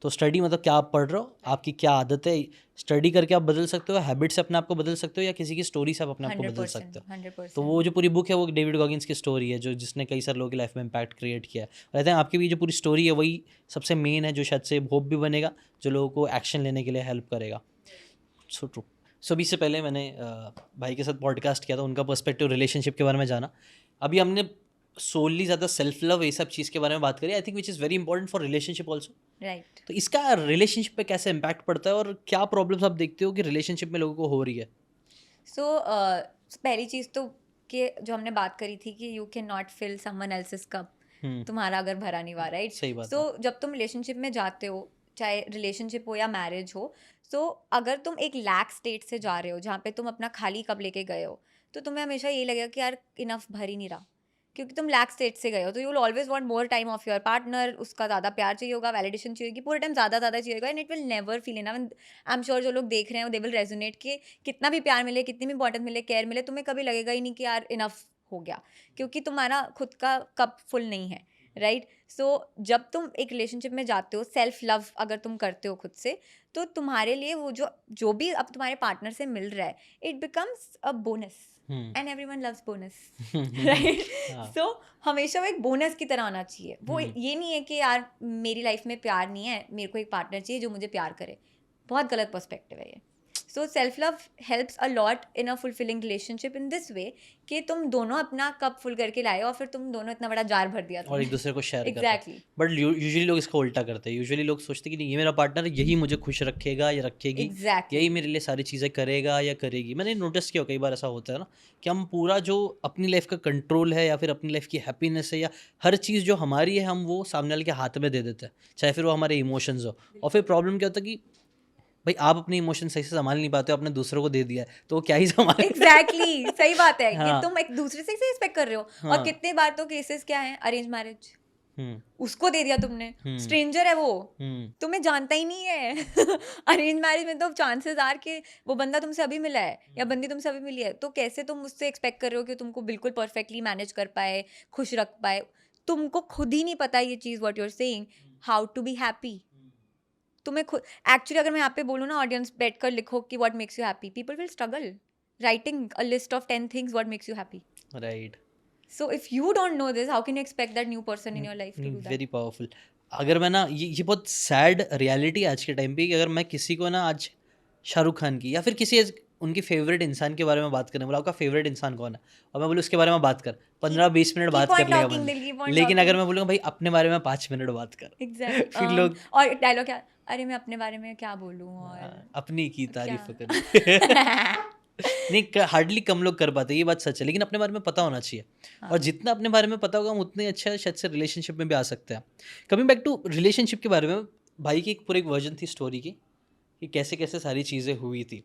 तो स्टडी मतलब क्या आप पढ़ रहे हो, आपकी क्या आदत है, स्टडी करके आप बदल सकते हो, हैबिट से अपने आप को बदल सकते हो, या किसी की स्टोरी से आप अपने आप को बदल सकते हो. 100%. तो वो जो पूरी बुक है वो डेविड गॉगिंस की स्टोरी है, जो जिसने कई सारे लोगों की लाइफ में इम्पैक्ट क्रिएट किया है. और कहते हैं आपकी भी जो पूरी स्टोरी है वही सबसे मेन है, जो शायद से होप भी बनेगा, जो लोगों को एक्शन लेने के लिए हेल्प करेगा. So true. सो अभी से पहले मैंने भाई के साथ पॉडकास्ट किया था, उनका पर्सपेक्टिव रिलेशनशिप के बारे में जाना. अभी हमने सोलली ज़्यादा सेल्फ लव ये सब चीज़ के बारे में बात करी, I think which is very important for relationship also. Right. तो इसका रिलेशनशिप पे कैसे इम्पैक्ट पड़ता है, और क्या प्रॉब्लम्स आप देखते हो कि रिलेशनशिप में लोगों को हो रही है? सो पहली चीज़ तो कि जो हमने बात करी थी कि you can not fill someone else's cup, तुम्हारा अगर भरा नहीं हुआ, राइट. सही बात सो जब तुम रिलेशनशिप में जाते हो, चाहे रिलेशनशिप हो या मैरिज हो, सो अगर तुम एक लैक स्टेट से जा रहे हो जहाँ पे तुम अपना खाली कप लेके गए हो, तो तुम्हें हमेशा ये लगेगा कि यार इनफ भर ही नहीं रहा, क्योंकि तुम लैक स्टेट से गए हो. तो you will always want more time of your partner, उसका ज़्यादा प्यार चाहिए होगा, वैलिडेशन चाहिए होगी, पूरे टाइम ज़्यादा चाहिए होगा, and it will never feel enough. I am sure जो लोग देख रहे हैं दे विल रेजोनेट कि कितना भी प्यार मिले, कितनी भी इंपॉर्टेंस मिले, केयर मिले, तुम्हें कभी लगेगा ही नहीं कि यार इनफ हो गया, क्योंकि तुम्हारा खुद का कप फुल नहीं है, राइट. सो जब तुम एक रिलेशनशिप में जाते हो, सेल्फ लव अगर तुम करते हो खुद से, तो तुम्हारे लिए वो जो भी अब तुम्हारे पार्टनर से मिल रहा है, it becomes a bonus. And everyone loves bonus, right. So हमेशा वो एक बोनस की तरह आना चाहिए. वो ये नहीं है कि यार मेरी लाइफ में प्यार नहीं है, मेरे को एक पार्टनर चाहिए जो मुझे प्यार करे. बहुत गलत पर्सपेक्टिव है ये. So self love helps a lot in a fulfilling relationship in this way कि तुम दोनों अपना कप फुल करके लाए हो, और फिर तुम दोनों इतना बड़ा जार भर दिया और एक दूसरे को शेयर एग्जैक्टली. बट यूजुअली लोग इसको उल्टा करते हैं. यूजुअली लोग सोचते हैं कि नहीं, ये मेरा पार्टनर है, यही मुझे खुश रखेगा या रखेगी, यही मेरे लिए सारी चीज़ें करेगा या करेगी. मैंने नोटिस किया कई बार ऐसा होता है ना कि हम पूरा जो अपनी लाइफ का कंट्रोल है या फिर अपनी लाइफ की हैप्पीनेस है या हर चीज़ जो हमारी है, हम वो सामने वाले के हाथ में दे देते हैं, चाहे फिर वो हमारे इमोशंस हो. और फिर प्रॉब्लम क्या होता है कि भाई आप अपने इमोशन सही से संभाल नहीं पाते हो, आपने दूसरों को दे दिया है, तो वो क्या ही संभाले. एग्जैक्टली. सही बात है. हाँ. कि तुम एक दूसरे से एक्सपेक्ट कर रहे हो. हाँ. और कितने बार तो केसेस क्या है, अरेंज मैरिज, उसको दे दिया तुमने, स्ट्रेंजर है वो, तुम्हें जानता ही नहीं है. अरेंज मैरिज में तो चांसेस आर कि वो बंदा तुमसे अभी मिला है या बंदी तुमसे अभी मिली है, तो कैसे तुम उससे एक्सपेक्ट कर रहे हो कि तुमको बिल्कुल परफेक्टली मैनेज कर पाए, खुश रख पाए. तुमको खुद ही नहीं पता ये चीज़, what you are saying, how to be happy. तुम्हें खुद एक्चुअली, अगर मैं यहाँ पे बोलूँ ना, ऑडियंस बैठकर लिखो कि what makes you happy, people will struggle writing a list of 10 things what makes you happy. Right. So if you don't know this, how can you expect that new person in your life to do that? Very powerful. अगर मैं ना ये बहुत sad reality आज के time पे कि अगर मैं किसी को ना आज शाहरुख खान की या फिर किसी उनकी फेवरेट इंसान के बारे में बात करने बोला, आपका फेवरेट इंसान कौन है, और मैं बोलूँ उसके बारे में बात कर 15-20 मिनट बात कर लेगा बंदा. लेकिन अगर मैं बोलूँगा भाई अपने बारे में 5 मिनट बात कर, Exactly. फिर लोग और डायलॉग क्या, अरे मैं अपने बारे में क्या बोलूँ, और अपनी की तारीफ करूँ. नहीं, हार्डली कम लोग कर पाते, ये बात सच है. लेकिन अपने बारे में पता होना चाहिए. और जितना अपने बारे में पता होगा हम उतने अच्छा शायद से रिलेशनशिप में भी आ सकते हैं. कमिंग बैक टू रिलेशनशिप के बारे में, भाई की एक पूरी वर्जन थी स्टोरी की कि कैसे कैसे सारी चीज़ें हुई थी.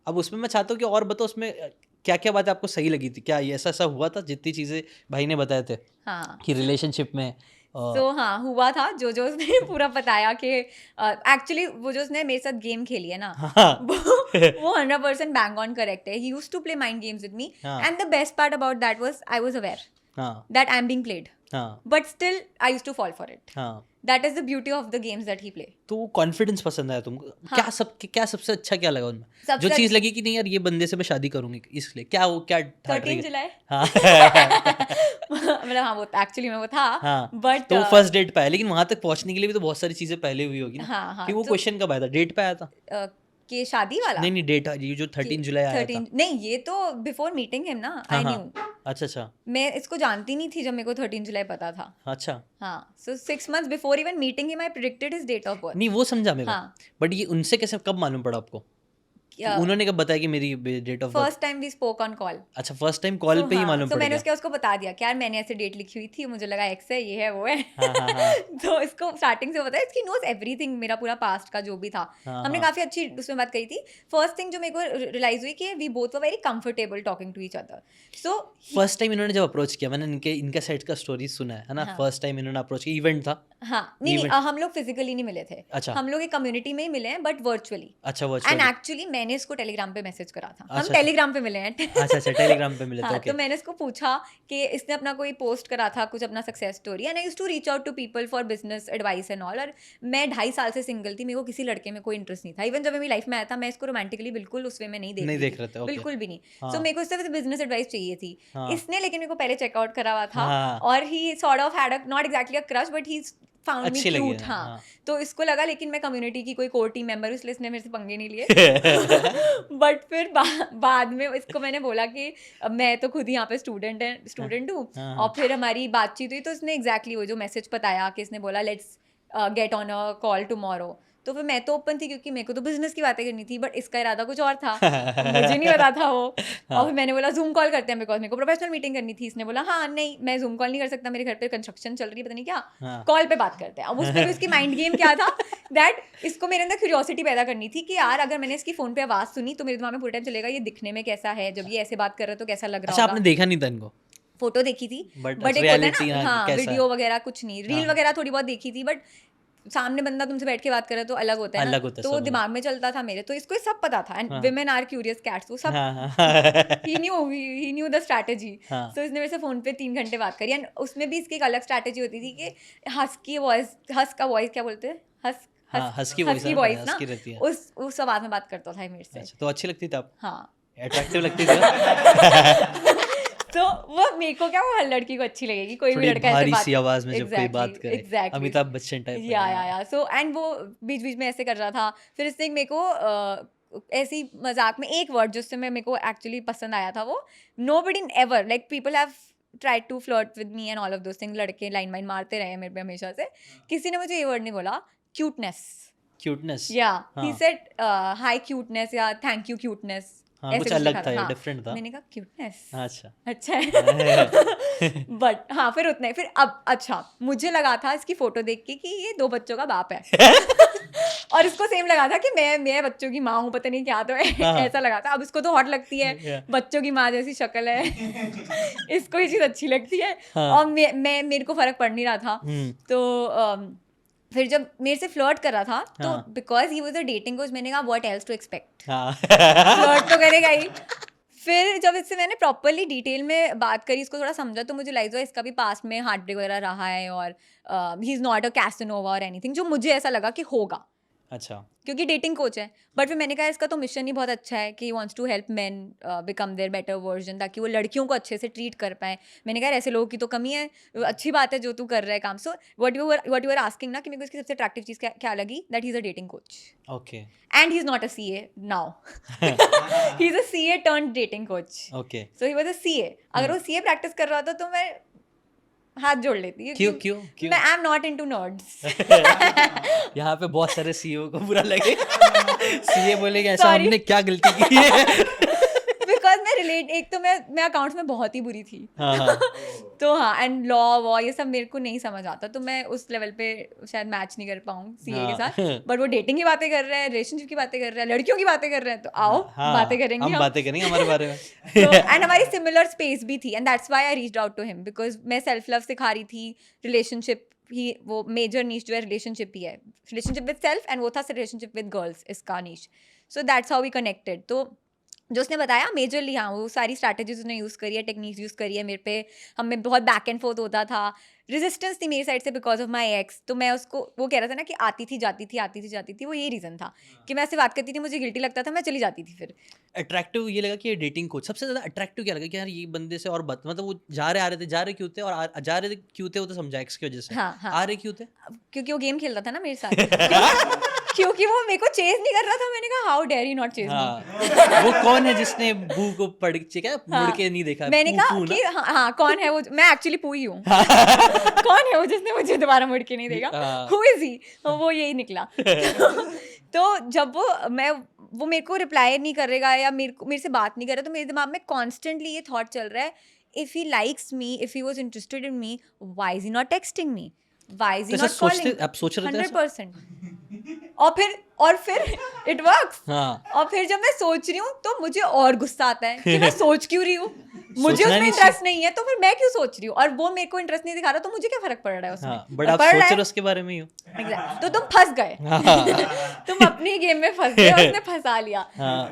अब उसमें मैं चाहता हूँ कि और बताओ उसमें क्या क्या बात आपको सही लगी थी, क्या ये ऐसा ऐसा हुआ था जितनी चीज़ें भाई ने बताए थे हाँ. कि रिलेशनशिप में तो हाँ हुआ था, जो उसने पूरा बताया कि एक्चुअली वो जो उसने मेरे साथ गेम खेली है ना वो 100% बैंग ऑन करेक्ट है. He used to play mind games with me and the best part about that was I was aware that I am being played, but still I used to fall for it. That is the beauty of the games that he play. तो confidence पसंद आया तुमको? क्या सबसे अच्छा क्या लगा उनमें? जो चीज लगी कि नहीं यार ये बंदे से मैं शादी करूंगी इसलिए, क्या 13 जुलाई. हाँ मतलब हाँ वो एक्चुअली में वो था. हाँ. बट तो फर्स्ट डेट पे आया, लेकिन वहां तक पहुंचने के लिए भी तो बहुत सारी चीजें पहले हुई होगी ना. हाँ, कि वो क्वेश्चन कब आया था? डेट पे आया था कि शादी वाला? नहीं डेट ये जो 13 जुलाई आया था. नहीं ये तो बिफोर मीटिंग हिम ना. I knew. अच्छा. मैं इसको जानती नहीं थी जब मेरे को 13 जुलाई पता था. अच्छा. हाँ, so 6 months before even meeting him I predicted his date of birth. नहीं वो समझा मेरे को. हाँ. बट ये उनसे कैसे कब मालूम पड़ा आपको? उन्होंने कब बताया कि मेरी date of birth? First time we spoke on call. अच्छा फर्स्ट टाइम कॉल पे ही मालूम पड़ गया. मैंने उसको बता दिया कि यार मैंने ऐसे डेट लिखी हुई थी, मुझे लगा एक्स है, ये है वो है. तो इसको स्टार्टिंग से पता है, इसकी नोज एवरीथिंग, मेरा पूरा पास्ट का जो भी था. हमने काफी अच्छी उसमें बात कही थी. फर्स्ट थिंग जो मेरे को रियलाइज हुई कि we both were very comfortable talking to each other. So first time इन्होंने जब अप्रोच किया, मैंने इनका साइड का स्टोरी सुना है ना. फर्स्ट टाइम इन्होंने अप्रोच किया, इवेंट था. हाँ नहीं हम लोग फिजिकली नहीं मिले थे. अच्छा. हम लोग एक कम्युनिटी में ही मिले हैं बट वर्चुअली. अच्छा वर्चुअली. एंड एक्चुअली मैंने इसको टेलीग्राम पे मैसेज करा था. हम टेलीग्राम पे मिले हैं. अच्छा टेलीग्राम पे मिले थे. तो मैंने इसको पूछा कि इसने अपना कोई पोस्ट करा था कुछ अपना success story, and I used to reach out to people for business advice and all. और मैं 2.5 साल से सिंगल थी, मेरे को किसी लड़के में कोई इंटरेस्ट नहीं था. इवन जब मेरी लाइफ में आया था मैं इसको रोमांटिकली बिल्कुल उस वे में नहीं देख रहे थे. बिल्कुल भी नहीं. सो मेरे को सिर्फ बिजनेस एडवाइस चाहिए थी. इसने लेकिन मेरे को पहले चेकआउट करा हुआ था. और he sort of had a not exactly a crush but he found me cute. हाँ तो इसको लगा, लेकिन मैं कम्युनिटी की कोई कोर टीम मेंबर हूँ इसलिए इसने मेरे से पंगे नहीं लिए. बट फिर बाद में इसको मैंने बोला कि मैं तो खुद ही यहाँ पे स्टूडेंट हूँ. और फिर हमारी बातचीत हुई तो इसने एग्जैक्टली वो जो मैसेज बताया कि इसने बोला let's get on a call tomorrow. तो फिर मैं तो ओपन थी क्योंकि मेरे को तो बिजनेस की बातें करनी थी, बट इसका इरादा कुछ और था. मुझे नहीं पता था वो. और फिर मैंने बोला जूम कॉल करते हैं बिकॉज मेरे को प्रोफेशनल मीटिंग करनी थी. इसने बोला हाँ नहीं मैं जूम कॉल नहीं कर सकता, मेरे घर पे कंस्ट्रक्शन चल रही है पता नहीं क्या, कॉल पे बात करते हैं. अब उसमें भी उसकी माइंड गेम क्या था दैट इसको मेरे अंदर क्यूरियोसिटी पैदा करनी थी कि यार अगर मैंने इसकी फोन पे आवाज सुनी तो मेरे दिमाग में पूरे टाइम चलेगा ये दिखने में कैसा है, जब ये ऐसे बात कर रहा है तो कैसा लग रहा है. अच्छा आपने देखा नहीं था इनको? फोटो देखी थी बट एक होता है ना हाँ वीडियो वगैरह कुछ नहीं, रील वगैरह थोड़ी बहुत देखी थी. बट सामने बंदा तुमसे बैठ के बात करे तो अलग होता है ना. तो वो दिमाग में चलता था मेरे, तो इसको सब पता था. And women are curious cats, वो सब he knew the strategy. So इसने मेरे से फोन पे 3 घंटे बात करी. एंड उसमें भी इसकी एक अलग स्ट्रैटेजी होती थी कि हस का वॉइस क्या बोलते हैं, हस्की वॉइस ना, उस आवाज में बात करता था मेरे से. तो अच्छी लगती थी आप? हाँ अट्रैक्टिव लगती थी. तो वो मेरे को क्या, वो हर लड़की को अच्छी लगेगी कोई भी लड़का ऐसे बात, आवाज में जब कोई बात करे, अमिताभ बच्चन टाइप. या सो एंड वो बीच बीच में ऐसे कर रहा था. फिर इसने मेरे को ऐसी मजाक में एक वर्ड जिससे मेरे को एक्चुअली पसंद आया था, वो nobody ever like people have tried to flirt with me and all of those things. लड़के लाइन वाइन मारते रहे मेरे पे हमेशा से. किसी ने मुझे ये वर्ड नहीं बोला, क्यूटनेस. या ही सेड हाय क्यूटनेस या थैंक यू क्यूटनेस. कुछ अलग था, डिफरेंट था. मैंने कहा क्यूटनेस अच्छा है. बट हाँ फिर उतना ही. फिर अब अच्छा मुझे लगा था इसकी फोटो देख के कि ये 2 बच्चों का बाप है. और इसको सेम लगा था कि मैं बच्चों की माँ हूँ, पता नहीं क्या. तो ऐसा लगा था. अब इसको तो हॉट लगती है, बच्चों की माँ जैसी शक्ल है. इसको ये चीज अच्छी लगती है. और मेरे को फर्क पड़ नहीं रहा था. तो फिर जब मेरे से फ्लर्ट कर रहा था तो because he was a dating coach, मैंने कहा what else to expect, flirt तो करेगा ही. फिर जब इससे मैंने प्रॉपरली डिटेल में बात करी, इसको थोड़ा समझा, तो मुझे लाइक इसका भी पास्ट में हार्ट ब्रेक वगैरह रहा है और he is not a Casanova और एनीथिंग, जो मुझे ऐसा लगा कि होगा. अच्छा क्योंकि डेटिंग कोच है. बट फिर मैंने कहा इसका तो मिशन ही बहुत अच्छा है कि wants to help men become their better version, ताकि वो लड़कियों को अच्छे से ट्रीट कर पाए. मैंने कहा ऐसे लोगों की तो कमी है, अच्छी बात है जो तू कर रहा है काम. So what you are asking ना कि मेरे को इसकी सबसे अट्रैक्टिव चीज़ क्या लगी, that he is a dating coach. Okay. And he is not a CA now, he is a CA turned dating coach. Okay. So he was a CA. अगर वो CA प्रैक्टिस कर रहा था तो मैं हाथ जोड़ लेती. क्यों? मैं आई एम नॉट इनटू नर्ड्स. यहाँ पे बहुत सारे CEO को बुरा लगे. CA बोलेगा ऐसा हमने क्या गलती की है. बिकॉज मैं एक तो मैं अकाउंट्स में बहुत ही बुरी थी हाँ हाँ तो हाँ, एंड लॉ वॉ ये सब मेरे को नहीं समझ आता, तो मैं उस लेवल पे शायद मैच नहीं कर पाऊँ सीए के साथ। बट वो डेटिंग की बातें कर रहे हैं, रिलेशनशिप की बातें कर रहे हैं, लड़कियों की बातें कर रहे हैं, तो आओ बातें करेंगे हम बातें करेंगे हमारे बारे में। तो एंड हमारी सिमिलर स्पेस भी थी, and that's why I reached out to him, because मैं सेल्फ लव सिखा रही थी, रिलेशनशिप ही वो मेजर नीश जो है रिलेशनशिप ही है, रिलेशनशिप विद सेल्फ, एंड वो था रिलेशनशिप विद गर्ल्स, इसका niche. So that's how we connected. तो जो उसने बताया मेजरली, हाँ वो सारी स्ट्रैटेजीज उसने यूज़ करी है, टेक्निक्स यूज़ करी है मेरे पे, हमें बहुत बैक एंड फोर्थ होता था, रेजिस्टेंस थी मेरी साइड से बिकॉज ऑफ माई एक्स। तो मैं उसको वो कह रहा था ना कि आती थी जाती थी, आती थी जाती थी, वो यही रीज़न था कि मैं ऐसे बात करती थी, मुझे गिल्टी लगता था, मैं चली जाती थी फिर। अट्रैक्टिव ये लगा कि ये डेटिंग कोच सबसे ज्यादा अट्रैक्टिव क्या लगा कि यार ये बंदे से और मतलब वो जा रहे क्यों थे, और जा रहे क्यों थे वो तो समझा एक्स की वजह से, हाँ हाँ, आ रहे क्यों थे? क्योंकि वो गेम खेलता था ना मेरे साथ क्योंकि वो मेरे को चेज नहीं कर रहा था। मैंने कहा how dare you not chase me. हाँ वो कौन है जिसने बू को पढ़ क्या मुड़ के नहीं देखा? मैंने कहा पू कि हाँ कौन है वो, मैं एक्चुअली पू ही हूँ कौन है वो जिसने मुझे दोबारा मुड़ के नहीं देखा, हु इज ही, वो यही निकला तो जब वो मेरे को रिप्लाई नहीं करेगा या मेरे से बात नहीं कर रहा, तो मेरे दिमाग में कॉन्स्टेंटली ये थॉट चल रहा है, if he likes me, if he was interested in me, why is he not texting me, why is he not calling? आप सोच रहे थे 100%। और फिर इट वर्क्स। और फिर जब मैं सोच रही हूँ तो मुझे और गुस्सा आता है कि मैं सोच क्यों रही हूँ, मुझे उसमें इंटरेस्ट नहीं है, तो फिर मैं क्यों सोच रही हूँ, और वो मेरे को इंटरेस्ट नहीं दिखा रहा, तो मुझे क्या फर्क पड़ रहा है उसमें? बट आप सोच रहे हो उसके बारे में ही हो। तो तुम फंस गए तुम अपनी गेम में फंस गए, उसने फंसा लिया।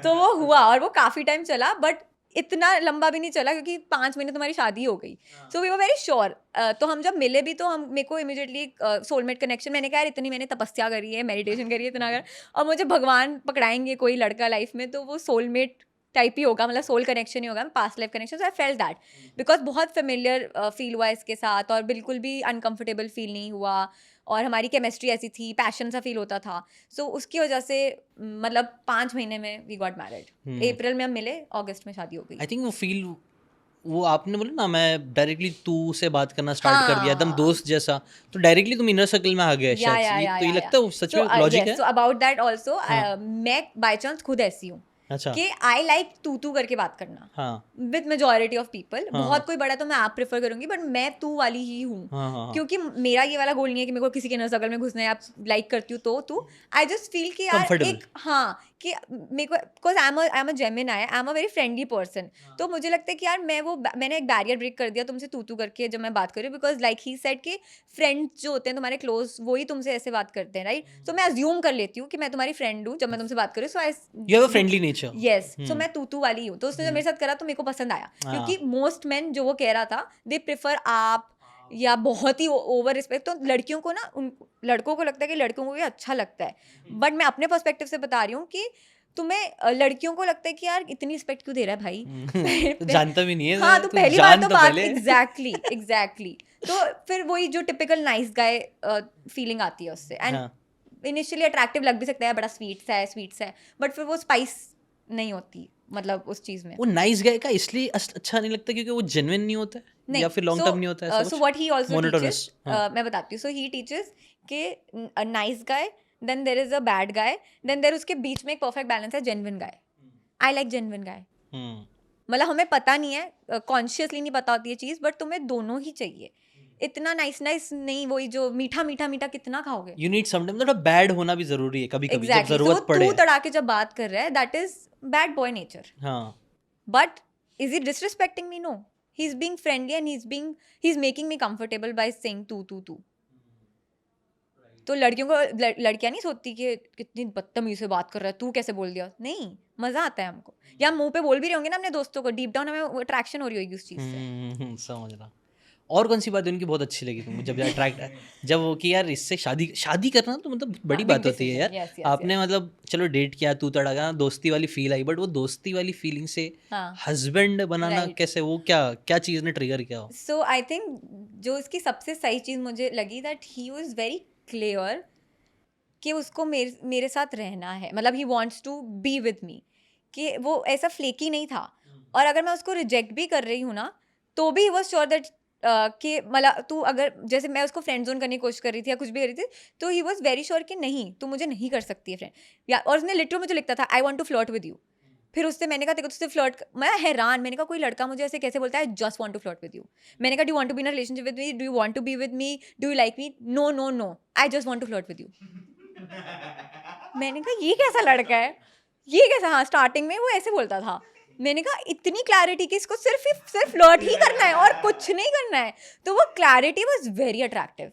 तो वो हुआ और वो काफी टाइम चला, बट इतना लंबा भी नहीं चला क्योंकि 5 महीने तुम्हारी शादी हो गई। So we were very sure. तो हम जब मिले भी तो हम मेरे को इमीडिएटली सोलमेट कनेक्शन, मैंने कहा यार इतनी मैंने तपस्या करी है, मेडिटेशन करी है इतना कर, और मुझे भगवान पकड़ाएंगे कोई लड़का लाइफ में तो वो सोलमेट टाइप ही होगा, मतलब सोल कनेक्शन ही होगा, past life connection. So I felt that because बहुत फेमिलियर फील हुआ इसके साथ, और बिल्कुल भी अनकंफर्टेबल फील नहीं हुआ, और हमारी केमिस्ट्री ऐसी थी, पैशन सा फील होता था। सो उसकी वजह से मतलब 5 महीने में वी गॉट मैरिड। अप्रैल में हम मिले, अगस्त में शादी हो गई। आई थिंक वो फील, वो आपने बोला ना मैं डायरेक्टली तू से बात करना स्टार्ट कर दिया एकदम दोस्त जैसा, तो डायरेक्टली तुम इनर सर्कल में आ गए शायद, तो ये लगता है सच में लॉजिक है। सो अबाउट दैट आल्सो, मैं बाय चांस खुद ऐसी हूँ अच्छा कि आई लाइक तू करके बात करना विद मेजॉरिटी ऑफ पीपल। बहुत कोई बड़ा तो मैं आप प्रेफर करूंगी, बट मैं तू वाली ही हूँ, क्योंकि मेरा ये वाला गोल नहीं है कि मेरे को किसी के इनर सर्कल में घुसना है, आप लाइक करती हूँ तो आई जस्ट फील कि यार एक कि मेरे को, because I am a Gemini, I am a very friendly person, तो मुझे लगता है कि यार मैंने एक बैरियर ब्रेक कर दिया तुमसे तू करके जब मैं बात कर रही हूँ, बिकॉज लाइक ही सेड कि फ्रेंड्स जो होते हैं तुम्हारे क्लोज, वही तुमसे ऐसे बात करते हैं, राइट? तो मैं अज्यूम कर लेती हूँ कि मैं तुम्हारी फ्रेंड हूँ जब मैं तुमसे बात कर रही हूँ, so you have a friendly nature. Yes, so मैं तू वाली हूँ। तो उसने जब मेरे साथ करा तो मेरे को पसंद आया, क्योंकि मोस्ट मेन जो वो कह रहा था दे प्रेफर आप या बहुत ही ओवर रिस्पेक्ट। तो लड़कियों को ना, उन लड़कों को लगता है कि लड़कों को ये अच्छा लगता है, बट मैं अपने पर्सपेक्टिव से बता रही हूँ कि तुम्हें लड़कियों को लगता है कि यार इतनी रिस्पेक्ट क्यों दे रहा है भाई तो जानता भी नहीं है। हाँ, तो पहली बार तो बात एग्जैक्टली तो फिर वही जो टिपिकल नाइस गाय फीलिंग आती है उससे, एंड इनिशियली अट्रैक्टिव लग भी सकता है, बड़ा स्वीट्स है, बट फिर वो स्पाइस नहीं होती मतलब उस चीज में। वो नाइस गाय का इसलिए अच्छा नहीं लगता क्योंकि वो जेन्युइन नहीं होता है, या फिर लॉन्ग टर्म नहीं होता है। So what he also teaches, मैं बताती हूँ, सो ही टीचेस कि a nice guy, then there is a bad guy, then there उसके बीच में एक परफेक्ट बैलेंस है, genuine guy. I like genuine guy. मतलब हमें पता नहीं है, कॉन्शियसली नहीं पता होती है चीज, बट तुम्हें दोनों ही चाहिए। इतना नाइस नहीं, वही जो मीठा कितना खाओगे? यू नीड समटाइम थोड़ा बैड होना भी जरूरी है कभी कभी, जब exactly. जरूरत पड़े। तू तड़ा के जब बात कर रहा है, that is bad boy nature. हाँ, but is he disrespecting me? No, he is being friendly and he is making me comfortable by saying तू। तो लड़कियों को लड़कियां नहीं सोचती कि कितनी बदतमीजी से बात कर रहा है, तू कैसे बोल दिया? नहीं, मजा आता है हमको। या मुंह पे बोल भी रहे होंगे ना अपने दोस्तों को, डीप डाउन हमें अट्रैक्शन हो रही होगी उस चीज से। समझ रहा। और कौन सी बात उनकी बहुत अच्छी लगी तुमको जब जब वो कि यार इससे शादी करना तो मतलब बड़ी बात होती है यार। आपने मतलब चलो डेट किया, तू तड़ागा, दोस्ती वाली फील आई, बट वो दोस्ती वाली फीलिंग से हस्बैंड बनाना कैसे, वो क्या चीज ने ट्रिगर किया? सो आई थिंक जो इसकी सबसे सही चीज मुझे लगी, that he was very clear कि उसको मेरे साथ रहना है, मतलब he wants to be with me, कि वो ऐसा फ्लेकी नहीं था। और अगर मैं उसको रिजेक्ट भी कर रही हूँ ना, तो भी वो श्योर दैट कि मतलब तू अगर, जैसे मैं उसको फ्रेंड जोन करने की कोशिश कर रही थी या कुछ भी कर रही थी, तो ही वॉज वेरी श्योर कि नहीं, तू मुझे नहीं कर सकती है फ्रेंड। या और उसने लिटरली मुझे लिखता था, I want to flirt with you. फिर उससे मैंने कहा तेरे को तुझसे फ्लर्ट, मैं हैरान, मैंने कहा कोई लड़का मुझे ऐसे कैसे बोलता है just want to flirt with you. मैंने कहा do want to be in a relationship with me, do you want to be with me, do you like me? No no no, I just want to flirt with you. मैंने कहा ये कैसा लड़का है, ये कैसा. हाँ, स्टार्टिंग में वो ऐसे बोलता था. मैंने कहा इतनी क्लैरिटी कि इसको सिर्फ फ्लर्ट ही करना है और कुछ नहीं करना है. तो वो क्लैरिटी वाज वेरी अट्रैक्टिव.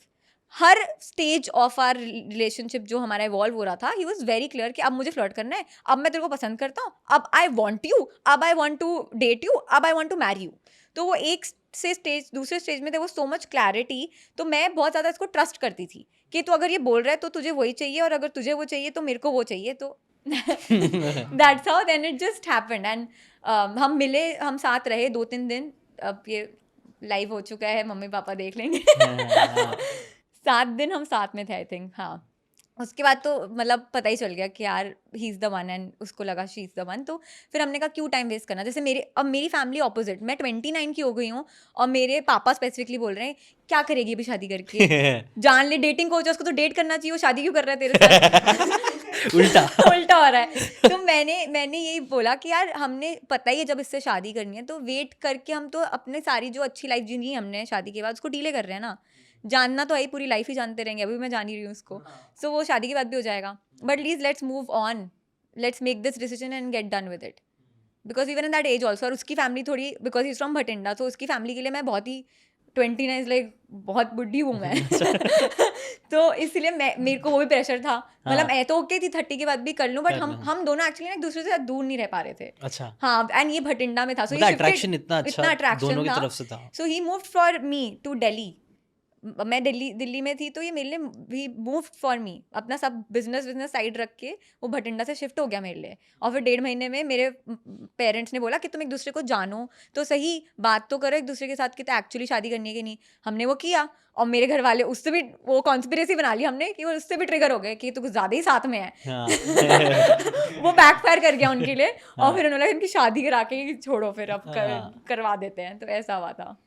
हर स्टेज ऑफ आर रिलेशनशिप जो हमारा इवॉल्व हो रहा था, ही वॉज वेरी क्लियर कि अब मुझे फ्लर्ट करना है, अब मैं तेरे को पसंद करता हूँ, अब आई वॉन्ट यू, अब I want to date you, अब I want to marry you. तो वो एक से स्टेज दूसरे स्टेज में थे वो सो मच क्लैरिटी. तो मैं बहुत ज़्यादा इसको ट्रस्ट करती थी कि तू अगर ये बोल रहा है तो तुझे वही चाहिए, और अगर तुझे वो चाहिए तो मेरे को वो चाहिए. तो that's how then it just happened. And हम मिले, हम साथ रहे 2-3 दिन. अब ये लाइव हो चुका है, मम्मी पापा देख लेंगे. 7 दिन हम साथ में थे आई थिंक. हाँ, उसके बाद तो मतलब पता ही चल गया कि यार he is the one, and उसको लगा शी इज़ द वन. तो फिर हमने कहा क्यों टाइम वेस्ट करना. जैसे मेरी फैमिली ऑपोजिट, मैं 29 की हो गई हूँ और मेरे पापा स्पेसिफिकली बोल रहे हैं क्या करेगी अभी शादी करके, जान ले डेटिंग कोच है, उसको तो डेट करना चाहिए, वो शादी क्यों कर रहा है तेरे साथ. उल्टा हो रहा है. तो मैंने यही बोला कि यार हमने पता ही है जब इससे शादी करनी है तो वेट करके, हम तो अपने सारी जो अच्छी लाइफ जीनी है हमने शादी के बाद उसको डीले कर रहे हैं ना. जानना तो है, पूरी लाइफ ही जानते रहेंगे, अभी मैं जान ही रही हूँ उसको. सो वो शादी के बाद भी हो जाएगा. But please let's move on, let's make this decision and get done with it. Because even in that age also. और उसकी फैमिली थोड़ी, because he is from Bathinda, तो उसकी फैमिली के लिए मैं बहुत ही 29 लाइक बहुत बुढ़ी हूँ मैं. तो इसलिए मेरे को वो भी प्रेशर था. मतलब मैं तो ओके थी 30 के बाद भी कर लूँ, बट हम दोनों एक्चुअली एक दूसरे से दूर नहीं रह पा रहे थे. अच्छा. हाँ, एंड ये भटिंडा में था, सो अट्रैक्शन इतना अट्रैक्शन दोनों की तरफ से था. So he moved for me to Delhi. मैं दिल्ली में थी, तो ये मेरे लिए भी मूव फॉर मी. अपना सब बिजनेस साइड रख के वो भटिंडा से शिफ्ट हो गया मेरे लिए. और फिर 1.5 महीने में मेरे पेरेंट्स ने बोला कि तुम एक दूसरे को जानो तो सही, बात तो करो एक दूसरे के साथ कि तो एक्चुअली शादी करनी है कि नहीं. हमने वो किया, और मेरे घर वाले उससे भी वो कॉन्स्पिरेसी बना ली हमने कि वो उससे भी ट्रिगर हो गए कि तू कुछ ज़्यादा ही साथ में है. वो बैकफायर कर गया उनके लिए. और फिर उन्होंने इनकी शादी करा के ही छोड़ो, फिर अब करवा देते हैं. तो ऐसा हुआ था.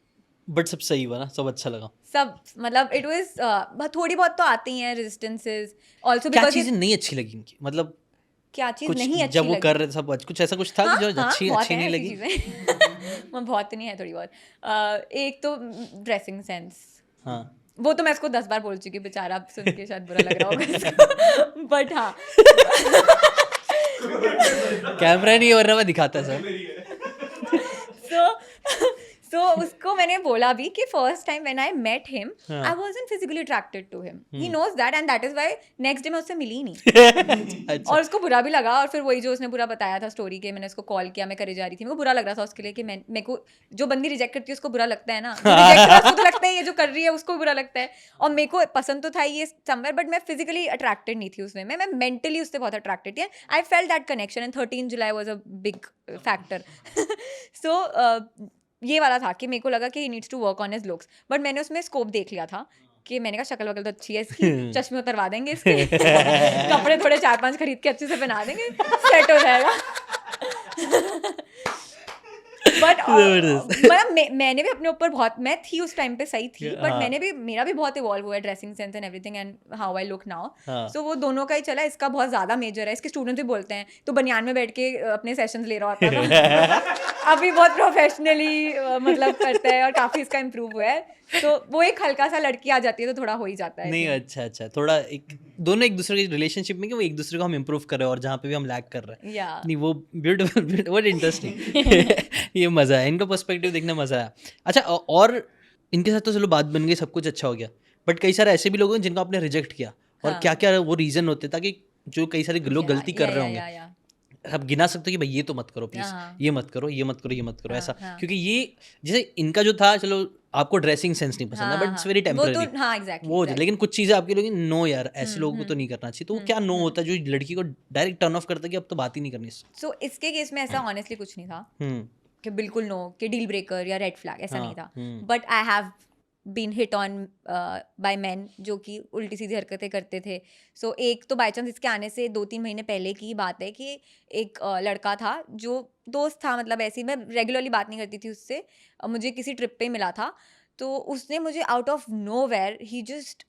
बट सब सही हुआ ना, सब अच्छा लगा सब. मतलब इट वाज थोड़ी बहुत तो आती हैं रेजिस्टेंसेस आल्सो. क्या चीजें नहीं अच्छी लगी इनकी, मतलब क्या चीज कुछ नहीं अच्छी जब वो लगी? कर रहे सब कुछ ऐसा कुछ था हाँ, जो अच्छी नहीं लगी? वो बहुत नहीं है, थोड़ी बहुत. एक तो ड्रेसिंग सेंस. हाँ, वो तो मैं इसको 10 बार बोल चुकी, बेचारा अब सुन के शायद बुरा लग रहा होगा इसको. बट हाँ, कैमरा नहीं, वरना मैं दिखाता सर. so उसको मैंने बोला भी कि first time when I met him I wasn't physically attracted to him. He knows that, and that is why next day मैं उससे मिली ही नहीं. और उसको बुरा भी लगा. और फिर वही जो उसने पूरा बताया था स्टोरी के, मैंने उसको कॉल किया, मैं करे जा रही थी, मेरे को बुरा लग रहा था उसके लिए कि मेरे को जो बंदी रिजेक्ट करती है उसको बुरा लगता है ना. रिजेक्ट कर उसको तो लगता है, ये जो कर रही है उसको बुरा लगता है. और मेरे को पसंद तो था ये समवेयर, बट मैं फिजिकली अट्रैक्टेड नहीं थी उसमें. मैं मेंटली उससे बहुत अट्रैक्टेड थी. I felt that connection, and 13 July was a big factor. So ये वाला था कि मेरे को लगा कि he needs to work on his looks. But मैंने उसमें स्कोप देख लिया था कि मैंने कहा शक्ल वकल तो अच्छी है इसकी, चश्मे उतरवा देंगे इसके, कपड़े थोड़े 4-5 खरीद के अच्छे से पहना देंगे, सेट हो जाएगा. बट मतलब मैंने भी अपने ऊपर बहुत, मैं थी उस टाइम पे सही थी, बट मैंने भी, मेरा भी बहुत इवॉल्व हुआ है dressing sense and everything and how I look now. So वो दोनों का ही चला. इसका बहुत ज्यादा मेजर है. इसके स्टूडेंट्स भी बोलते हैं तो बनियान में बैठ के अपने सेशंस ले रहा होता था. अभी बहुत प्रोफेशनली मतलब करता है और काफी इसका इम्प्रूव हुआ है. तो वो एक हल्का सा लड़की आ जाती है तो थोड़ा हो ही जाता है. नहीं, अच्छा, थोड़ा एक दोनों एक दूसरे के रिलेशनशिप में कि वो एक दूसरे को हम इम्प्रूव कर रहे हैं, और जहाँ पे भी हम लैग कर रहे हैं. नहीं, वो ब्यूटीफुल, व्हाट इंटरेस्टिंग. ये मजा है, इनका पर्सपेक्टिव देखना मजा है. अच्छा, और इनके साथ तो चलो बात बन गई, सब कुछ अच्छा हो गया, बट कई सारे ऐसे भी लोग हैं जिनको आपने रिजेक्ट किया, और क्या क्या वो रीजन होते ताकि जो कई सारे लोग गलती कर रहे होंगे, आप गिना सकते हो कि भाई ये तो मत करो प्लीज, ये मत करो, ये मत करो, ये मत करो, ऐसा. क्योंकि ये जैसे इनका जो था, चलो आपको ड्रेसिंग सेंस नहीं पसंद है, बट इट्स वेरी टेम्पररी वो, लेकिन कुछ चीजें आपकी लोग नो यार ऐसे लोगों को तो नहीं करना चाहिए. तो वो क्या नो होता है जो लड़की को डायरेक्ट टर्न ऑफ करता है कि अब तो बात ही नहीं करनी. सो इसके केस में ऐसा ऑनेस्टली कुछ नहीं था कि बिल्कुल नो, कि डील ब्रेकर या रेड फ्लैग, ऐसा नहीं था. But I have been hit on by man जो कि उल्टी सीधी हरकतें करते थे. सो एक तो बाई चांस इसके आने से 2-3 महीने पहले की बात है कि एक लड़का था जो दोस्त था, मतलब ऐसे ही, मैं रेगुलरली बात नहीं करती थी उससे, मुझे किसी ट्रिप पे मिला था. तो उसने मुझे आउट ऑफ नो वेयर ही जस्ट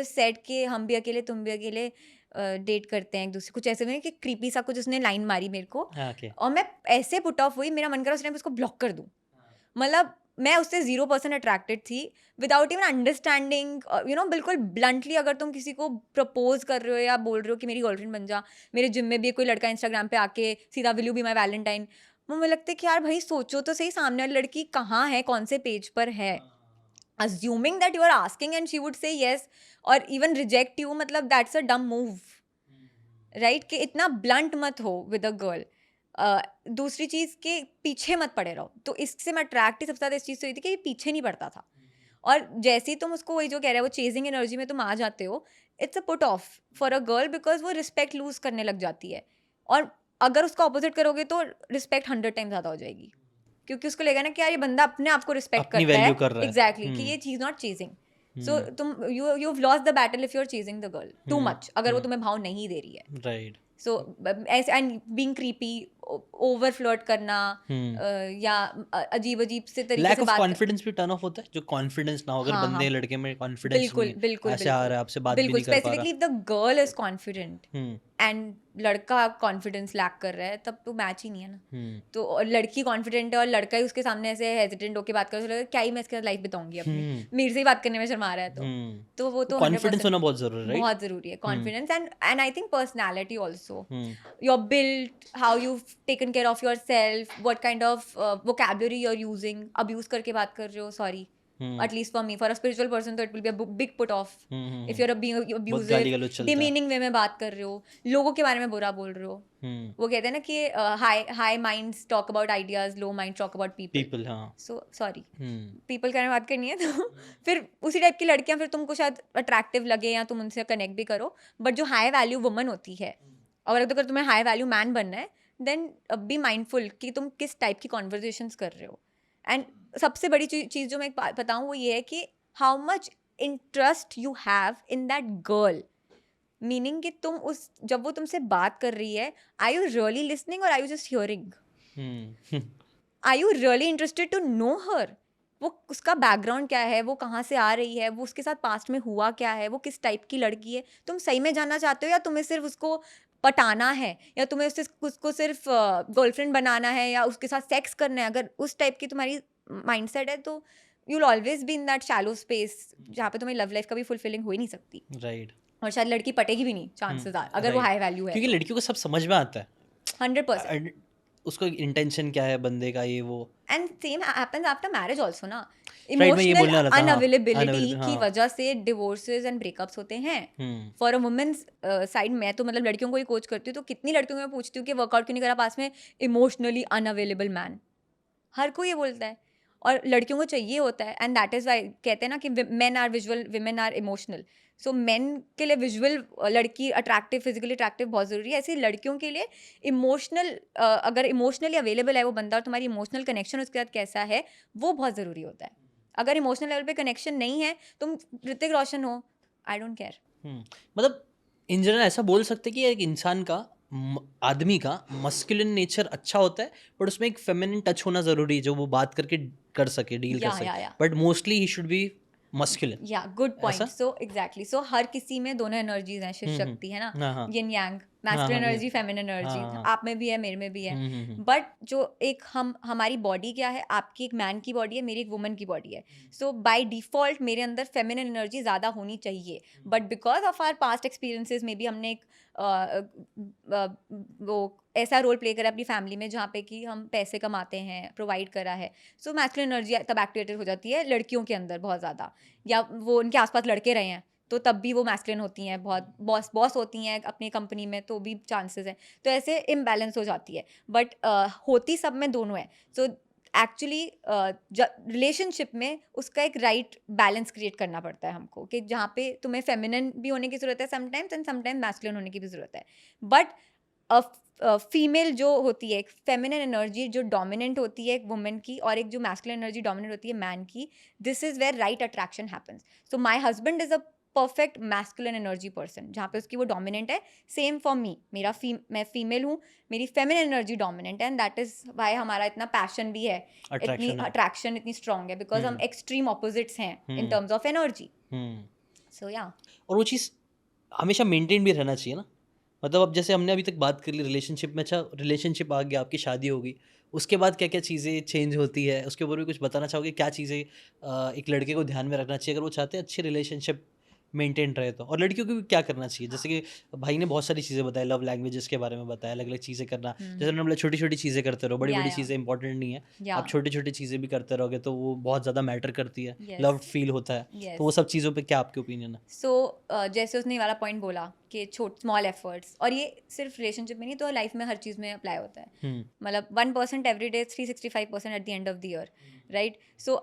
सेड कि हम भी अकेले तुम भी अकेले, डेट करते हैं एक दूसरे, कुछ ऐसे में कि क्रीपी सा कुछ उसने लाइन मारी मेरे को, हाँ, okay. और मैं ऐसे पुट ऑफ हुई, मेरा मन करा उस टाइम पे उसको ब्लॉक कर दूं। मतलब मैं उससे 0% अट्रैक्टेड थी विदाउट इवन अंडरस्टैंडिंग, बिल्कुल ब्लंटली। अगर तुम किसी को प्रपोज कर रहे हो या बोल रहे हो कि मेरी गर्लफ्रेंड बन जा, मेरे जिम में भी कोई लड़का इंस्टाग्राम पे आके सीधा will you be my Valentine, मुझे लगता है कि यार भाई सोचो तो सही, सामने वाली लड़की कहाँ है, कौन से पेज पर है। Assuming that you are asking and she would say yes or even reject you, मतलब that's a dumb move, right? कि इतना blunt मत हो with a girl. दूसरी चीज़ के पीछे मत पड़े रहो। तो इससे मैं अट्रैक्ट ही सबसे ज़्यादा इस चीज़ से हुई थी कि ये पीछे नहीं पड़ता था। और जैसे ही तुम उसको वही जो कह रहे हो, वो चेजिंग एनर्जी में तुम आ जाते हो, it's a put off for a girl, because वो रिस्पेक्ट लूज करने लग जाती है। और अगर उसका ऑपोजिट करोगे तो रिस्पेक्ट 100 टाइम ज़्यादा हो जाएगी, क्योंकि उसको लगेगा ना कि यार ये बंदा अपने आप को रिस्पेक्ट अपनी करता value है, कर रहा है। एग्जैक्टली, कि ये चीज नॉट चेजिंग। सो तुम you have lost the battle if you are chasing the girl too much, अगर वो तुम्हें भाव नहीं दे रही है। राइट। सो ऐसे and being creepy, over flirt करना, या अजीब अजीब से तरीके लैक से ऑफ बात कॉन्फिडेंस भी टर्न ऑफ होता है, जो कॉन्फिडेंस ना हो, अगर हाँ, बंदे हाँ, लड़के में कॉन्फिडेंस बिल्कुल नहीं है, बिल्कुल ऐसे आ रहा है, आपसे बात भी बिल्कुल, नहीं कर पा स्पेसिफिकली रहा। If the girl is confident hmm, and लड़का कॉन्फिडेंस लैक कर रहा है, तब तो मैच ही नहीं है ना। तो और लड़की कॉन्फिडेंट है और लड़का ही उसके सामने ऐसे हेजिटेंट होकर बात कर रहा है, क्या ही मैं इसके साथ लाइफ बिताऊंगी अपनी, मेरे से ही बात करने में शर्मा रहा है। तो वो तो कॉन्फिडेंस 100% होना बहुत जरूरी है, राइट? बहुत जरूरी है, confidence and I think personality also, your build, how you taken care of yourself, what kind of vocabulary you are using, abuse करके बात कर रहे हो, sorry, at least for me, for a spiritual person, तो it will be a big put off. If you're being बहुत abusive, गाली गलौज चलता है। demeaning वे में बात कर रहे हो, लोगों के बारे में बुरा बोल रहे हो, वो कहते हैं ना कि high minds talk about ideas, low minds talk about people. People, हाँ। So sorry, people के बारे में बात करनी है तो फिर उसी टाइप की लड़कियां फिर तुमको शायद अट्रैक्टिव लगे या तुम उनसे कनेक्ट भी करो, बट जो हाई वैल्यू वुमन होती है, और अगर तुम्हें हाई वैल्यू मैन बनना है, देन बी माइंडफुल कि तुम किस टाइप की कॉन्वर्जेशंस कर रहे हो। एंड सबसे बड़ी चीज़ जो मैं बताऊँ वो ये है कि how much interest you have in that girl, meaning कि तुम उस जब वो तुमसे बात कर रही है, आर यू रियली लिसनिंग और are you just hearing, are you really interested to know her, वो उसका बैकग्राउंड क्या है, वो कहाँ से आ रही है, वो उसके साथ पास्ट में हुआ क्या है, वो किस टाइप की लड़की है, तुम सही में जानना चाहते हो या तुम्हें सिर्फ उसको पटाना है, या तुम्हें उसको सिर्फ गर्लफ्रेंड बनाना है या उसके साथ सेक्स करना है। अगर उस टाइप की तुम्हारी माइंडसेट है तो you will always be in that shallow space जहाँ पे तुम्हें लव लाइफ का भी फुलफिलिंग हो ही नहीं सकती, राइट। और शायद लड़की पटेगी भी नहीं, चांसेस आर, अगर वो हाई वैल्यू है, क्योंकि लड़कियों को सब समझ में आता है 100%। उसको इंटेंशन क्या है बंदे का, ये वो। And same happens after marriage also ना, मैं ये बोलने इमोशनल वाला था, हाँ, अनअवेलेबिलिटी की हाँ। वजह से डिवोर्सेस एंड ब्रेकअप्स होते हैं। फॉर अ वुमेन्स साइड, मैं तो मतलब लड़कियों को ही कोच करती हूँ, तो कितनी लड़कियों को मैं पूछती हूँ कि वर्कआउट क्यों नहीं करा पास में इमोशनली अनअवेलेबल मैन, हर कोई ये बोलता है, और लड़कियों को चाहिए होता है। एंड दैट इज वाई कहते हैं ना कि men are visual, women are emotional. So men के लिए विजुअल लड़की अट्रैक्टिव, फिजिकली अट्रैक्टिव बहुत ज़रूरी है, ऐसे लड़कियों के लिए इमोशनल, अगर इमोशनली अवेलेबल है वो बंदा और तुम्हारी इमोशनल कनेक्शन उसके साथ कैसा है, वो बहुत ज़रूरी होता है। अगर इमोशनल लेवल पे कनेक्शन नहीं है, तुम ऋतिक रोशन हो, आई डोंट केयर। मतलब इन जनरल ऐसा बोल सकते कि एक इंसान का, आदमी का मस्कुलिन नेचर अच्छा होता है, बट उसमें एक फेमिनिन टच होना जरूरी है, जो वो बात करके कर सके, डील कर सके, but mostly he should be masculine. या गुड पॉइंट। सो एग्जैक्टली, सो हर किसी में दोनों एनर्जीज हैं, शिव शक्ति है ना, यिन यांग, मैस्कुलिन एनर्जी, फेमिनिन एनर्जी, आप में भी है, मेरे में भी है। बट जो एक हमारी बॉडी क्या है, आपकी एक मैन की बॉडी है, मेरी एक वुमन की बॉडी है। सो बाय डिफॉल्ट मेरे अंदर फेमिनिन एनर्जी ज़्यादा होनी चाहिए, but because of our past experiences में भी हमने एक वो ऐसा रोल प्ले करा अपनी फैमिली में जहाँ पे कि हम पैसे कमाते हैं, प्रोवाइड करा है। सो मैस्कुलिन एनर्जी तब एक्टिवेटेड हो जाती है लड़कियों के अंदर बहुत ज़्यादा, या वो उनके आसपास लड़के रहे हैं तो तब भी वो मैस्कुलिन होती हैं, बहुत बॉस होती हैं अपनी कंपनी में, तो भी चांसेस हैं। तो ऐसे इम्बैलेंस हो जाती है, बट होती सब में दोनों है। सो एक्चुअली रिलेशनशिप में उसका एक राइट बैलेंस क्रिएट करना पड़ता है हमको, कि जहाँ पे तुम्हें फेमिनिन भी होने की ज़रूरत है समटाइम्स, एंड समटाइम्स मैस्कुलिन होने की भी ज़रूरत है। बट फीमेल जो होती है, एक फेमिनिन एनर्जी जो डोमिनेंट होती है एक वुमेन की, और एक जो मैस्कुलिन एनर्जी डोमिनेंट होती है मैन की, this is where right attraction happens. So my husband is a perfect masculine energy person, जहाँ पे उसकी वो डोमिनेंट है। सेम फॉर मी, मैं फीमेल हूँ, मेरी फेमिनिन एनर्जी डोमिनेंट है, एंड दैट इज वाई हमारा इतना पैशन भी है, इतनी अट्रैक्शन इतनी स्ट्रांग है, बिकॉज हम एक्सट्रीम ऑपोजिट्स हैं इन टर्म्स ऑफ एनर्जी। सो या, और वो चीज़ हमेशा मेंटेन भी रहना चाहिए ना, मतलब अब जैसे हमने अभी तक बात कर ली रिलेशनशिप में, अच्छा रिलेशनशिप आ गया, आपकी शादी हो गई, उसके बाद क्या क्या चीज़ें चेंज होती है, उसके ऊपर भी कुछ बताना चाहोगे? क्या चीज़ें एक लड़के को ध्यान में रखना चाहिए अगर वो चाहते हैं अच्छी रिलेशनशिप मेंटेन रहे तो, और लड़कियों को भी क्या करना चाहिए? जैसे कि भाई ने बहुत सारी चीज़ें बताई, लव लैंग्वेजेस के बारे में बताया, अलग अलग चीज़ें करना, जैसे उन्होंने बोला छोटी छोटी चीज़ें करते रहो, बड़ी या बड़ी चीज़ें इंपॉर्टेंट नहीं है, या आप छोटी छोटी चीज़ें भी करते रहोगे तो वो बहुत ज़्यादा मैटर करती है, यस लव फील होता है, तो वो यस सब चीज़ों पे क्या आपके ओपिनियन है? सो जैसे उसने ये वाला पॉइंट बोला कि छोट स्मॉल एफर्ट्स, और ये सिर्फ रिलेशनशिप में नहीं तो लाइफ में हर चीज़ में अप्लाई होता है, हम्म मतलब 1% every day 365% at the end of the year, right? So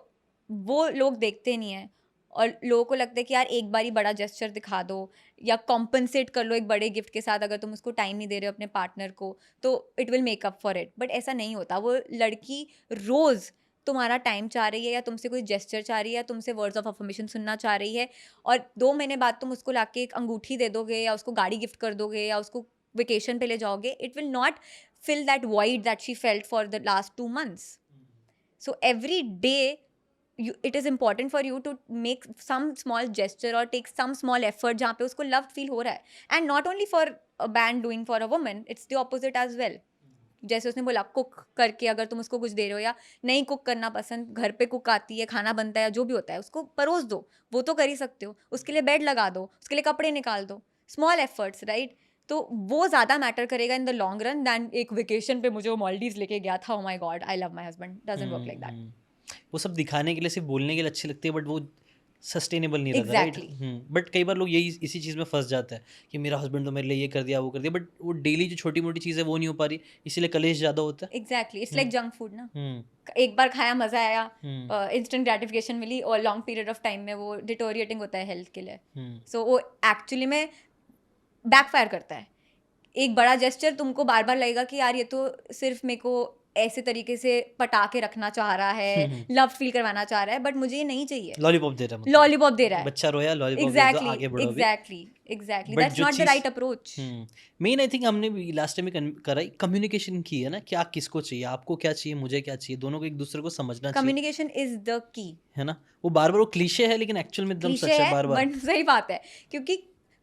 वो लोग देखते नहीं हैं, और लोगों को लगता है कि यार एक बार ही बड़ा जेस्चर दिखा दो या कॉम्पनसेट कर लो एक बड़े गिफ्ट के साथ, अगर तुम उसको टाइम नहीं दे रहे हो अपने पार्टनर को तो it will make up for it, but ऐसा नहीं होता। वो लड़की रोज़ तुम्हारा टाइम चाह रही है, या तुमसे कोई जेस्चर चाह रही है, या तुमसे वर्ड्स ऑफ अफर्मेशन सुनना चाह रही है, और 2 महीने बाद तुम उसको लाके एक अंगूठी दे दोगे, या उसको गाड़ी गिफ्ट कर दोगे, या उसको वेकेशन पे ले जाओगे, it will not fill that void that she felt for the last 2 months. So every day, it is important for you to make some small gesture or take some small effort जहाँ पे उसको loved feel हो रहा है, and not only for a man doing for a woman, it's the opposite as well. जैसे उसने बोला cook करके अगर तुम उसको कुछ दे रहे हो, या नहीं कुक करना पसंद, घर पे कुक आती है, खाना बनता है, जो भी होता है उसको परोस दो, वो तो कर ही सकते हो, उसके लिए बेड लगा दो, उसके लिए कपड़े निकाल दो, स्मॉल एफर्ट्स, राइट? तो वो ज़्यादा मैटर करेगा in the long run than एक वेकेशन पे मुझे वो मालदीव्स लेके गया था, oh my god I love my husband, doesn't work like that. वो सब दिखाने के लिए, सिर्फ बोलने के लिए अच्छी लगती है, बट वो सस्टेनेबल नहीं रहता, राइट? Exactly. बट कई बार लोग यही इसी चीज़ में फंस जाता है कि मेरा हस्बैंड तो मेरे लिए ये कर दिया वो कर दिया, बट वो डेली जो छोटी मोटी चीज़ है वो नहीं हो पा रही, इसीलिए कलेश ज़्यादा होता है। Exactly, it's like junk food ना, हम्म एक बार खाया मजा आया, हम्म इंस्टेंट ग्रेटिफिकेशन मिली, और लॉन्ग पीरियड ऑफ टाइम में वो डिटोरिएटिंग होता है हेल्थ के लिए। हम्म सो वो एक्चुअली में बैकफायर करता है। एक बड़ा जेस्चर तुमको बार बार लगेगा कि यार ये तो सिर्फ मेरे को ऐसे तरीके से पटा के रखना चाह रहा है, लव फील करवाना चाह रहा है, बट मुझे ये नहीं चाहिए। लॉलीपॉप दे रहा है, मतलब लॉलीपॉप दे रहा है, बच्चा रोया लॉलीपॉप दे दो, एग्जैक्टली आगे बढ़ो भी। एग्जैक्टली, बट दैट्स जो not the cheese right approach. Main I think हमने भी लास्ट टाइम में कराई, कम्युनिकेशन की है ना, क्या किसको चाहिए, आपको क्या चाहिए, मुझे क्या चाहिए, दोनों को एक दूसरे को समझना चाहिए, कम्युनिकेशन इज द की। है ना? वो बार बार वो क्लीशे है लेकिन एक्चुअल में एकदम क्लीशे सच है, है बार बार। बट सही बात है, क्योंकि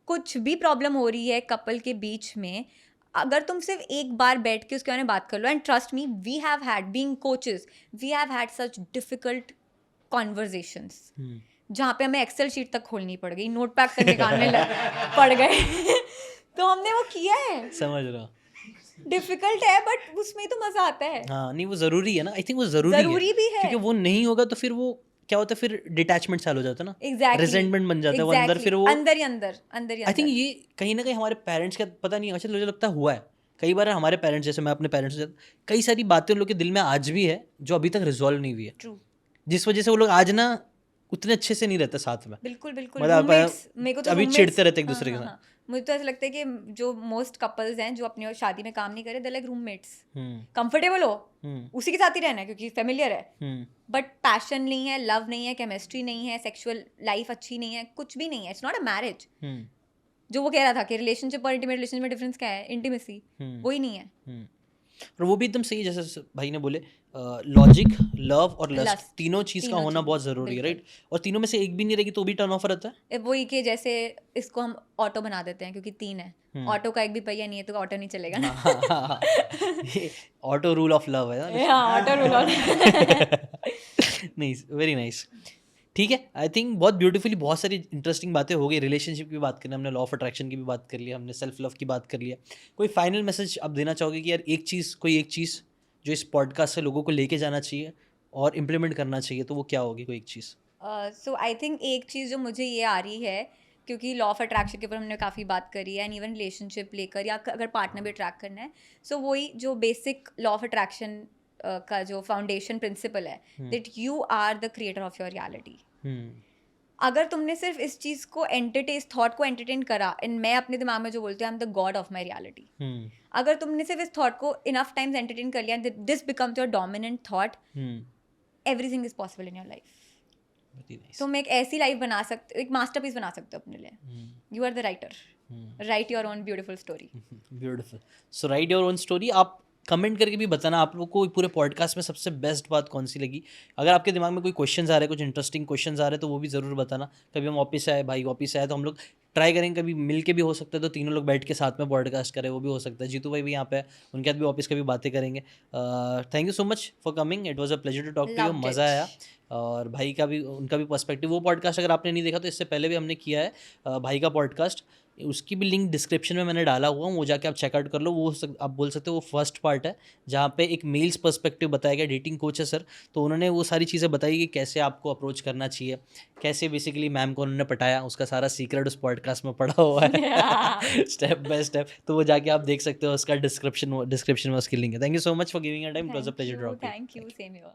कुछ भी प्रॉब्लम हो रही है कपल के बीच में, अगर तुम सिर्फ एक बार बैठ के उसके बारे में बात कर लो, and trust me we have had, being coaches, we have had such difficult conversations जहाँ पे हमें एक्सेल शीट तक खोलनी पड़ गई, नोट पैड तक निकालने पड़ गए तो हमने वो किया है, समझ रहा हूँ। डिफिकल्ट है बट उसमें तो मजा आता है। हाँ नहीं, वो ज़रूरी है ना, आई थिंक वो ज़रूरी भी है, क्योंकि वो नहीं होगा तो फिर वो क्या होता है, फिर डिटैचमेंट चालू हो जाता है ना, एग्जैक्टली, रिजेंटमेंट बन जाता है, वो अंदर फिर वो अंदर ही अंदर आई थिंक ये कहीं ना कहीं हमारे पेरेंट्स का पता नहीं, अच्छा मुझे लगता हुआ है कई बार हमारे पेरेंट्स, जैसे मैं अपने पेरेंट्स से कई सारी बातें उन लोग के दिल में आज भी है जो अभी तक रिजॉल्व नहीं हुई है, ट्रू, जिस वजह से वो लोग आज ना उतने अच्छे से नहीं रहते साथ में, बिल्कुल बिल्कुल। मतलब roommates, मेरे को तो अभी roommates- चिढ़ते रहते एक हाँ, दूसरे के हाँ, साथ। हाँ। मुझे तो ऐसा लगता है कि जो मोस्ट कपल्स हैं जो अपनी शादी में काम नहीं करे, दे लाइक रूममेट्स, कंफर्टेबल हो उसी के साथ ही रहना है क्योंकि फेमिलियर है, बट पैशन नहीं है, लव नहीं है, केमिस्ट्री नहीं है, सेक्सुअल लाइफ अच्छी नहीं है, कुछ भी नहीं है, इट्स नॉट अ मैरिज। जो वो कह रहा था कि रिलेशनशिप और इंटीमेट रिलेशनशिप में डिफरेंस क्या है, इंटीमेसी वही नहीं है। और वो भी एकदम सही है, जैसे भाई ने बोले लॉजिक, लव और लस्ट, Lust, तीनों चीज़ का तीनों होना चीज़, बहुत ज़रूरी है, राइट? और तीनों में से एक भी नहीं रहेगी तो भी टर्न ऑफ रहता है। वही कि जैसे इसको हम ऑटो बना देते हैं क्योंकि 3 है, ऑटो का एक भी पहिया नहीं है तो ऑटो नहीं चलेगा ना। ऑटो रूल ऑफ लव है ना। हाँ, auto rule nice, very nice. ठीक है, आई थिंक बहुत ब्यूटीफुली बहुत सारी इंटरेस्टिंग बातें हो गई, रिलेशनशिप की भी बात करनी, हमने लॉ ऑफ अट्रैक्शन की भी बात कर लिया, हमने सेल्फ लव की बात कर लिया। कोई फाइनल मैसेज आप देना चाहोगे कि यार कोई एक चीज़ जो इस पॉडकास्ट से लोगों को लेके जाना चाहिए और इम्प्लीमेंट करना चाहिए, तो वो क्या होगी कोई एक चीज़? सो आई थिंक एक चीज़ जो मुझे ये आ रही है, क्योंकि लॉ ऑफ अट्रैक्शन के ऊपर हमने काफ़ी बात करी है, एंड इवन रिलेशनशिप लेकर या अगर पार्टनर भी अट्रैक्ट करना है, सो वही जो बेसिक लॉ ऑफ अट्रैक्शन का जो फाउंडेशन प्रिंसिपल है, that you are the creator of your reality. अगर तुमने सिर्फ इस चीज़ को इस थॉट को एंटरटेन करा, एंड मैं अपने दिमाग में जो बोलती हूँ I am the God of my reality, अगर तुमने सिर्फ इस थॉट को इनफ टाइम्स एंटरटेन कर लिया, this becomes your dominant thought, everything is possible in your life. तुम एक ऐसी लाइफ बना सकते हो, एक मास्टरपीस बना सकते हो अपने लिए। You are the writer, write your own beautiful story. Beautiful, so write your own story. आप कमेंट करके भी बताना आप लोग को पूरे पॉडकास्ट में सबसे बेस्ट बात कौन सी लगी। अगर आपके दिमाग में कोई क्वेश्चन आ रहे हैं, कुछ इंटरेस्टिंग क्वेश्चन आ रहे हैं, तो वो भी ज़रूर बताना। कभी हम ऑफिस आए, भाई ऑफिस आए, तो हम लोग ट्राई करेंगे कभी मिल के भी हो सकता है, तो तीनों लोग बैठ के साथ में पॉडकास्ट करें, वो भी हो सकता है। जीतू भाई भी यहाँ पे है, उनके साथ भी वापस कभी बातें करेंगे। Thank you so much for coming, it was a pleasure to talk to you, Loved मज़ा it. आया। और भाई का भी, उनका भी पर्सपेक्टिव, वो पॉडकास्ट अगर आपने नहीं देखा तो इससे पहले भी हमने किया है भाई का पॉडकास्ट, उसकी भी लिंक डिस्क्रिप्शन में मैंने डाला हुआ, वो जाके आप चेकआउट कर लो। वो आप बोल सकते हो वो फर्स्ट पार्ट है जहाँ पे एक मेल्स पर्सपेक्टिव बताया गया, डेटिंग कोच है सर, तो उन्होंने वो सारी चीज़ें बताई कि कैसे आपको अप्रोच करना चाहिए, कैसे बेसिकली मैम को उन्होंने पटाया, उसका सारा सीक्रेट उस पॉडकास्ट में पड़ा हुआ है स्टेप बाय स्टेप। तो वो जाके आप देख सकते हो, उसका डिस्क्रिप्शन में उसकी लिंक है। Thank you so much for giving a time, it was a pleasure to talk to you. Thank you. Same here.